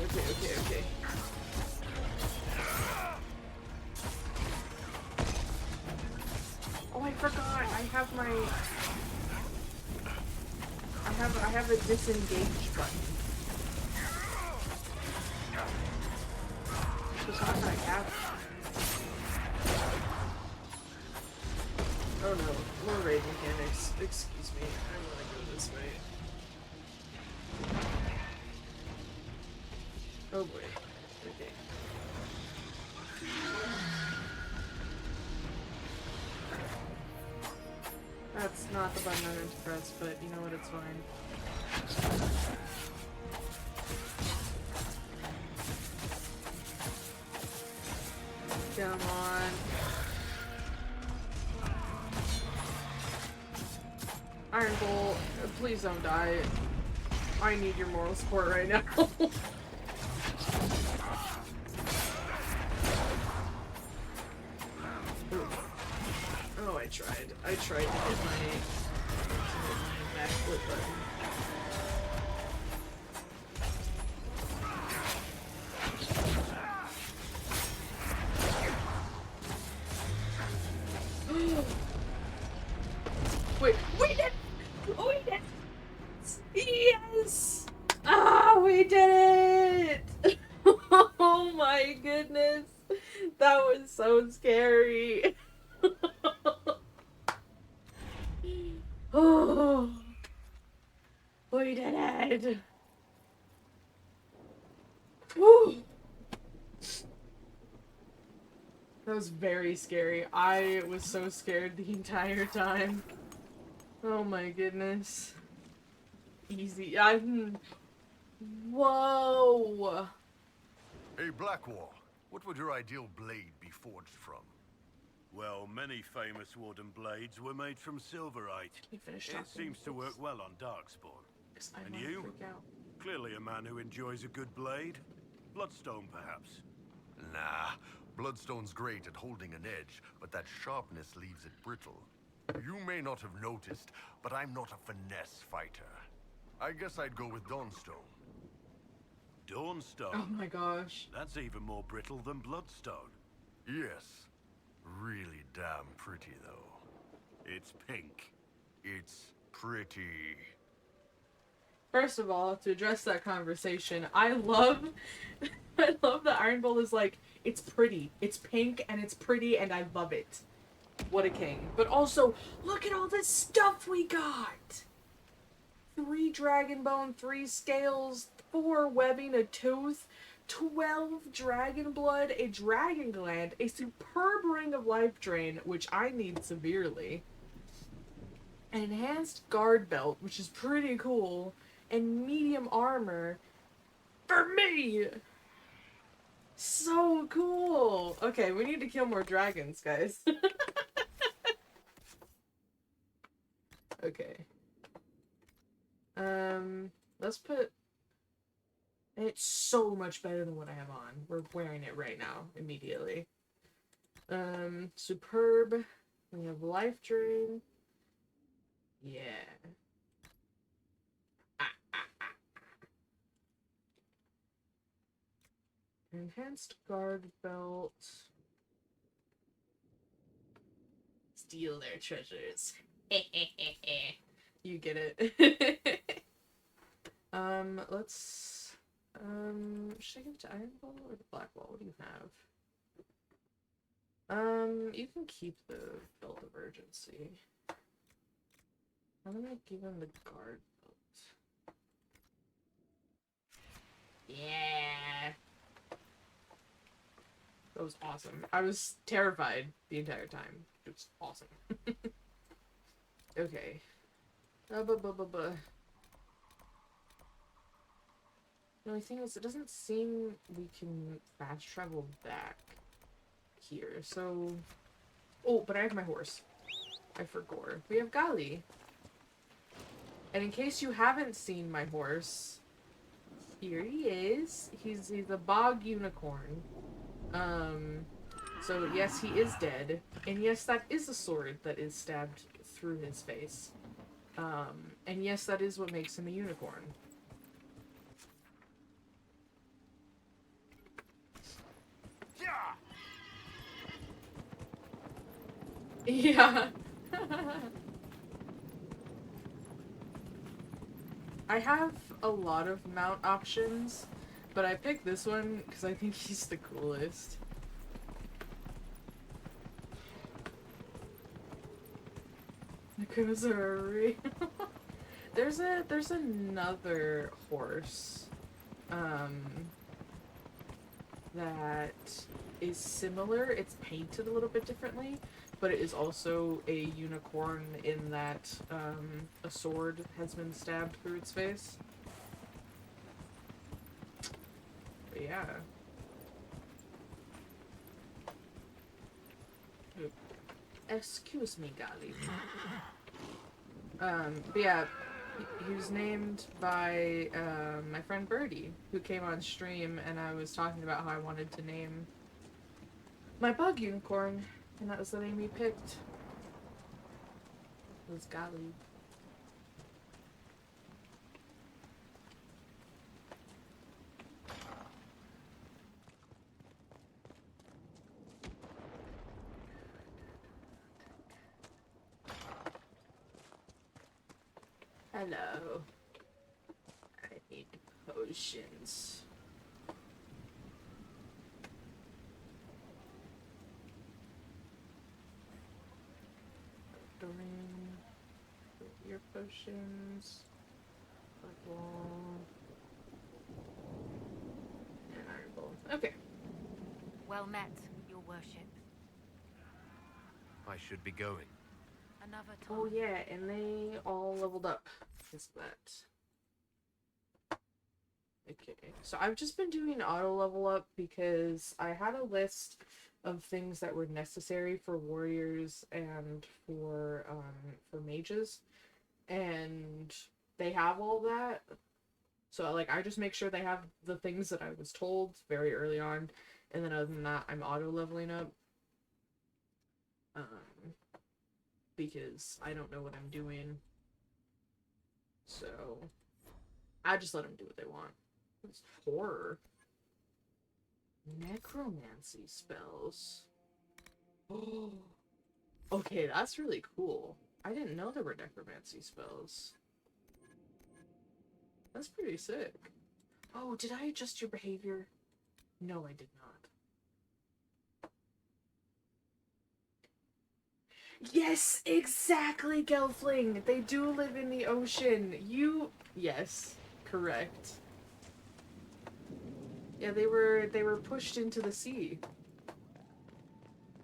Oh, I forgot. I have my. I have a disengage button. Forgot I have. Oh no, more raid mechanics. Excuse me. I want to go this way. Oh boy. Okay. That's not the button I meant to press, but you know what, it's fine. Come on. Iron Bolt, please don't die. I need your moral support right now. Oh, I tried. I tried to hit my backflip button. Wait, we did it! We did it! Yes! Ah, we did it! Oh my goodness! That was so scary. Oh, we did it! Whew. That was very scary. I was so scared the entire time. Oh my goodness. Easy. Whoa! Hey, Blackwall, what would your ideal blade be forged from? Well, many famous wooden blades were made from silverite. It seems to work well on Darkspawn. And you? Clearly a man who enjoys a good blade. Bloodstone, perhaps? Nah, Bloodstone's great at holding an edge, but that sharpness leaves it brittle. You may not have noticed, but I'm not a finesse fighter. I guess I'd go with Dawnstone. Dawnstone? Oh my gosh. That's even more brittle than Bloodstone. Yes. Really damn pretty, though. It's pink. It's pretty. First of all, to address that conversation, I love that Iron Bull is like, it's pretty, it's pink, and it's pretty, and I love it. What a king. But also, look at all this stuff we got! 3 dragon bone, 3 scales, 4 webbing, a tooth, 12 dragon blood, a dragon gland, a superb ring of life drain, which I need severely, an enhanced guard belt, which is pretty cool, and medium armor for me! So cool! Okay, we need to kill more dragons, guys. Okay. Let's put... It's so much better than what I have on. We're wearing it right now, immediately. Superb. We have life drain. Yeah. Enhanced guard belt. Steal their treasures. You get it. Let's... should I give it to Iron Ball or the Black Wall? What do you have? You can keep the Belt of Urgency. I'm gonna give him the Guard Belt. Yeah! That was awesome. I was terrified the entire time. It was awesome. Okay. The only thing is, it doesn't seem we can fast travel back here, so... Oh, but I have my horse. I forgot. We have Gali. And in case you haven't seen my horse, here he is. He's a bog unicorn. So yes, he is dead. And yes, that is a sword that is stabbed through his face. And yes, that is what makes him a unicorn. Yeah. I have a lot of mount options, but I picked this one because I think he's the coolest. Because there's another horse that is similar. It's painted a little bit differently, but it is also a unicorn in that a sword has been stabbed through its face. But yeah. Oop. Excuse me, Gali. But yeah, he was named by my friend Birdie, who came on stream, and I was talking about how I wanted to name my bug unicorn, and that was the name he picked. It was Gali. Hello. I need potions. Your potions. And Iron Bowl. Okay. Well met, your worship. I should be going. Another time. Oh yeah, and they all leveled up. Is that? Okay, so I've just been doing auto level up because I had a list of things that were necessary for warriors and for mages, and they have all that. So like I just make sure they have the things that I was told very early on, and then other than that, I'm auto leveling up. Because I don't know what I'm doing. So I just let them do what they want. It's horror. Necromancy spells. Oh. Okay, that's really cool. I didn't know there were necromancy spells. That's pretty sick. Oh, did I adjust your behavior? No, I did not. Yes, exactly, Gelfling! They do live in the ocean. Yes, correct. Yeah, they were pushed into the sea.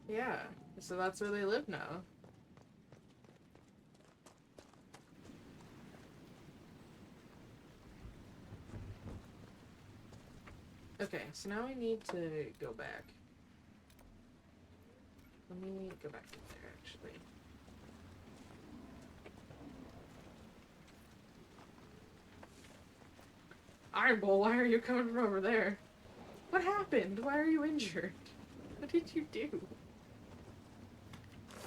Yeah, so that's where they live now. Okay, so now I need to go back. Let me go back in there, actually. Iron Bowl, why are you coming from over there? What happened? Why are you injured? What did you do?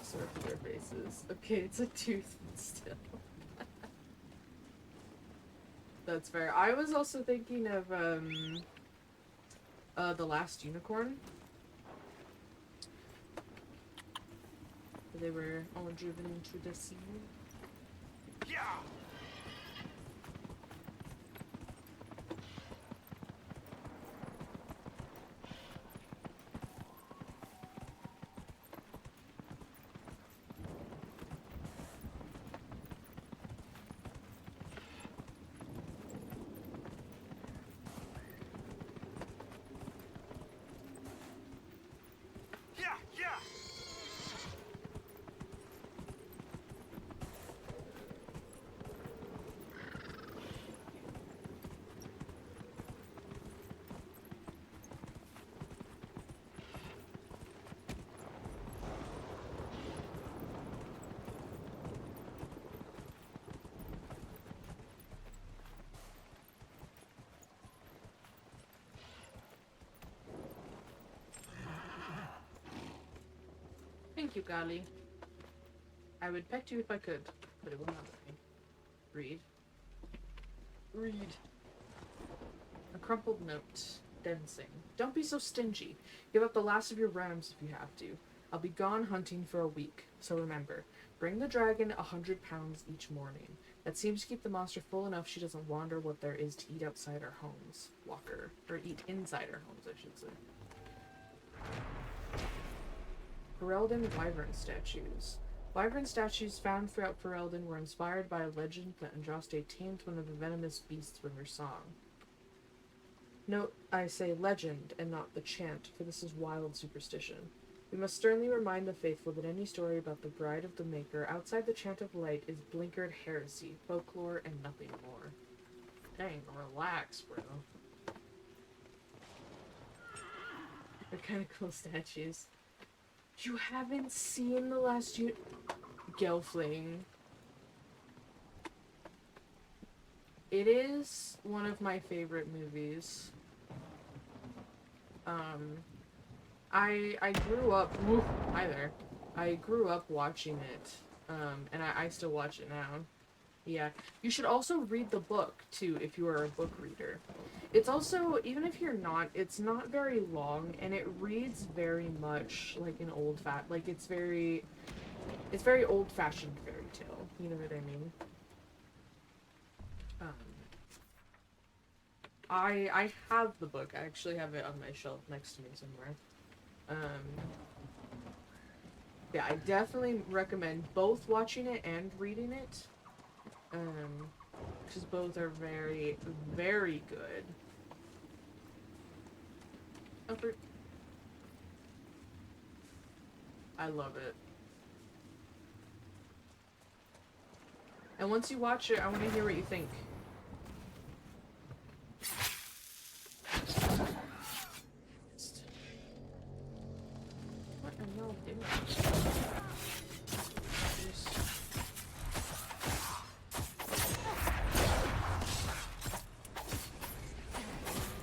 Sort of their faces. Okay, it's a tooth still. That's fair. I was also thinking of, The Last Unicorn. They were all driven into the sea. Yeah! Thank you, Gali. I would pet you if I could, but it will not let me. Read. Read. A crumpled note. Dancing. Don't be so stingy. Give up the last of your realms if you have to. I'll be gone hunting for a week, so remember, bring the dragon 100 pounds each morning. That seems to keep the monster full enough she doesn't wander what there is to eat outside our homes. Walker. Or eat inside our homes, I should say. Ferelden Wyvern statues. Wyvern statues found throughout Ferelden were inspired by a legend that Andraste tamed one of the venomous beasts with her song. Note, I say legend and not the chant, for this is wild superstition. We must sternly remind the faithful that any story about the bride of the Maker outside the chant of light is blinkered heresy, folklore, and nothing more. Dang, relax, bro. They're kind of cool statues. You haven't seen the last Gelfling. It is one of my favorite movies. I grew up. Woo, hi there. I grew up watching it, and I still watch it now. Yeah, you should also read the book too if you are a book reader. It's also, even if you're not, it's not very long, and it reads very much like an it's very old-fashioned fairy tale. You know what I mean? I have the book. I actually have it on my shelf next to me somewhere. Yeah, I definitely recommend both watching it and reading it. Because both are very, very good. I love it. And once you watch it, I want to hear what you think. What are y'all doing?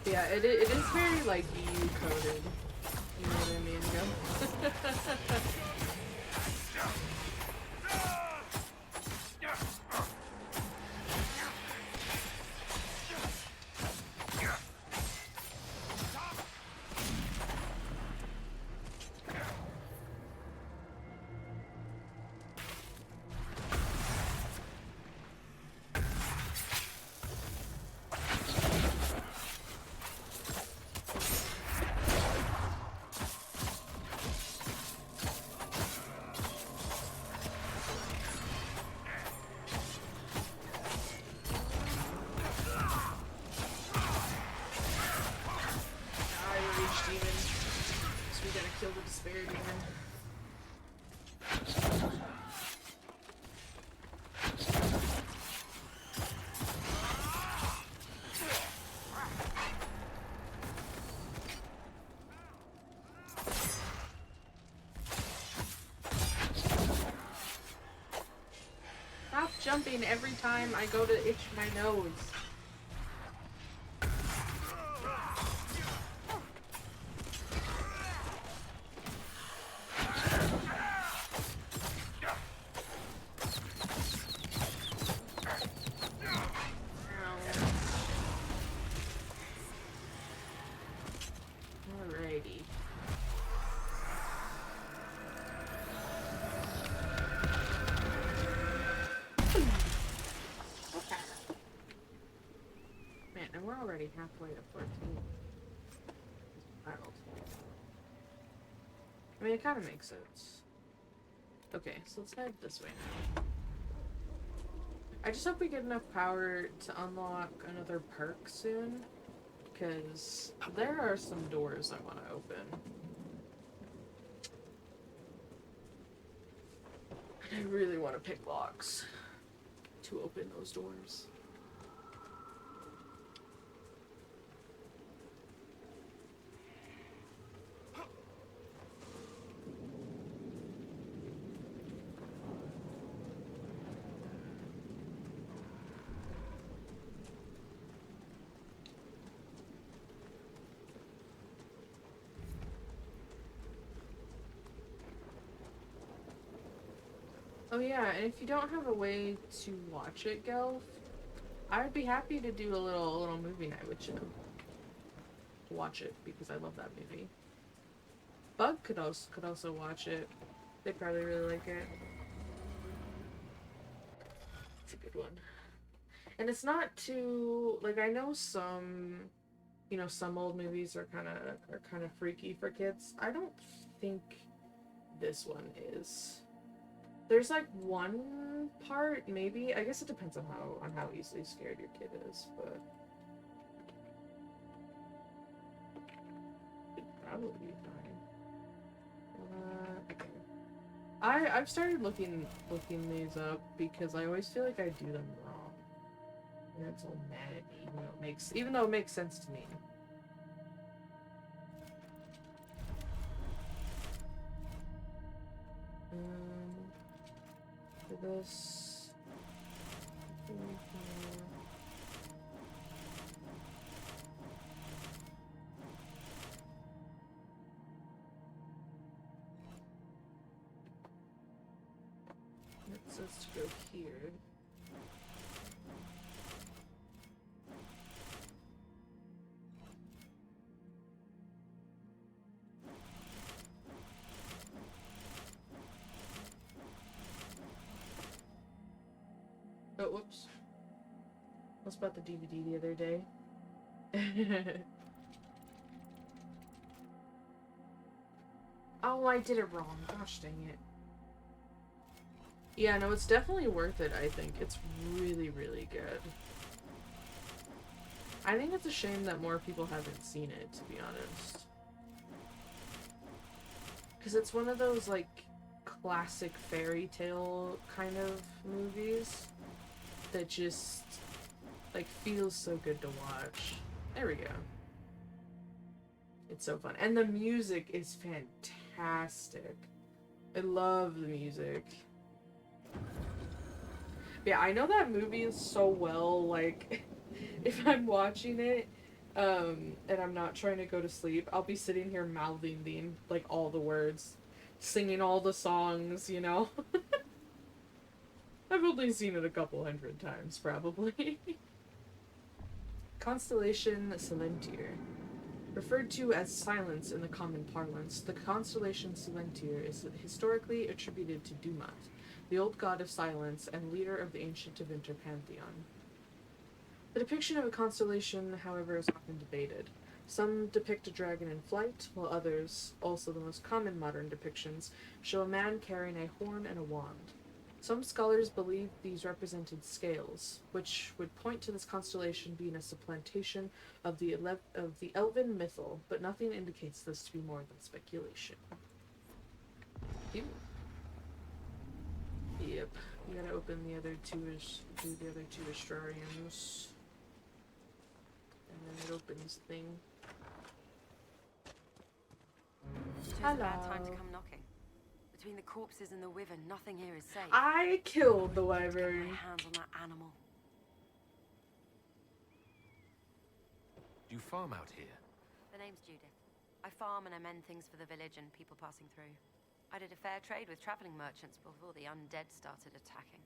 Yeah, it is very, like, EU coded. You know what I mean, Gil? Stop jumping every time I go to itch my nose. Alrighty. Man, and we're already halfway to 14. I mean, it kind of makes sense. Okay, so let's head this way now. I just hope we get enough power to unlock another perk soon, because there are some doors I want to open. I really want to pick locks to open those doors. Oh yeah, and if you don't have a way to watch it, Gelf, I would be happy to do a little movie night with you. Watch it, because I love that movie. Bug could also watch it. They probably really like it. It's a good one. And it's not too, like, I know some, you know, some old movies are kind of freaky for kids. I don't think this one is. There's like one part, maybe. I guess it depends on how easily scared your kid is, but it'd probably be fine. Okay. I've started looking these up because I always feel like I do them wrong. And it's all mad at me, even though it makes sense to me. For this. It says to go here. Oh, whoops. I was bought the DVD the other day. Oh, I did it wrong. Gosh dang it. Yeah, no, it's definitely worth it, I think. It's really, really good. I think it's a shame that more people haven't seen it, to be honest. Because it's one of those, like, classic fairy tale kind of movies that just, like, feels so good to watch. There we go. It's so fun. And the music is fantastic. I love the music. Yeah, I know that movie so well, like, if I'm watching it, and I'm not trying to go to sleep, I'll be sitting here mouthing like, all the words, singing all the songs, you know? I've only seen it a couple hundred times, probably. Constellation Silentier. Referred to as Silence in the common parlance, the constellation Silentier is historically attributed to Dumat, the old god of silence and leader of the ancient Tevinter pantheon. The depiction of a constellation, however, is often debated. Some depict a dragon in flight, while others, also the most common modern depictions, show a man carrying a horn and a wand. Some scholars believe these represented scales, which would point to this constellation being a supplantation of the elven mythal, but nothing indicates this to be more than speculation. Ew. Yep, you gotta open the other two Astrarians. And then it opens the thing. Choose a bad time to come knocking. Between the corpses and the wyvern, nothing here is safe. I killed the wyvern. Get my hands on that animal. Do you farm out here? The name's Judith. I farm and I mend things for the village and people passing through. I did a fair trade with traveling merchants before the undead started attacking.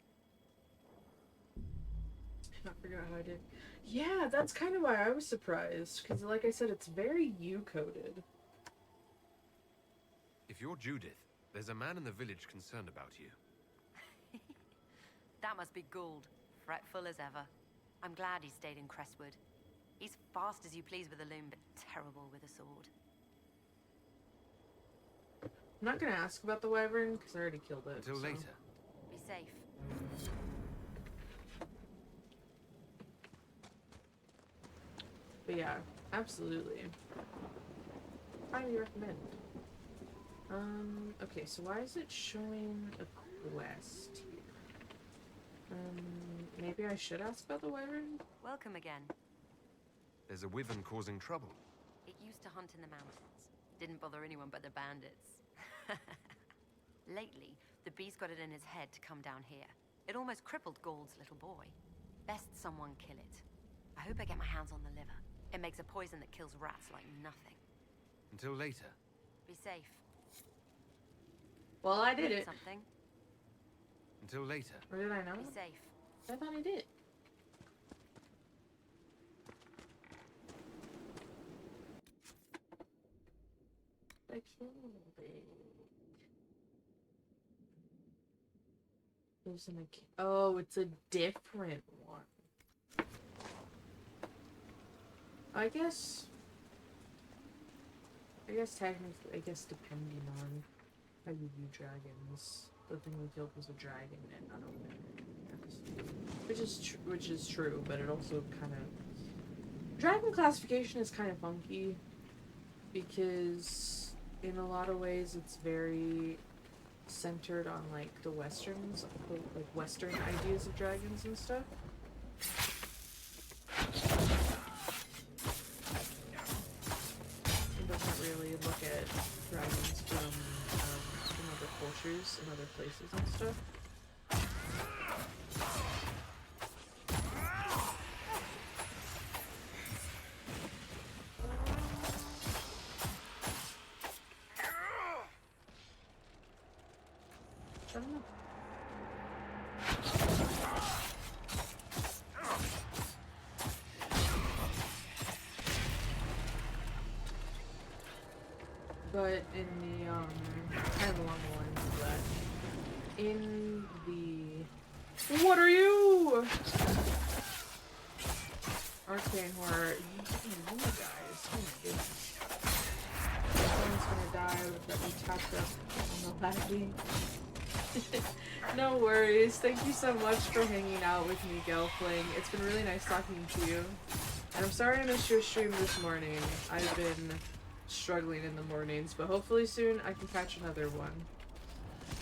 I forgot how I did. Yeah, that's kind of why I was surprised. Because, like I said, it's very U-coded. If you're Judith, there's a man in the village concerned about you. That must be Gould. Fretful as ever. I'm glad he stayed in Crestwood. He's fast as you please with a loom, but terrible with a sword. I'm not gonna ask about the wyvern, because I already killed it. Until later. Be safe. But yeah, absolutely. Highly recommend. Okay, so why is it showing a quest here? Maybe I should ask about the wyvern? Welcome again. There's a wyvern causing trouble. It used to hunt in the mountains. Didn't bother anyone but the bandits. Lately, the beast got it in his head to come down here. It almost crippled Gauld's little boy. Best someone kill it. I hope I get my hands on the liver. It makes a poison that kills rats like nothing. Until later. Be safe. Well, I did it. Something. Until later. Or did I not? Be safe. I thought I did. I killed it. There's an oh, it's a different one. I guess technically, depending on how you view dragons, the thing we killed was a dragon and not a woman. Which is true, but it also kind of... Dragon classification is kind of funky, because in a lot of ways it's very centered on, like, the westerns, like, Western ideas of dragons and stuff. It doesn't really look at dragons from other cultures and other places and stuff. I don't know. But in the, kind of along the lines of that, in the... What are you? Arcane horror, you guys, oh my goodness. Someone's gonna die with me tapped up on the lagging. No worries, thank you so much for hanging out with me, Gelfling. It's been really nice talking to you. And I'm sorry I missed your stream this morning. I've been struggling in the mornings, but hopefully soon I can catch another one.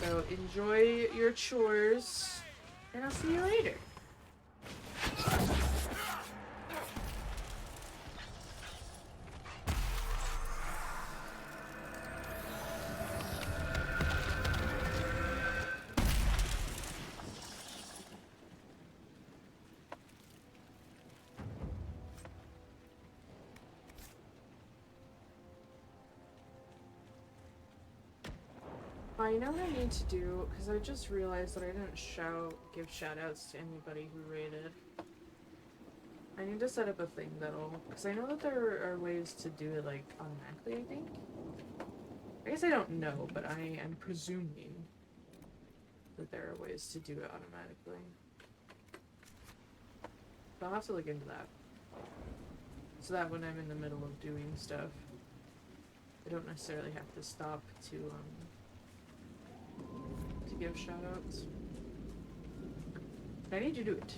So enjoy your chores, and I'll see you later. You know what I need to do? Because I just realized that I didn't give shout-outs to anybody who raided. I need to set up a thing that'll... Because I know that there are ways to do it, like, automatically, I think? I guess I don't know, but I am presuming that there are ways to do it automatically. So I'll have to look into that. So that when I'm in the middle of doing stuff, I don't necessarily have to stop to give shoutouts. I need to do it.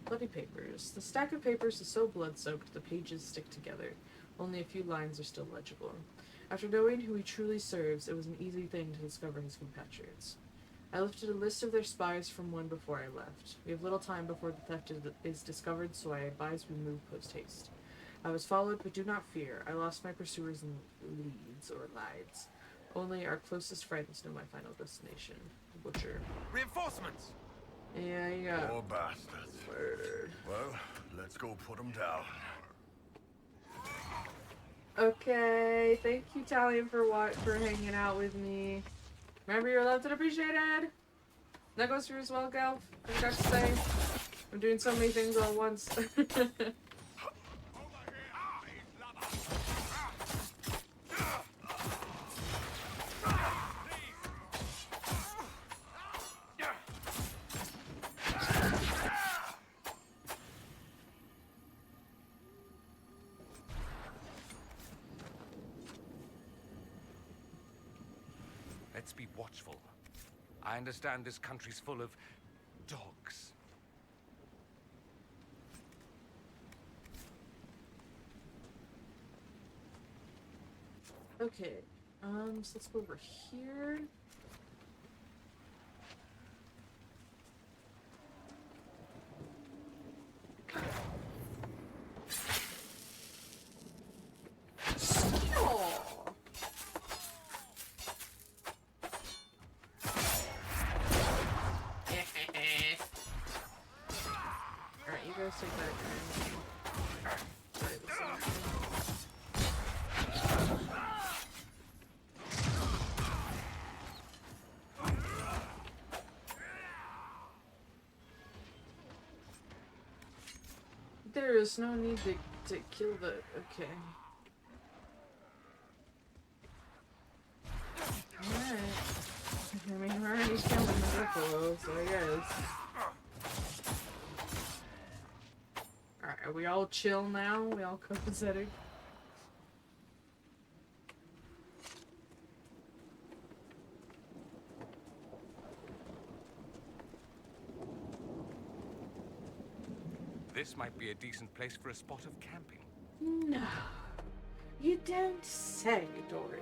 Bloody papers. The stack of papers is so blood-soaked the pages stick together. Only a few lines are still legible. After knowing who he truly serves, it was an easy thing to discover his compatriots. I lifted a list of their spies from one before I left. We have little time before the theft is discovered, so I advise we move post-haste. I was followed, but do not fear. I lost my pursuers in Leeds or Lides. Only our closest friends know my final destination. The Butcher. Reinforcements! Yeah, you got... Poor bastards. Murdered. Well, let's go put them down. Okay, thank you, Talion, for hanging out with me. Remember, you're loved and appreciated. That goes for you as well, Gelf. I forgot to say. I'm doing so many things all at once. Let's be watchful. I understand this country's full of dogs. Okay, so let's go over here. Alright, you guys take that. There is no need to kill the... Okay. he's killing the Buffalo, so I guess. Alright, are we all chill now? We all copacetic? This might be a decent place for a spot of camping. No. You don't say, Dory.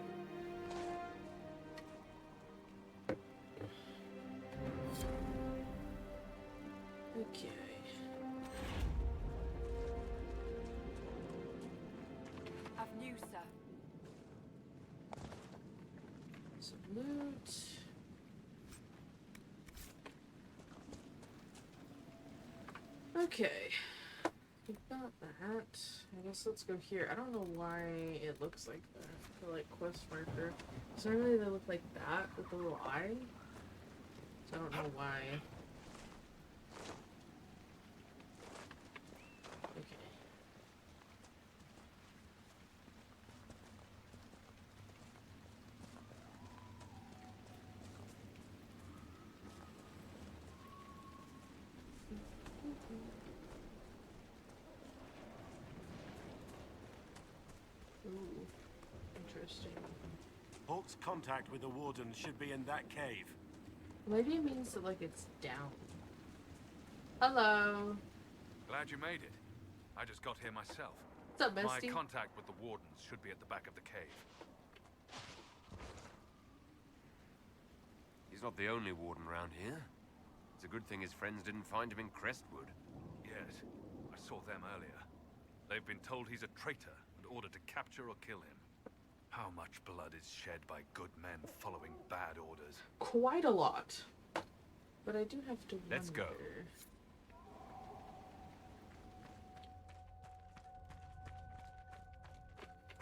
Okay. Of news, sir. Some loot. Okay. We got that. I guess let's go here. I don't know why it looks like that. The like quest marker. So normally they look like that with the little eye. So I don't know why. Okay. Ooh, interesting. Holt's contact with the Warden should be in that cave. Maybe it means that like it's down. Hello. Glad you made it. I just got here myself. What's up, My bestie? contact with the Wardens should be at the back of the cave. He's not the only warden around here. It's a good thing his friends didn't find him in Crestwood. Yes, I saw them earlier. They've been told he's a traitor and ordered to capture or kill him. How much blood is shed by good men following bad orders? Quite a lot. But I do have to Let's go. wonder.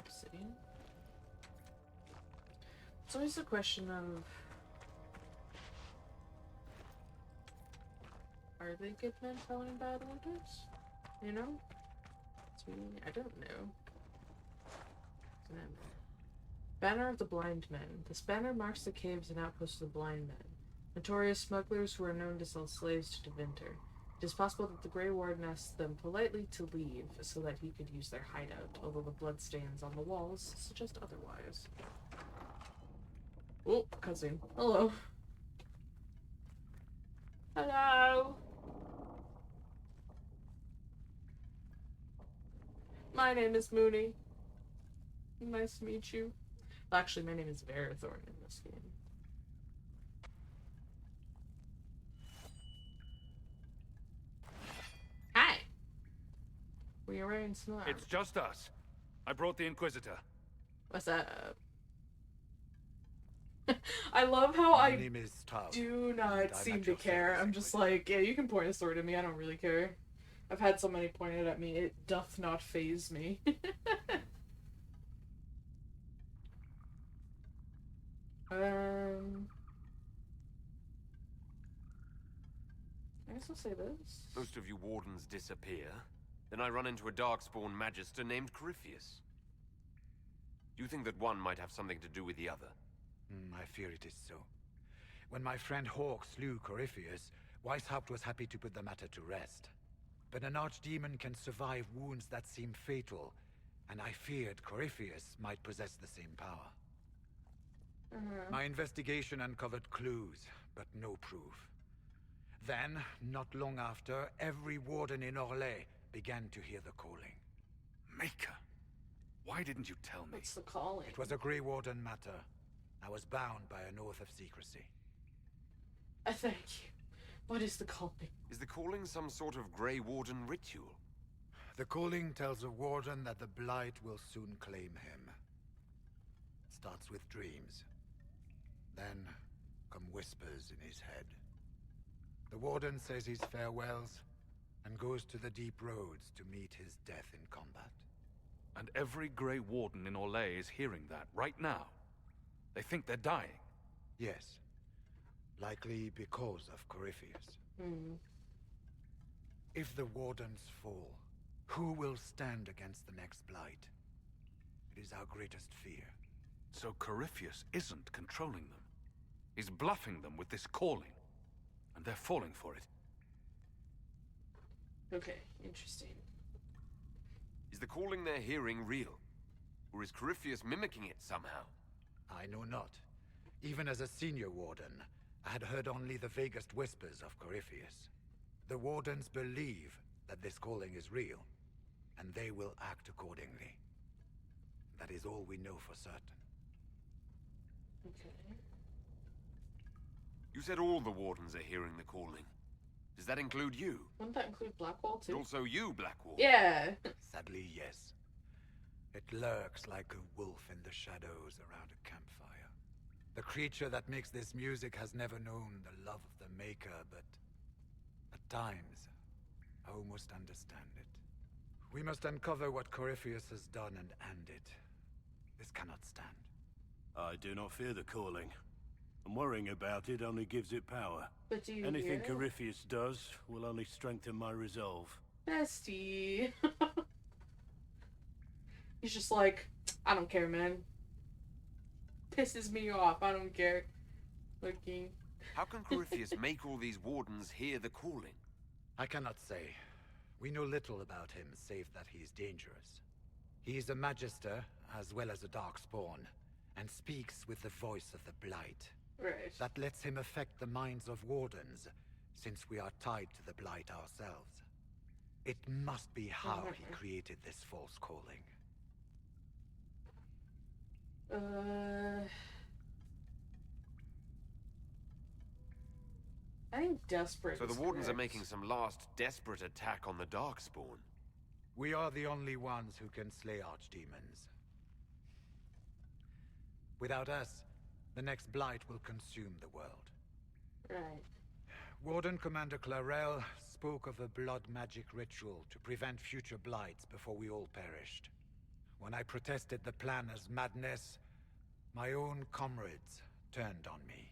Obsidian? It's always a question of... Are they good men following bad orders? You know? I don't know. Banner of the Blind Men. This banner marks the caves and outposts of the Blind Men, notorious smugglers who are known to sell slaves to Devinter. It is possible that the Grey Warden asked them politely to leave so that he could use their hideout, although the bloodstains on the walls suggest otherwise. Oh, cutscene. Hello. Hello. My name is Mooney. Nice to meet you. Well, actually, my name is Verathorn in this game. Hi. We are wearing snow. It's just us. I brought the Inquisitor. What's up? I love how My I name is Tal, do and not I'm seem at to your care. service, I'm just like, yeah, you can point a sword at me. I don't really care. I've had so many pointed at me, it doth not faze me. I guess I'll say this. Most of you wardens disappear. Then I run into a darkspawn magister named Corypheus. Do you think that one might have something to do with the other? I fear it is so. When my friend Hawk slew Corypheus, Weishaupt was happy to put the matter to rest. But an archdemon can survive wounds that seem fatal, and I feared Corypheus might possess the same power. My investigation uncovered clues, but no proof. Then, not long after, every warden in Orlais began to hear the calling. Maker, why didn't you tell me? What's the calling? It was a Grey Warden matter. I was bound by an oath of secrecy. Thank you. What is the calling? Is the calling some sort of Grey Warden ritual? The calling tells a warden that the Blight will soon claim him. It starts with dreams. Then come whispers in his head. The warden says his farewells and goes to the deep roads to meet his death in combat. And every Grey Warden in Orlais is hearing that right now. They think they're dying. Yes. Likely because of Corypheus. If the wardens fall, who will stand against the next Blight? It is our greatest fear. So Corypheus isn't controlling them. He's bluffing them with this calling, and they're falling for it. Okay, interesting. Is the calling they're hearing real? Or is Corypheus mimicking it somehow? I know not. Even as a senior warden, I had heard only the vaguest whispers of Corypheus. The wardens believe that this calling is real, and they will act accordingly. That is all we know for certain. Okay. You said all the wardens are hearing the calling. Does that include you? Wouldn't that include Blackwall too? And also you, Blackwall? Yeah. Sadly, yes. It lurks like a wolf in the shadows around a campfire. The creature that makes this music has never known the love of the maker, but at times, I almost understand it. We must uncover what Corypheus has done and end it. This cannot stand. I do not fear the calling. And worrying about it only gives it power. But do you Anything hear it? Corypheus does will only strengthen my resolve. Bestie. He's just like, I don't care, man. Pisses me off. I don't care. Looking. How can Corypheus make all these wardens hear the calling? I cannot say. We know little about him, save that he is dangerous. He is a Magister, as well as a Darkspawn, and speaks with the voice of the Blight. Right. That lets him affect the minds of wardens, since we are tied to the Blight ourselves. It must be how he created this false calling. I think desperate. So the is wardens are correct. making some last desperate attack on the Darkspawn. We are the only ones who can slay archdemons. Without us, the next Blight will consume the world. Right. Warden Commander Clarel spoke of a blood magic ritual to prevent future blights before we all perished. When I protested the plan as madness, my own comrades turned on me.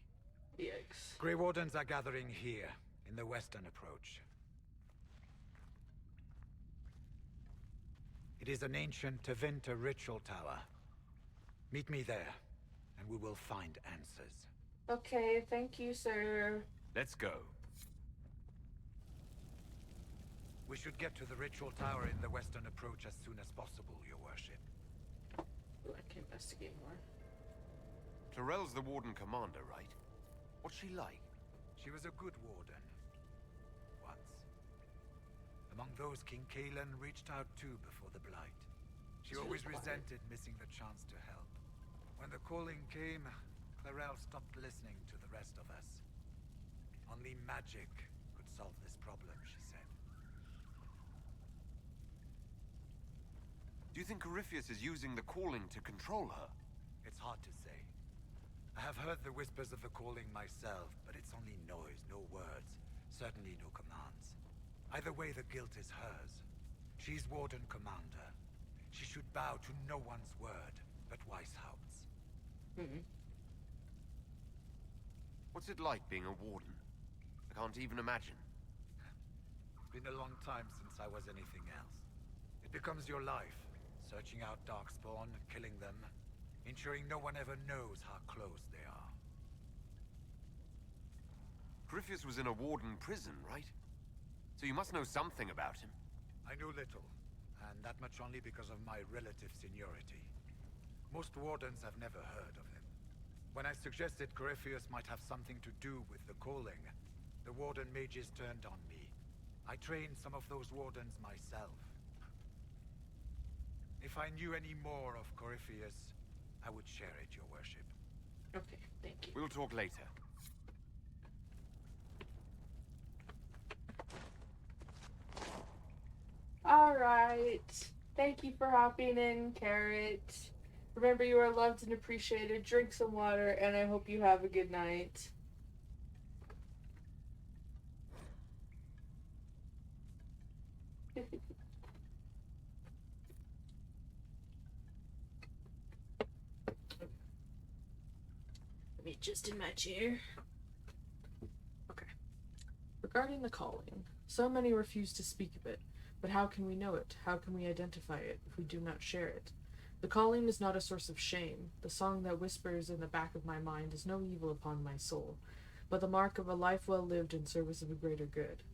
Yikes. Grey Wardens are gathering here, in the western approach. It is an ancient Tevinter ritual tower. Meet me there, and we will find answers. Okay, thank you, sir. Let's go. We should get to the ritual tower in the western approach as soon as possible, your worship. Ooh, I can investigate more. Clarel's the warden commander, right? What's she like? She was a good warden. Once. Among those King Kalen reached out to before the Blight. She always resented missing the chance to help. When the calling came, Clarel stopped listening to the rest of us. Only magic could solve this problem, she said. Do you think Corypheus is using the calling to control her? It's hard to say. I have heard the whispers of the calling myself, but it's only noise, no words. Certainly no commands. Either way, the guilt is hers. She's Warden Commander. She should bow to no one's word, but Weishaupt's. What's it like being a warden? I can't even imagine. It's been a long time since I was anything else. It becomes your life, searching out Darkspawn, killing them, ensuring no one ever knows how close they are. Corypheus was in a warden prison, right? So you must know something about him. I know little, and that much only because of my relative seniority. Most wardens have never heard of him. When I suggested Corypheus might have something to do with the calling, the warden mages turned on me. I trained some of those wardens myself. If I knew any more of Corypheus, I would share it, your worship. Okay, thank you. We'll talk later. Alright. Thank you for hopping in, Carrot. Remember, you are loved and appreciated. Drink some water, and I hope you have a good night. Let me adjust in my chair. Okay. Regarding the calling, so many refuse to speak of it. But how can we know it? How can we identify it if we do not share it? The calling is not a source of shame. The song that whispers in the back of my mind is no evil upon my soul, but the mark of a life well lived in service of a greater good.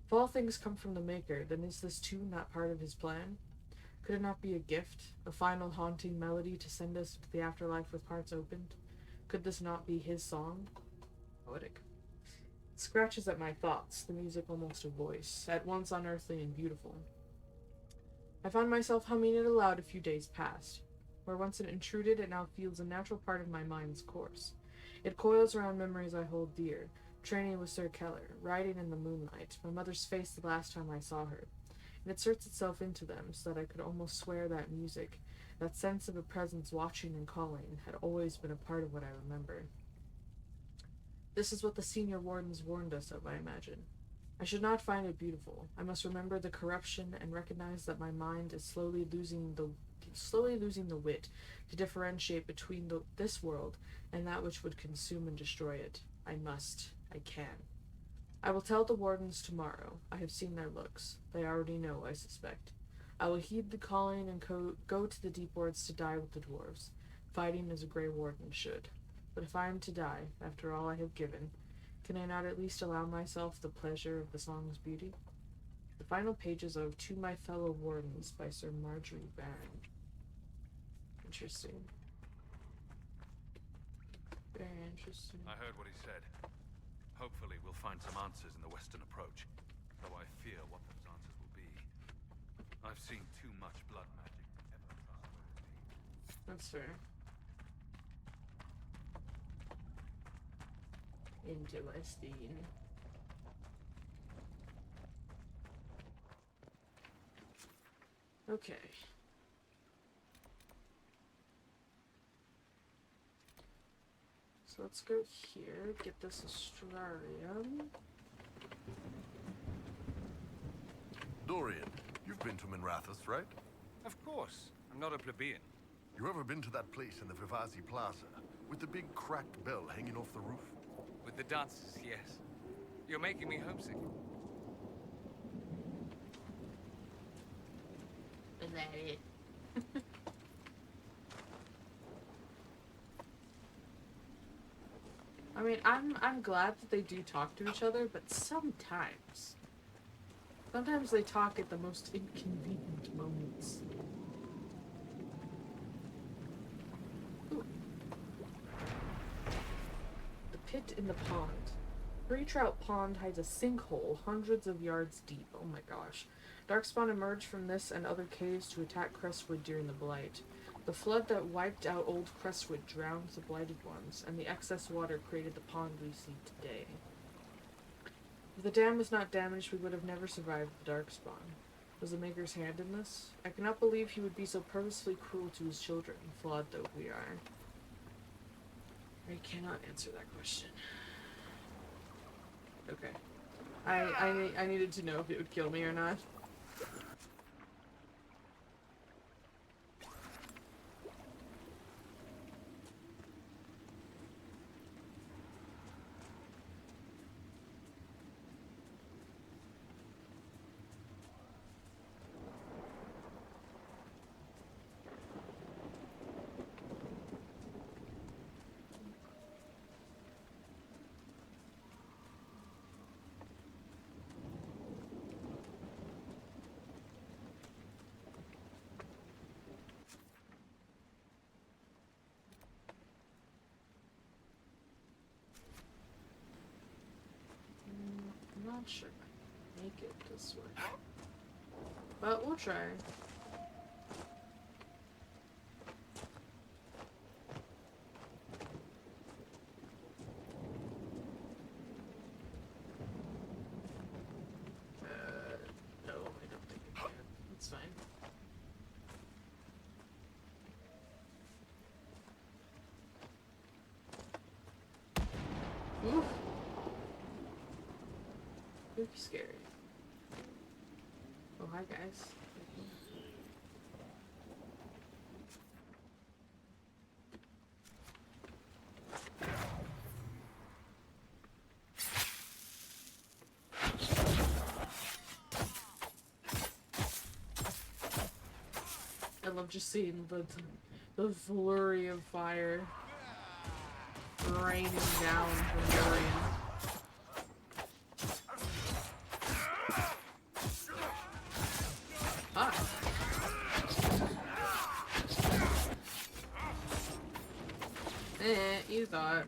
If all things come from the Maker, then is this too not part of his plan? Could it not be a gift, a final haunting melody to send us to the afterlife with hearts opened? Could this not be his song? Poetic. It scratches at my thoughts, the music almost a voice, at once unearthly and beautiful. I found myself humming it aloud a few days past. Where once it intruded, it now feels a natural part of my mind's course. It coils around memories I hold dear, training with Sir Keller, riding in the moonlight, my mother's face the last time I saw her. It inserts itself into them so that I could almost swear that music, that sense of a presence watching and calling, had always been a part of what I remember. This is what the senior wardens warned us of, I imagine. I should not find it beautiful. I must remember the corruption and recognize that my mind is slowly losing the wit to differentiate between this world and that which would consume and destroy it. I can. I will tell the wardens tomorrow. I have seen their looks. They already know, I suspect. I will heed the calling and go to the deep wards to die with the dwarves, fighting as a Grey Warden should. But if I am to die, after all I have given, can I not at least allow myself the pleasure of the song's beauty? The final pages of To My Fellow Wardens by Sir Marjorie Baron. Interesting. Very interesting. I heard what he said. Hopefully we'll find some answers in the Western approach, though I fear what those answers will be. I've seen too much blood magic to ever trust where it leads. That's fair. Interesting. Okay. So let's go here, get this astrarium. Dorian, you've been to Minrathous, right? Of course. I'm not a plebeian. You ever been to that place in the Vivasi Plaza, with the big cracked bell hanging off the roof? With the dances, yes. You're making me homesick. Is that it? I mean, I'm glad that they do talk to each other, but sometimes they talk at the most inconvenient moments. Ooh. The pit in the pond. Three Trout Pond hides a sinkhole hundreds of yards deep. Oh my gosh. Darkspawn emerged from this and other caves to attack Crestwood during the Blight. The flood that wiped out old Crestwood drowned the blighted ones, and the excess water created the pond we see today. If the dam was not damaged, we would have never survived the Darkspawn. Was the Maker's hand in this? I cannot believe he would be so purposefully cruel to his children, flawed though we are. I cannot answer that question. Okay. I needed to know if it would kill me or not. I'm not sure if I can make it this way. But we'll try. No, I don't think I can. It's fine. Oof. Spooky scary. Oh, hi guys. love just seeing the flurry of fire raining down from Dorian. Ah. You thought.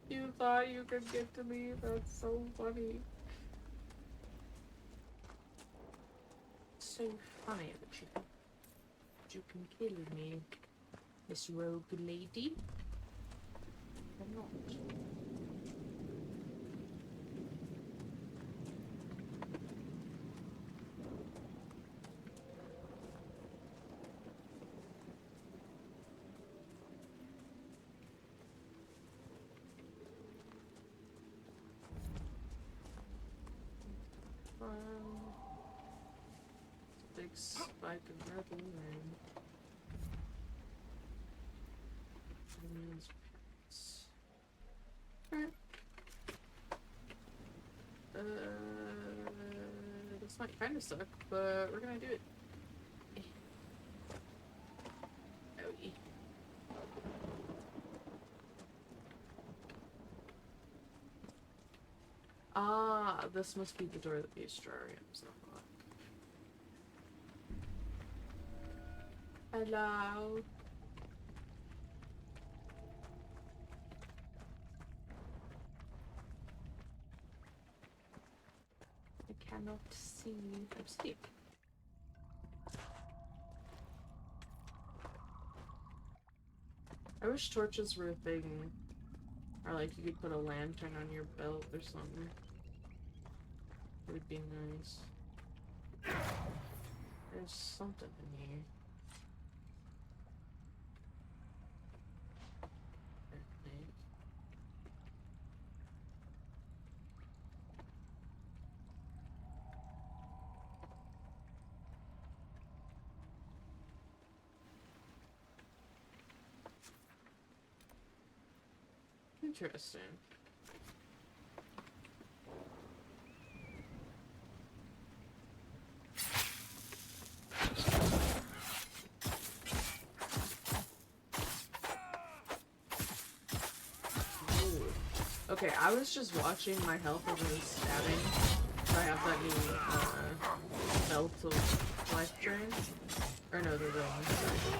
You thought you could get to me? That's so funny. So funny that you can kill me, Miss Rogue Lady. I'm not. Big spike of red rain. Alright. This might kind of suck, but we're gonna do it. Owie. Ah, this must be the door that the Astrarians unlock. Hello. I cannot see. I'm asleep. I wish torches were a thing. Or like you could put a lantern on your belt or something. It would be nice. There's something in here. Interesting. Okay, I was just watching my health as I was stabbing. So I have that new belt of life drain. Or no, the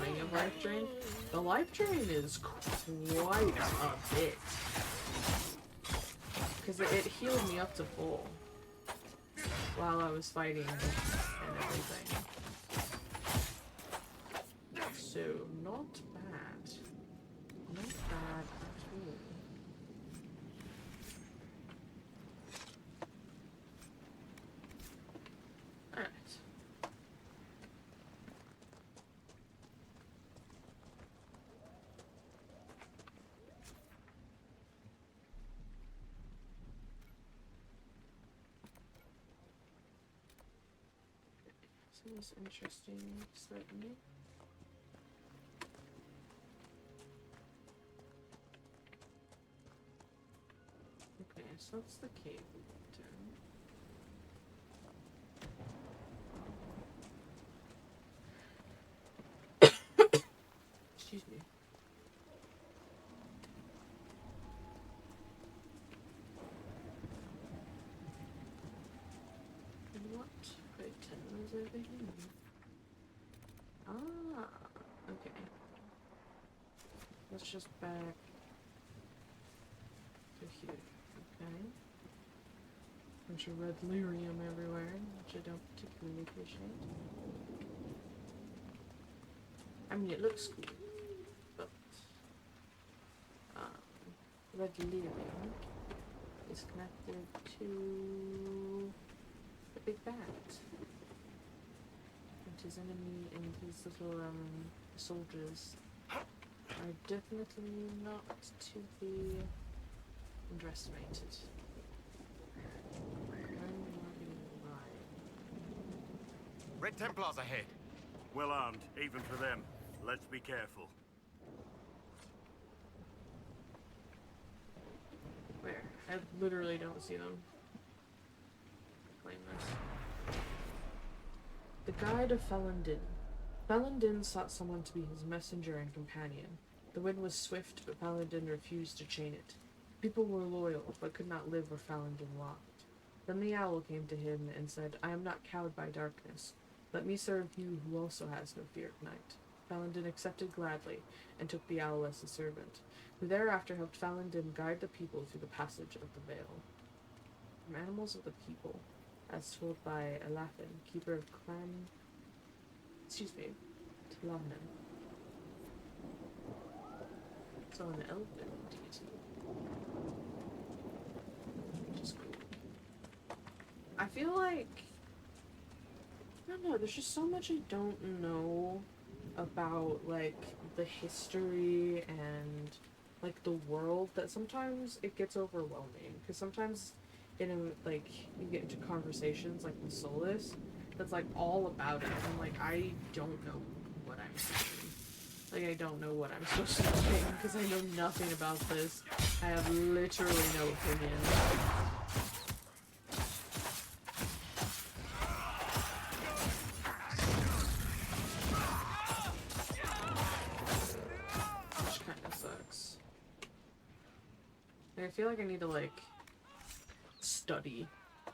ring of life drain. The life drain is quite a bit. Because it healed me up to full while I was fighting and everything. So, not bad. Not bad at all. Alright. Seems interesting, certainly. Okay, so that's the cave we went in. Excuse me. And what items are they in? Ah, okay. Let's just back to here. Okay. Bunch of red lyrium everywhere, which I don't particularly appreciate. I mean, it looks cool, but red lyrium is connected to the big bat. And his enemy and his little soldiers are definitely not to be underestimated. Red Templars ahead. Well armed, even for them. Let's be careful. Where? I literally don't see them. Claim this. The Guide of Felondin. Valandin sought someone to be his messenger and companion. The wind was swift, but Valandin refused to chain it. People were loyal, but could not live where Valandin walked. Then the owl came to him and said, I am not cowed by darkness. Let me serve you who also has no fear of night. Valandin accepted gladly, and took the owl as his servant, who thereafter helped Valandin guide the people through the passage of the Veil. From Animals of the People, as told by Elafin, keeper of Tlavnen. So an elven deity. Which is cool. I feel like, I don't know, there's just so much I don't know about, like, the history and, like, the world that sometimes it gets overwhelming. Because sometimes, you get into conversations, like, with Solus, that's, like, all about it. And I'm like, I don't know what I'm saying. Like, I don't know what I'm supposed to be saying, because I know nothing about this. I have literally no opinion. Which kind of sucks. I feel like I need to, like, study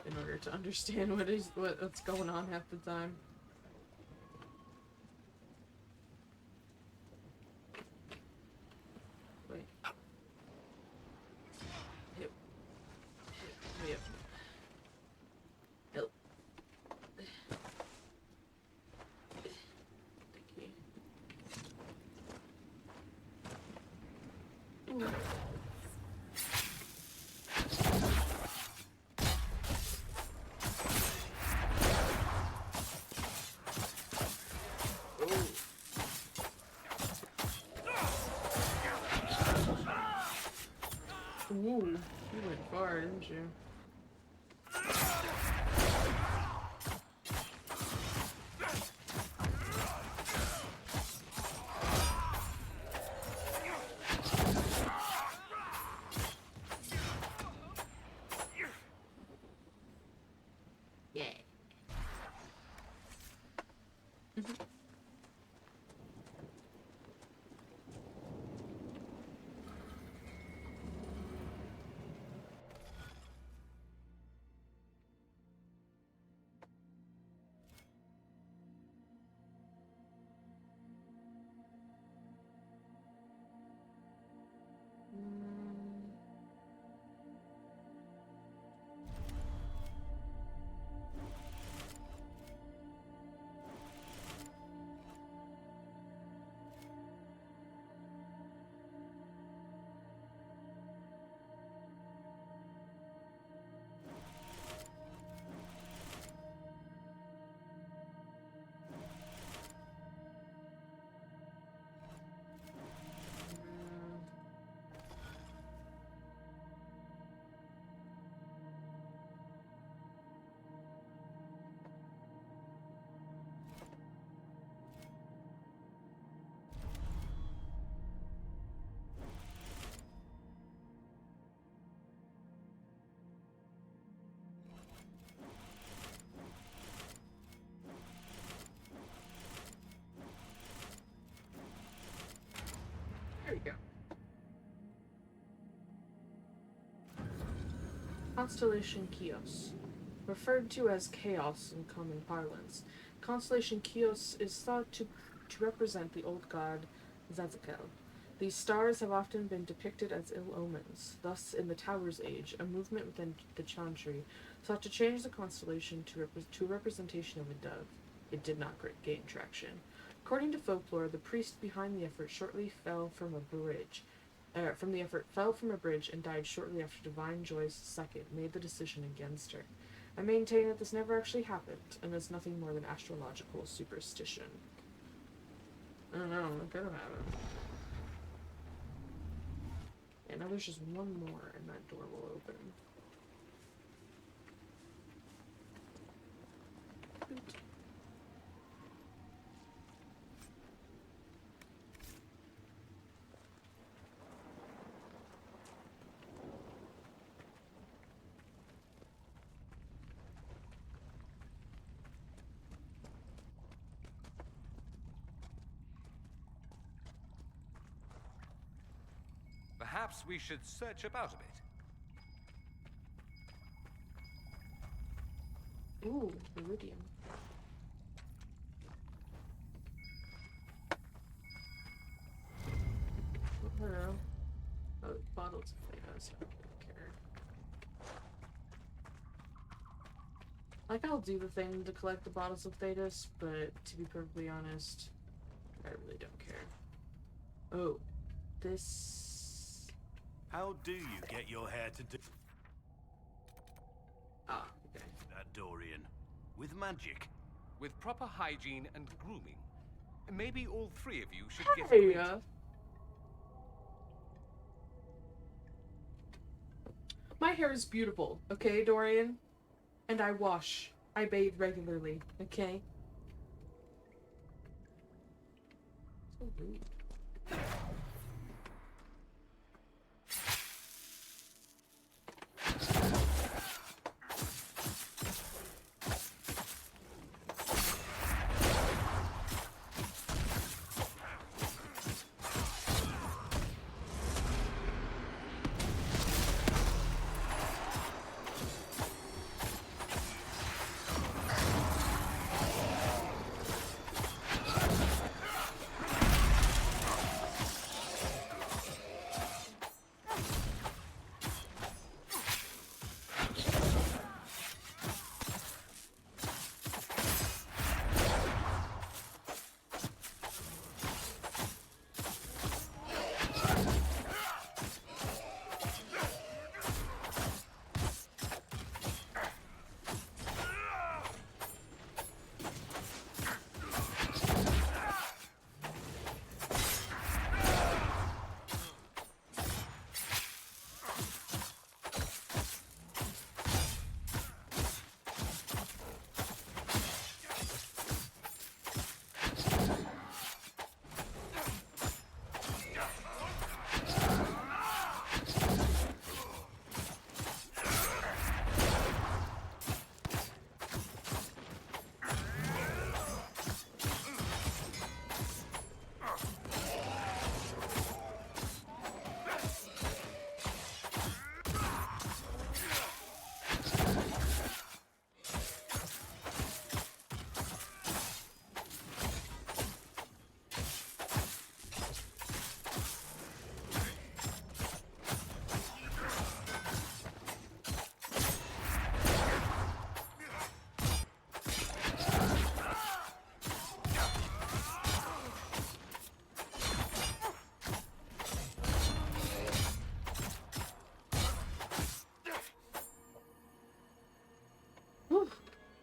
in order to understand what's going on half the time. Wait. Yep. Yep. Yep. Thank you. Ooh. Ooh, you went far, didn't you? Yeah. There you go. Constellation Chios. Referred to as chaos in common parlance, Constellation Chios is thought to represent the old god Zazakel. These stars have often been depicted as ill omens. Thus, in the Tower's Age, a movement within the Chantry sought to change the constellation to a representation of a dove. It did not gain traction. According to folklore, the priest behind the effort fell from a bridge and died shortly after Divine Joyce II made the decision against her. I maintain that this never actually happened, and is nothing more than astrological superstition. I don't know, it could have happened. And now there's just one more, and that door will open. Perhaps we should search about a bit. Ooh, iridium. Oh, hello. Oh, bottles of Thetis. I don't care. Like, I'll do the thing to collect the bottles of Thetis, but to be perfectly honest, I really don't care. Oh, this... How do you get your hair to do... Ah, okay. That Dorian. With magic. With proper hygiene and grooming. Maybe all three of you should get Hey, acquainted. My hair is beautiful, okay, Dorian? And I wash. I bathe regularly, okay? So rude.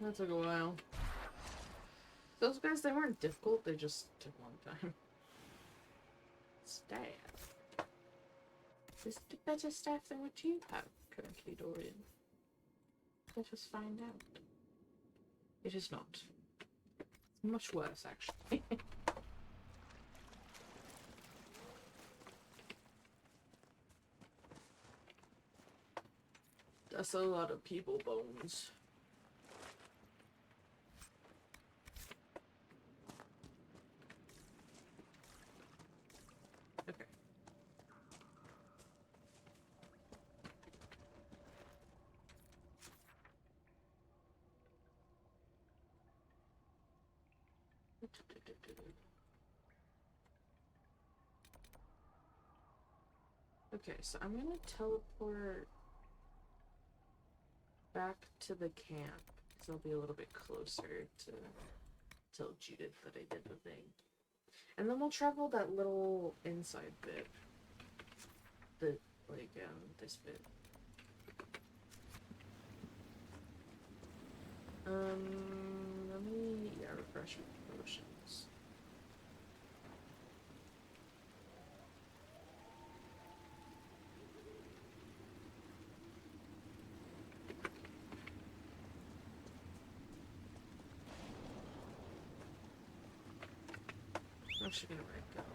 That took a while. Those guys, they weren't difficult, they just took a long time. Staff. Is it a better staff than what you have currently, Dorian? Let us find out. It is not. It's much worse, actually. That's a lot of people bones. Okay. Okay, so I'm gonna teleport back to the camp, because I'll be a little bit closer to tell Judith that I did the thing. And then we'll travel that little inside bit. This bit. Let me, refresh my potions. I'm actually gonna write that.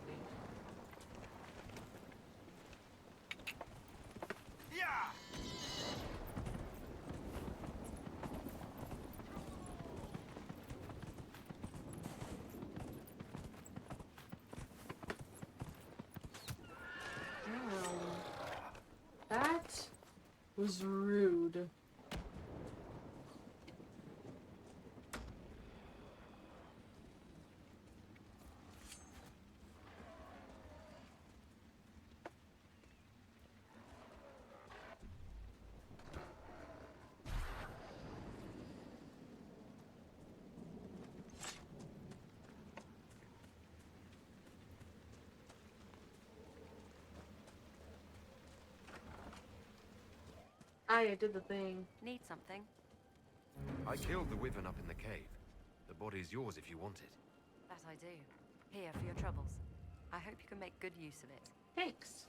was rude. I did the thing. Need something? I killed the wyvern up in the cave. The body's yours if you want it. That I do. Here for your troubles. I hope you can make good use of it. Thanks.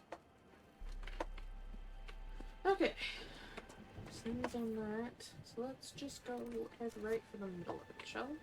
Okay. So we've done that. So let's just go head right for the middle of it, shall we?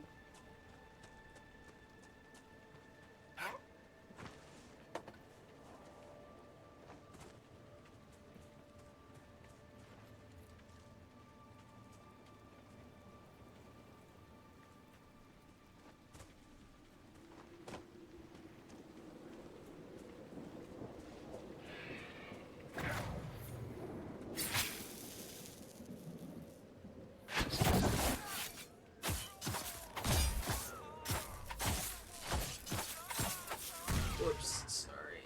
Whoops, sorry.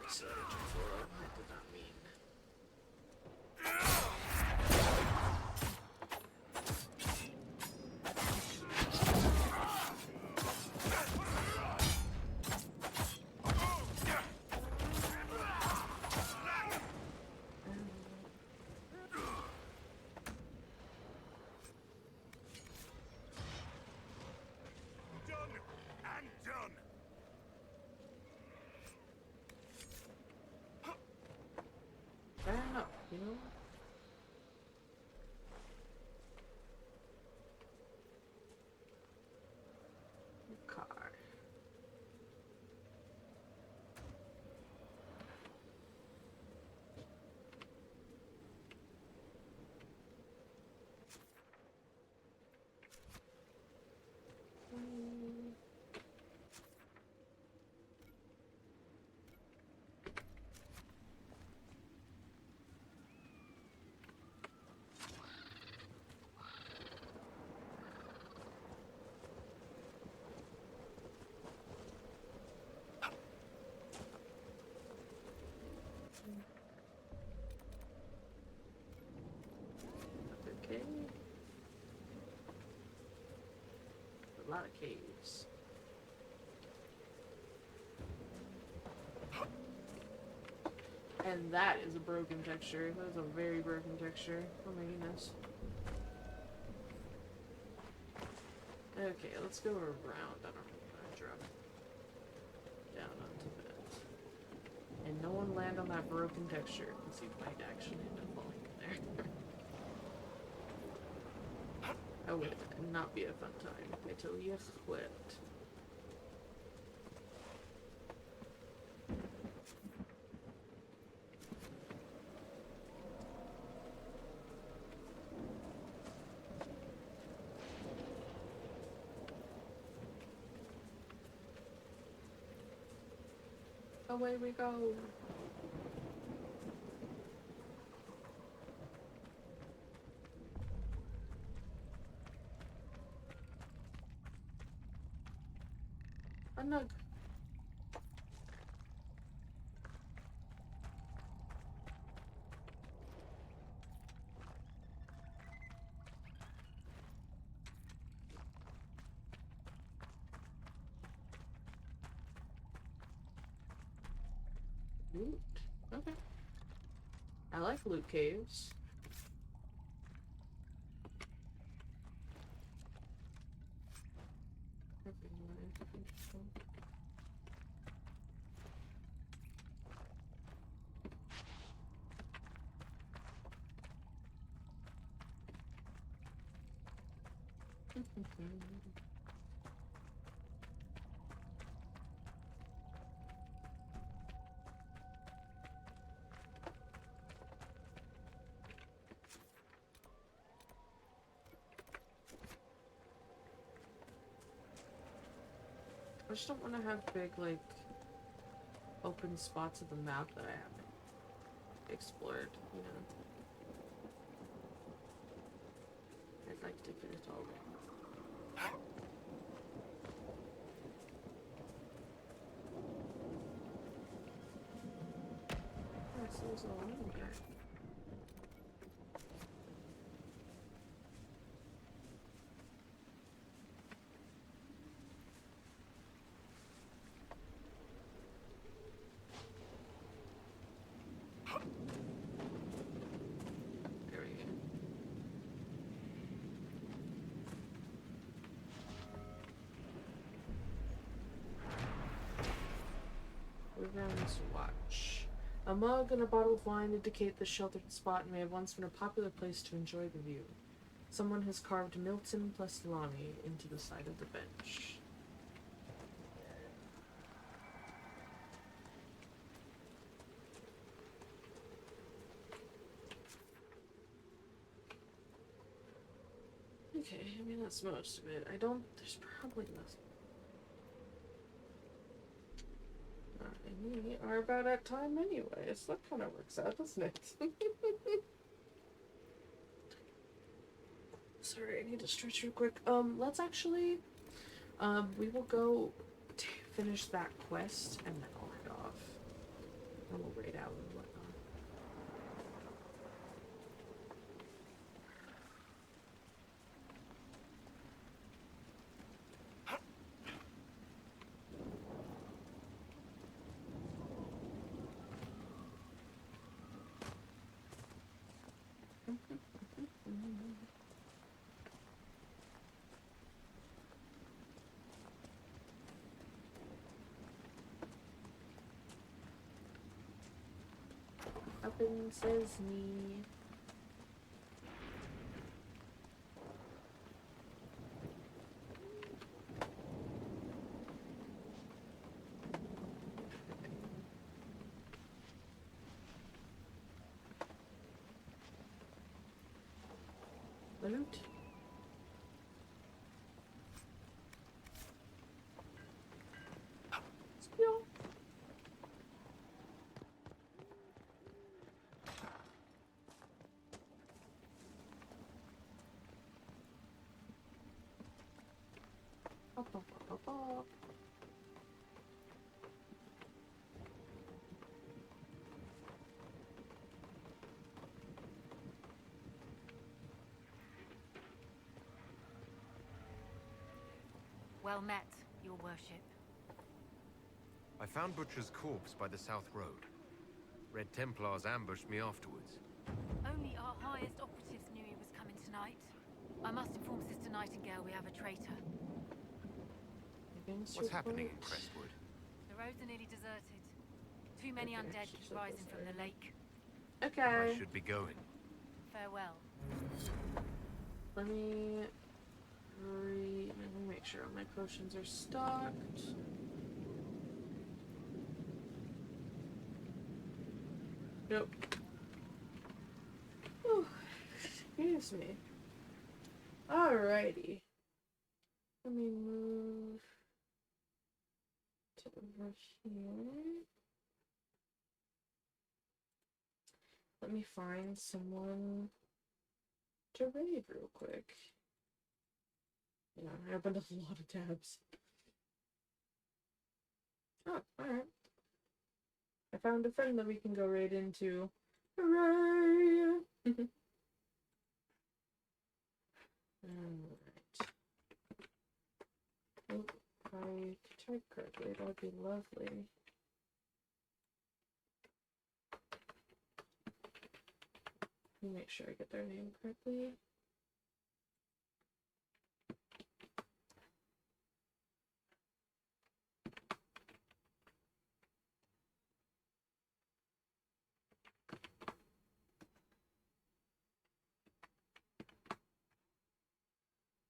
Sorry, Jafora. I did not mean. Done and done. Fair enough, you know? Car. Okay. A lot of caves. And that is a broken texture. That is a very broken texture. Oh my goodness. Okay, let's go around. I don't know where I drop down onto that. And no one land on that broken texture, because you might actually end up falling in there. That would not be a fun time. I tell you, quit. Away we go. A nug. Loot. Okay. I like loot caves. I just don't want to have big, like, open spots of the map that I haven't explored, you know? I'd like to fit it all in. Yes, there's a lot in here. There we go. Wyvern's Watch. A mug and a bottle of wine indicate the sheltered spot may have once been a popular place to enjoy the view. Someone has carved Milton plus Lonnie into the side of the bench. Okay, I mean that's most of it. There's probably nothing. We are about at time anyways. That kind of works out, doesn't it? Sorry, I need to stretch real quick. Let's actually, we will go finish that quest and then I'll head off. And we'll raid out and whatnot. Up and says me. Loot. Spill. Up, up, up, up, up. Well met, your worship. I found Butcher's corpse by the South Road. Red Templars ambushed me afterwards. Only our highest operatives knew he was coming tonight. I must inform Sister Nightingale we have a traitor. What's happening in Crestwood? The roads are nearly deserted. Too many undead keep rising from the lake. Okay. I should be going. Farewell. Let me make sure all my potions are stocked. Nope. Whew. Excuse me. Alrighty. Let me move to over here. Let me find someone to raid real quick. Yeah, I opened up a lot of tabs. Oh, alright. I found a friend that we can go raid into. Hooray! Alright. Oh, if I type correctly, that would be lovely. Let me make sure I get their name correctly.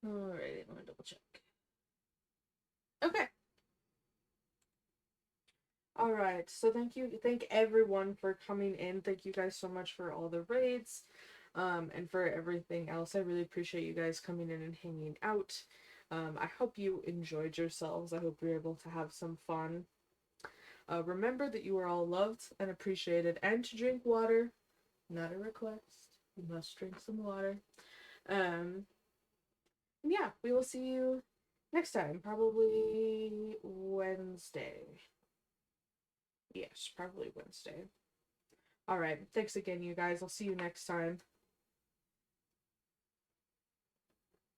Alrighty, let me double check. Okay. Alright, so thank everyone for coming in. Thank you guys so much for all the raids, and for everything else. I really appreciate you guys coming in and hanging out. I hope you enjoyed yourselves. I hope you're able to have some fun. Remember that you are all loved and appreciated, and to drink water. Not a request. You must drink some water. And yeah, we will see you next time. Probably Wednesday. Yes, probably Wednesday. Alright, thanks again, you guys. I'll see you next time.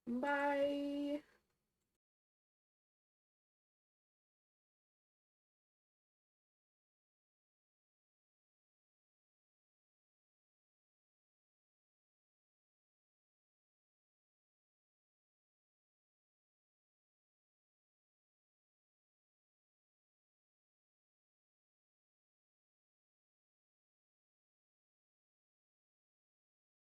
Bye!